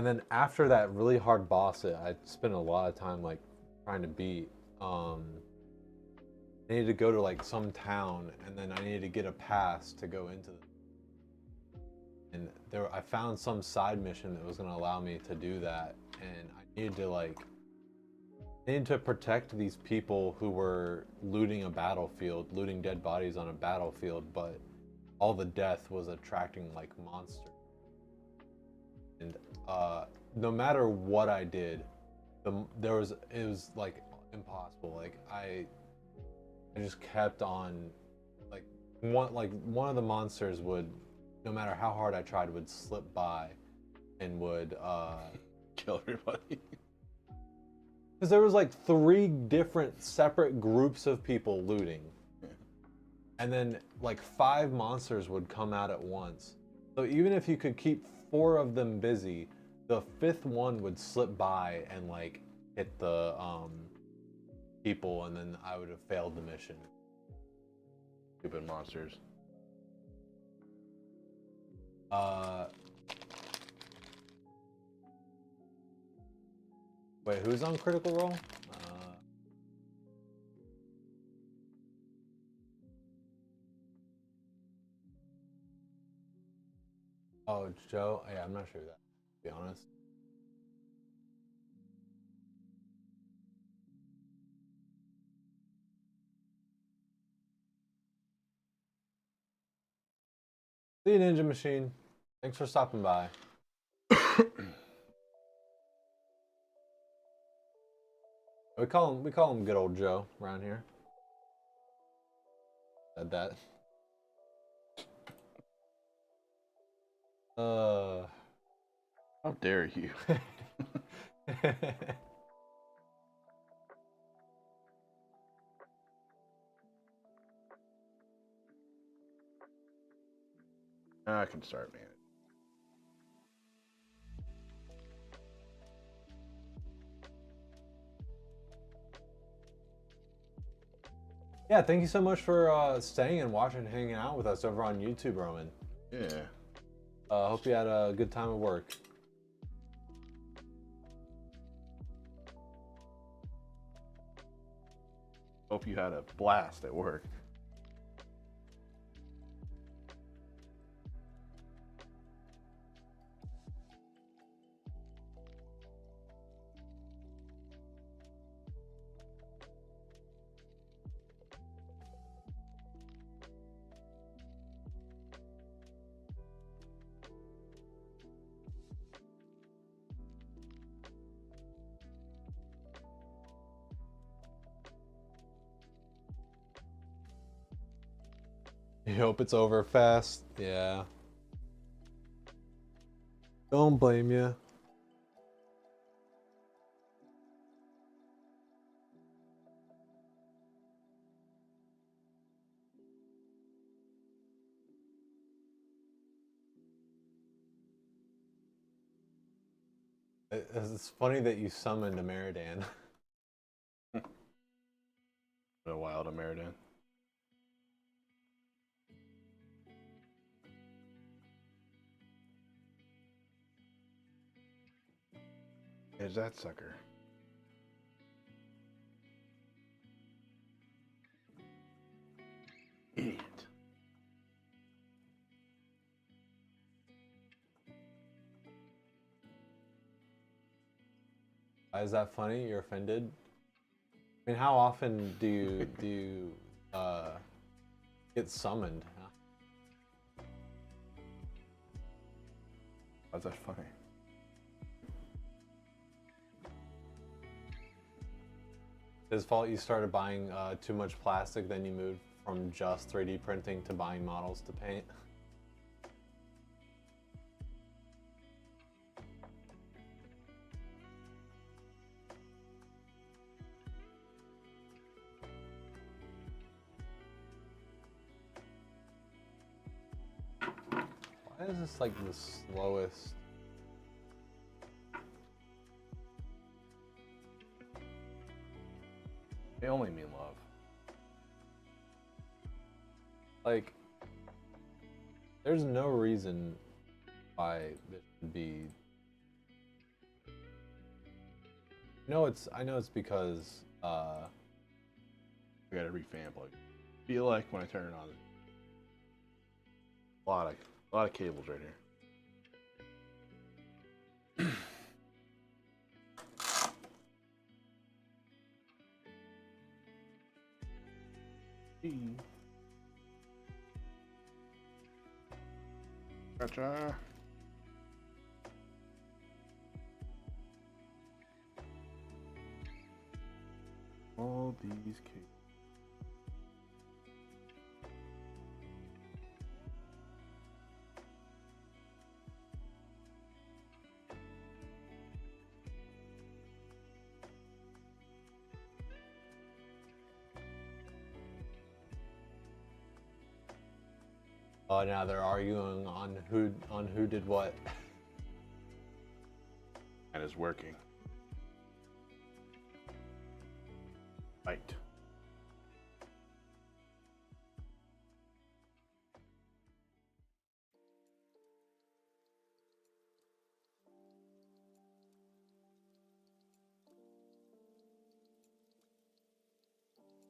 then after that really hard boss, I spent a lot of time like trying to beat. I needed to go to like some town, and then I needed to get a pass to go into and there I found some side mission that was going to allow me to do that, and I needed to protect these people who were looting a battlefield, looting dead bodies on a battlefield, but all the death was attracting like monsters. And no matter what I did, it was like impossible. Like I just kept on, like one of the monsters would, no matter how hard I tried, would slip by and would Kill everybody. Because there was like 3 different separate groups of people looting. Yeah. And then like 5 monsters would come out at once. So even if you could keep 4 of them busy, the 5th one would slip by and like hit the people, and then I would have failed the mission. Stupid monsters. Wait, who's on Critical Role? Oh, Joe? Yeah, I'm not sure of that, to be honest. See you, Ninja Machine. Thanks for stopping by. We call him good old Joe around here. Said that. How dare you? I can start, man. Yeah, thank you so much for staying and watching and hanging out with us over on YouTube, Roman. Yeah. Hope you had a good time at work. Hope you had a blast at work. You hope it's over fast. Yeah. Don't blame you. It's funny that you summoned a Meridan. A wild American. Is that sucker? Idiot. Why is that funny? You're offended? I mean, how often do you get summoned? Huh? How's that funny? His fault you started buying too much plastic, then you moved from just 3D printing to buying models to paint. Why is this like the slowest? They only mean love. Like, there's no reason why this should be. I know it's because I gotta revamp. Like, feel like when I turn it on, a lot of cables right here. Gotcha. All these cables. oh, now they're arguing on who did what. And it's working. Right.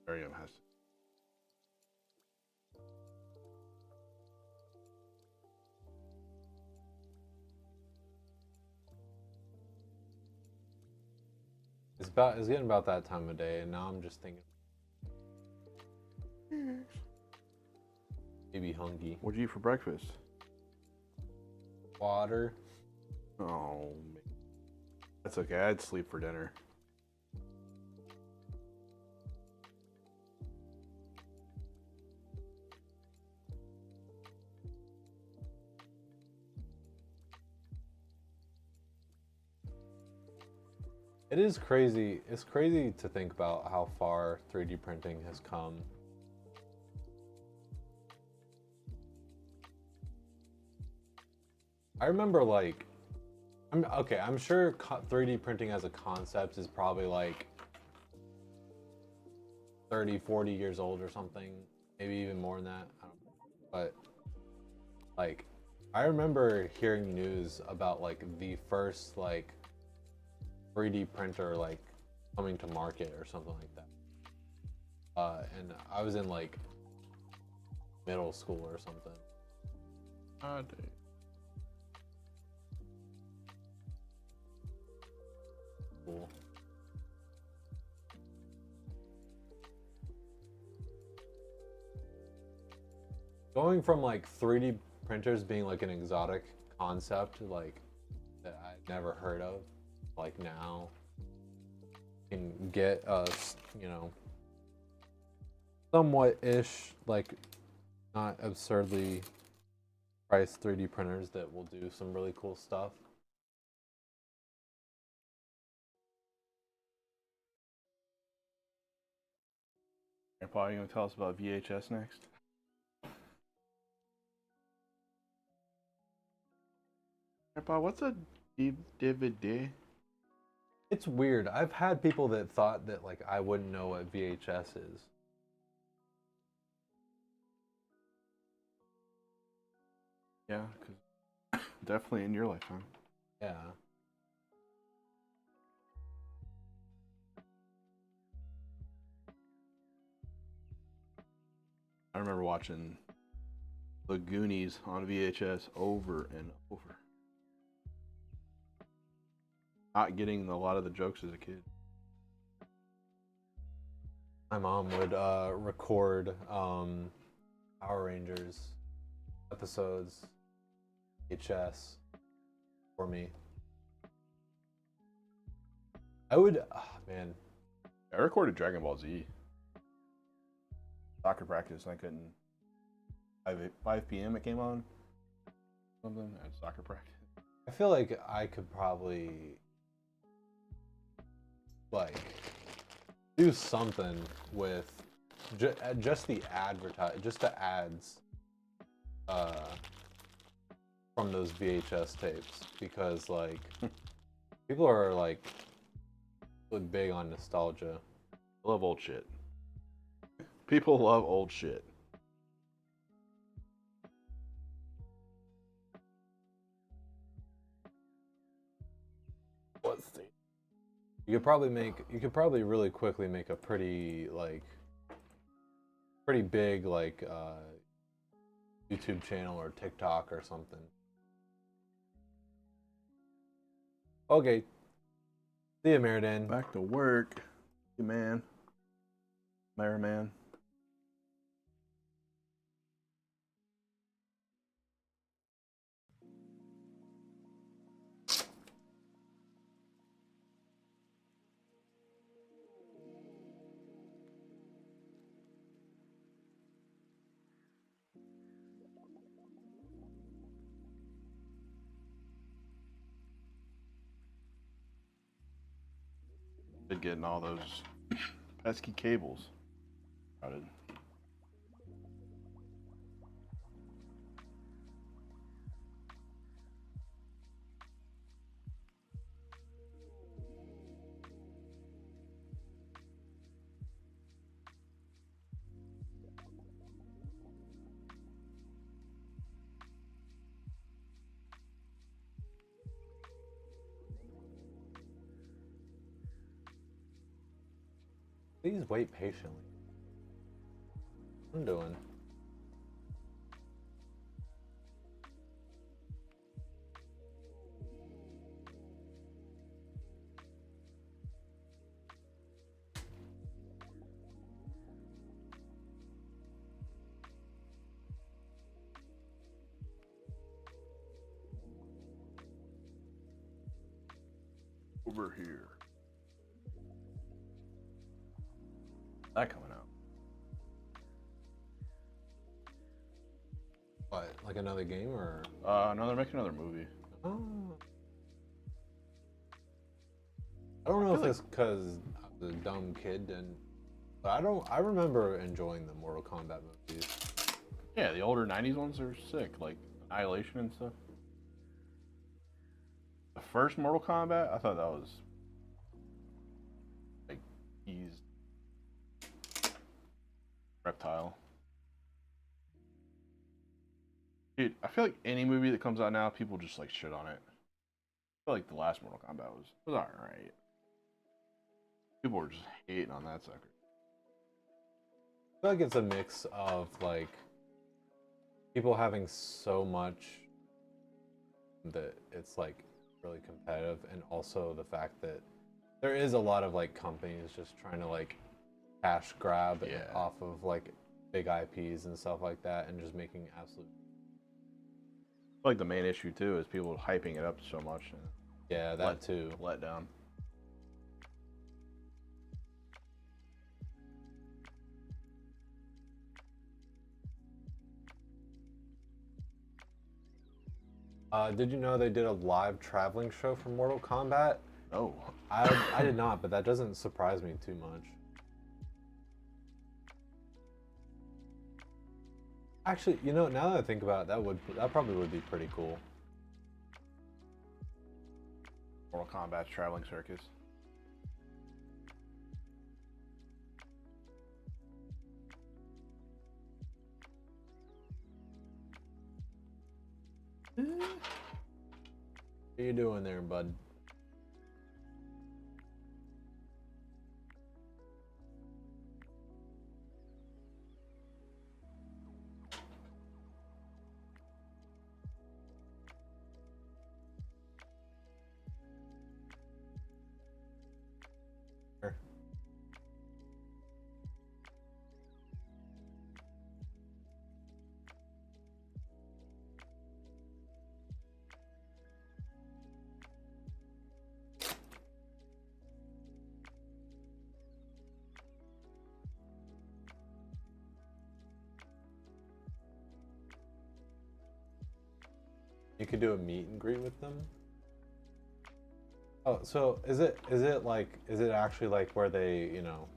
Miriam has to. It's getting about that time of day, and now I'm just thinking, maybe hungry. What'd you eat for breakfast? Water. Oh, man. That's okay. I'd sleep for dinner. It is crazy. It's crazy to think about how far 3D printing has come. I remember like, I'm sure 3D printing as a concept is probably like 30, 40 years old or something, maybe even more than that. I don't know. But like, I remember hearing news about like the first like 3D printer like coming to market or something like that. And I was in like middle school or something. Dude. Cool. Going from like 3D printers being like an exotic concept like that I'd never heard of, like now can get us, somewhat ish like not absurdly priced 3D printers that will do some really cool stuff. Grandpa, you gonna tell us about VHS next? Grandpa, what's a DVD? It's weird. I've had people that thought that like I wouldn't know what VHS is. Yeah, because definitely in your lifetime. Yeah. I remember watching The Goonies on VHS over and over. Not getting a lot of the jokes as a kid. My mom would record Power Rangers episodes VHS for me. I would, man. I recorded Dragon Ball Z. Soccer practice, and I couldn't. 5 p.m. it came on. Something at soccer practice. I feel like I could probably like do something with just the ads from those VHS tapes, because like people are like big on nostalgia. I love old shit. People love old shit. What's the? You could probably really quickly make a pretty big like YouTube channel or TikTok or something. Okay. See you, Meridan. Back to work. Hey, man. Man. Getting all those pesky cables routed. Please wait patiently. What I'm doing. Over here. That coming out. What, like another game or? No, they're making another movie. Oh. I don't know if it's because I was a dumb kid and, but I remember enjoying the Mortal Kombat movies. Yeah, the older '90s ones are sick, like Annihilation and stuff. The first Mortal Kombat, I thought that was like he's reptile. Dude, I feel like any movie that comes out now, people just like shit on it. I feel like the last Mortal Kombat was alright. People were just hating on that sucker. I feel like it's a mix of like people having so much that it's like really competitive, and also the fact that there is a lot of like companies just trying to like cash grab off of like big IPs and stuff like that, and just making absolute. Like the main issue too is people hyping it up so much. And yeah, that too. Let down. Did you know they did a live traveling show for Mortal Kombat? Oh. I did not, but that doesn't surprise me too much. Actually, you know, now that I think about it, that probably would be pretty cool. Mortal Kombat's traveling circus. What are you doing there, bud? You could do a meet and greet with them. Oh, so is it actually like where they, you know,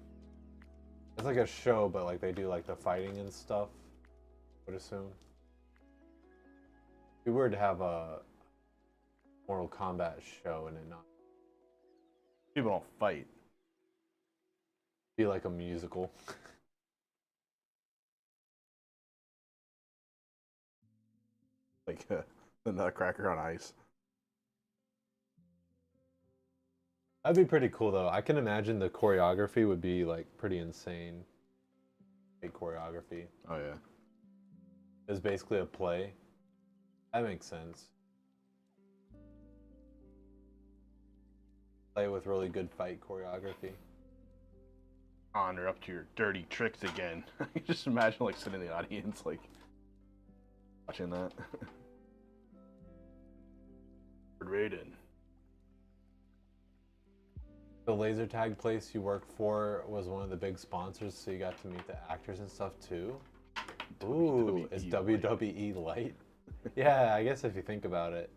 it's like a show, but like they do like the fighting and stuff, I would assume. It'd be weird to have a Mortal Kombat show and it not People don't fight. be like a musical. Like the Nutcracker on ice. That'd be pretty cool though. I can imagine the choreography would be like pretty insane. Big choreography. Oh yeah. It's basically a play. That makes sense. Play with really good fight choreography. On, you're up to your dirty tricks again. I can just imagine like sitting in the audience like watching that. Raiden. The laser tag place you worked for was one of the big sponsors, so you got to meet the actors and stuff too. Ooh, is WWE light? Yeah, I guess if you think about it.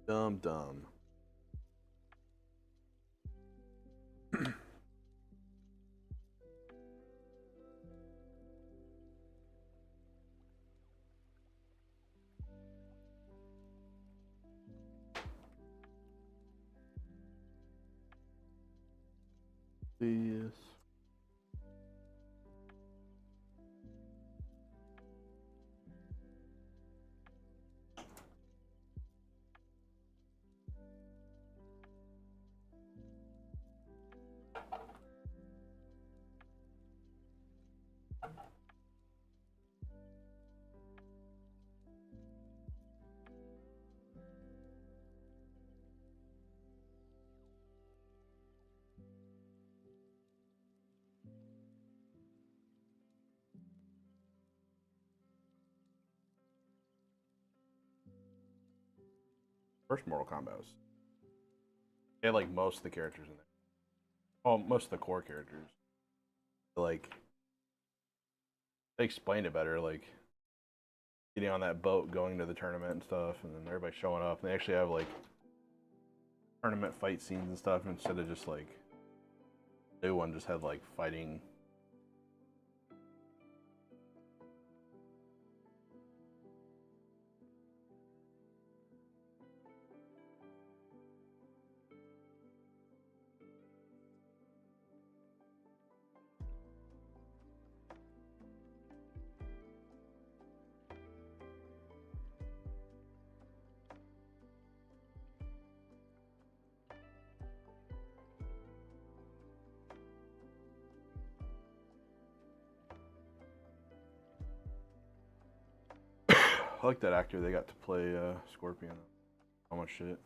Dumb. Yes. First Mortal Kombat was. They had like most of the characters in there. Well, most of the core characters. Like they explained it better, like getting on that boat, going to the tournament and stuff, and then everybody showing up. And they actually have like tournament fight scenes and stuff instead of just like the new one just had like fighting. I like that actor they got to play Scorpion. How much shit.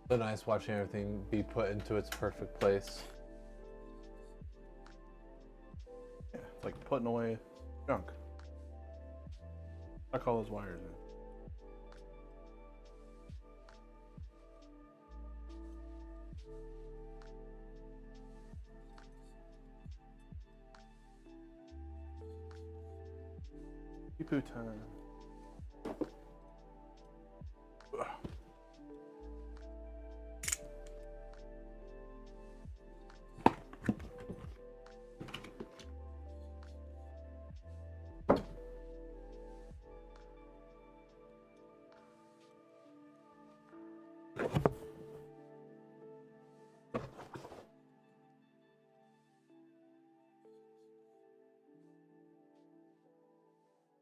So nice watching everything be put into its perfect place. Yeah, it's like putting away junk. Tuck all those wires in. Poo time. Ugh.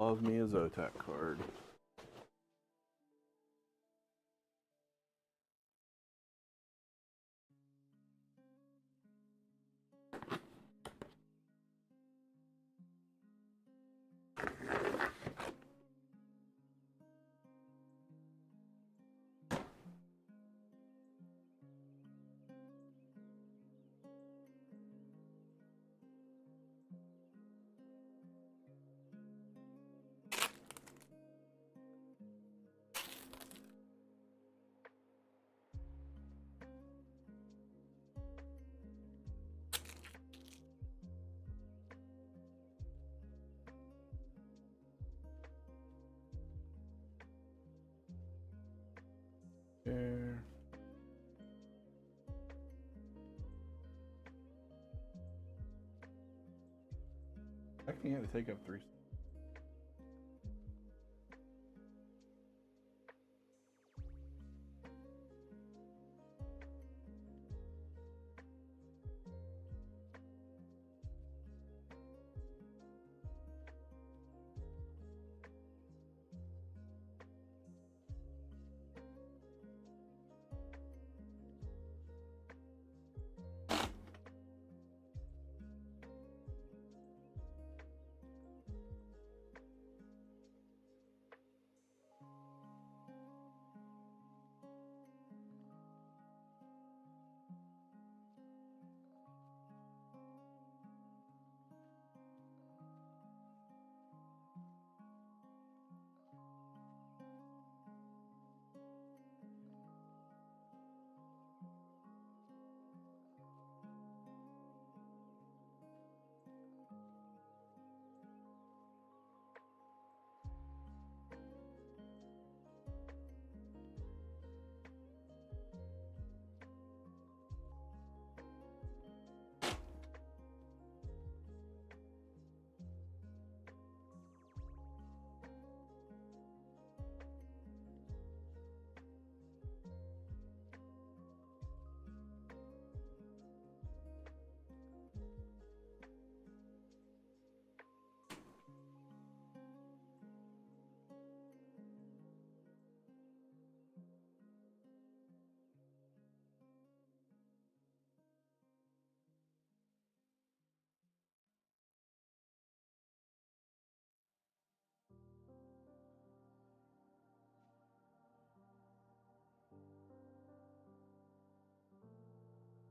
Love me a Zotac card. There. I can't take up 3.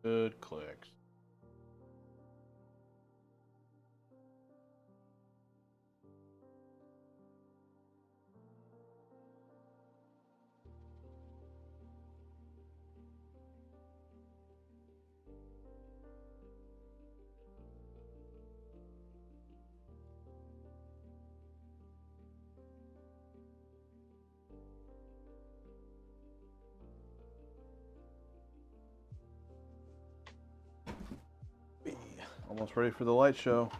Good clicks. Almost ready for the light show.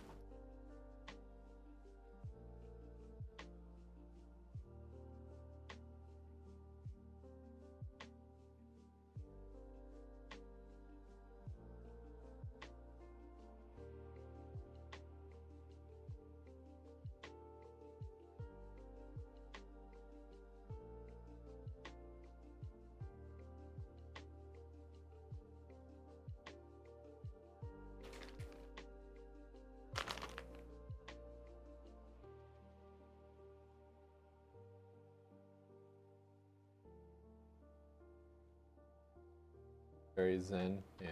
Very zen, yeah.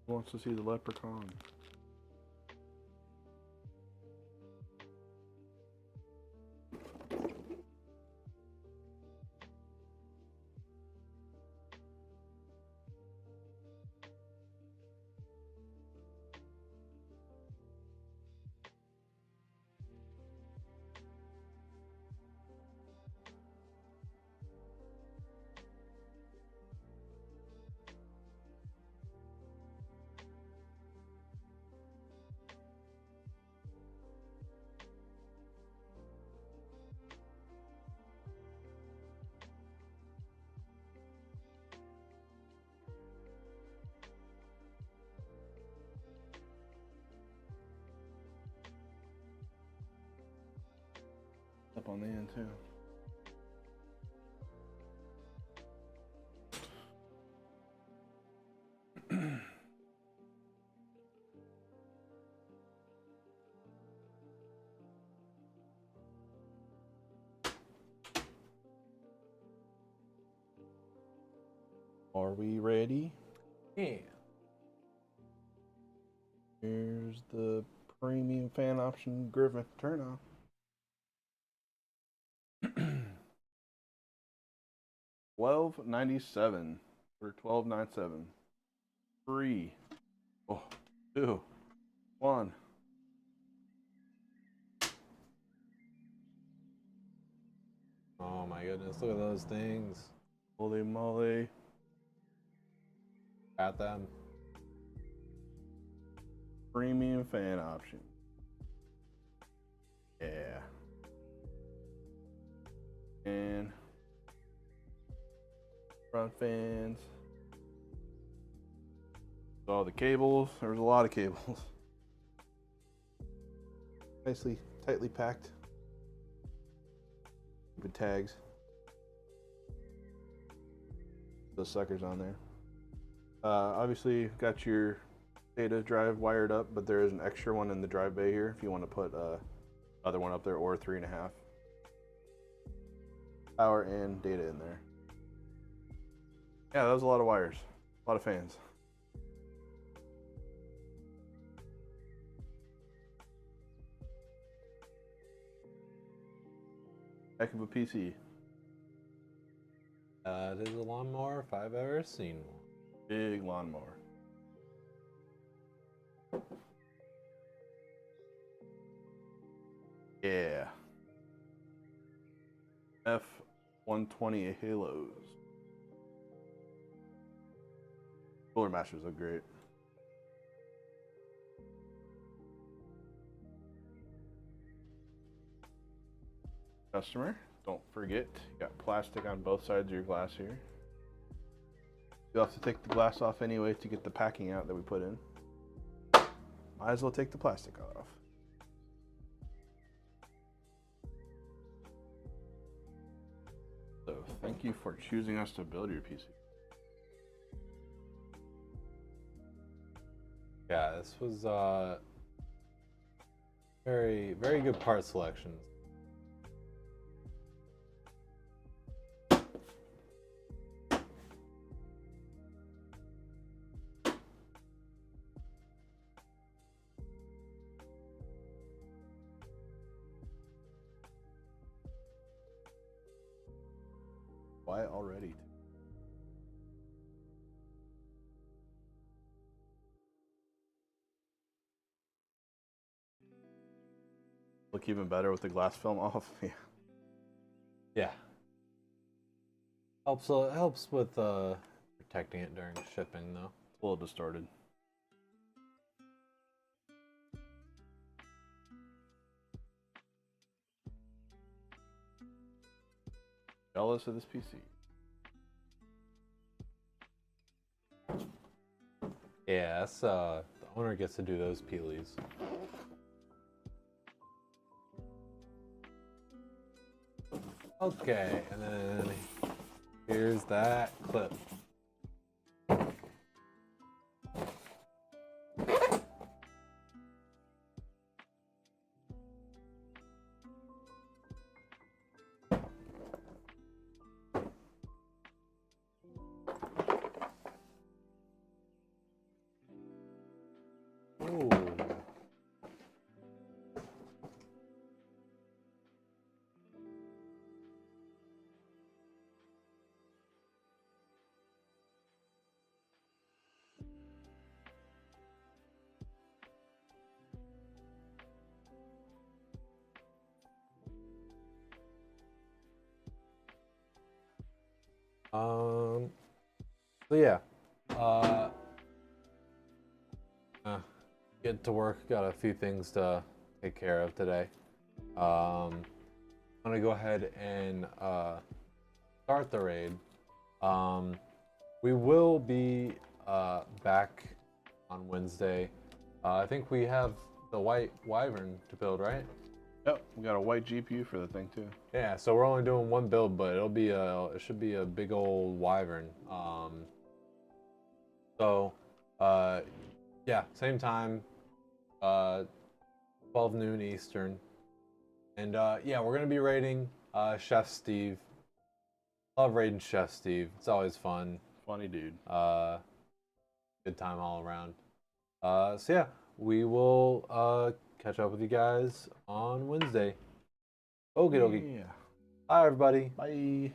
Who wants to see the leprechaun? Up on the end too. Are we ready? Yeah. Here's the premium fan option Griffyn. Turn on. $12.97 or $12.97. 3, 2, 1. Oh my goodness, look at those things. Holy moly. Got them. Premium fan option. Yeah. And front fans. All the cables. There was a lot of cables. Nicely, tightly packed. With tags. Those suckers on there. Obviously, you've got your data drive wired up, but there is an extra one in the drive bay here if you want to put other one up there, or 3.5. Power and data in there. Yeah, that was a lot of wires, a lot of fans. Heck of a PC. It is a lawnmower if I've ever seen one. Big lawnmower. Yeah. F-120 Halos. Cooler masters look great. Customer, don't forget, you got plastic on both sides of your glass here. You'll have to take the glass off anyway to get the packing out that we put in. Might as well take the plastic off. So thank you for choosing us to build your PC. Yeah, this was very, very good part selections. Why already? Look even better with the glass film off. Yeah. Yeah. Helps with protecting it during shipping though. It's a little distorted. Jealous of this PC. Yeah, that's the owner gets to do those peelies. Okay, and then here's that clip. Ooh. So yeah, get to work. Got a few things to take care of today. I'm gonna go ahead and start the raid. We will be back on Wednesday. I think we have the white wyvern to build, right? Yep, we got a white GPU for the thing too. Yeah, so we're only doing one build, but it should be a big old wyvern. Yeah, same time, 12 noon Eastern, and yeah, we're gonna be raiding Chef Steve. Love raiding Chef Steve. It's always fun. Funny dude. Good time all around. So yeah, we will catch up with you guys on Wednesday. Okie dokie. Yeah. Bye, everybody. Bye.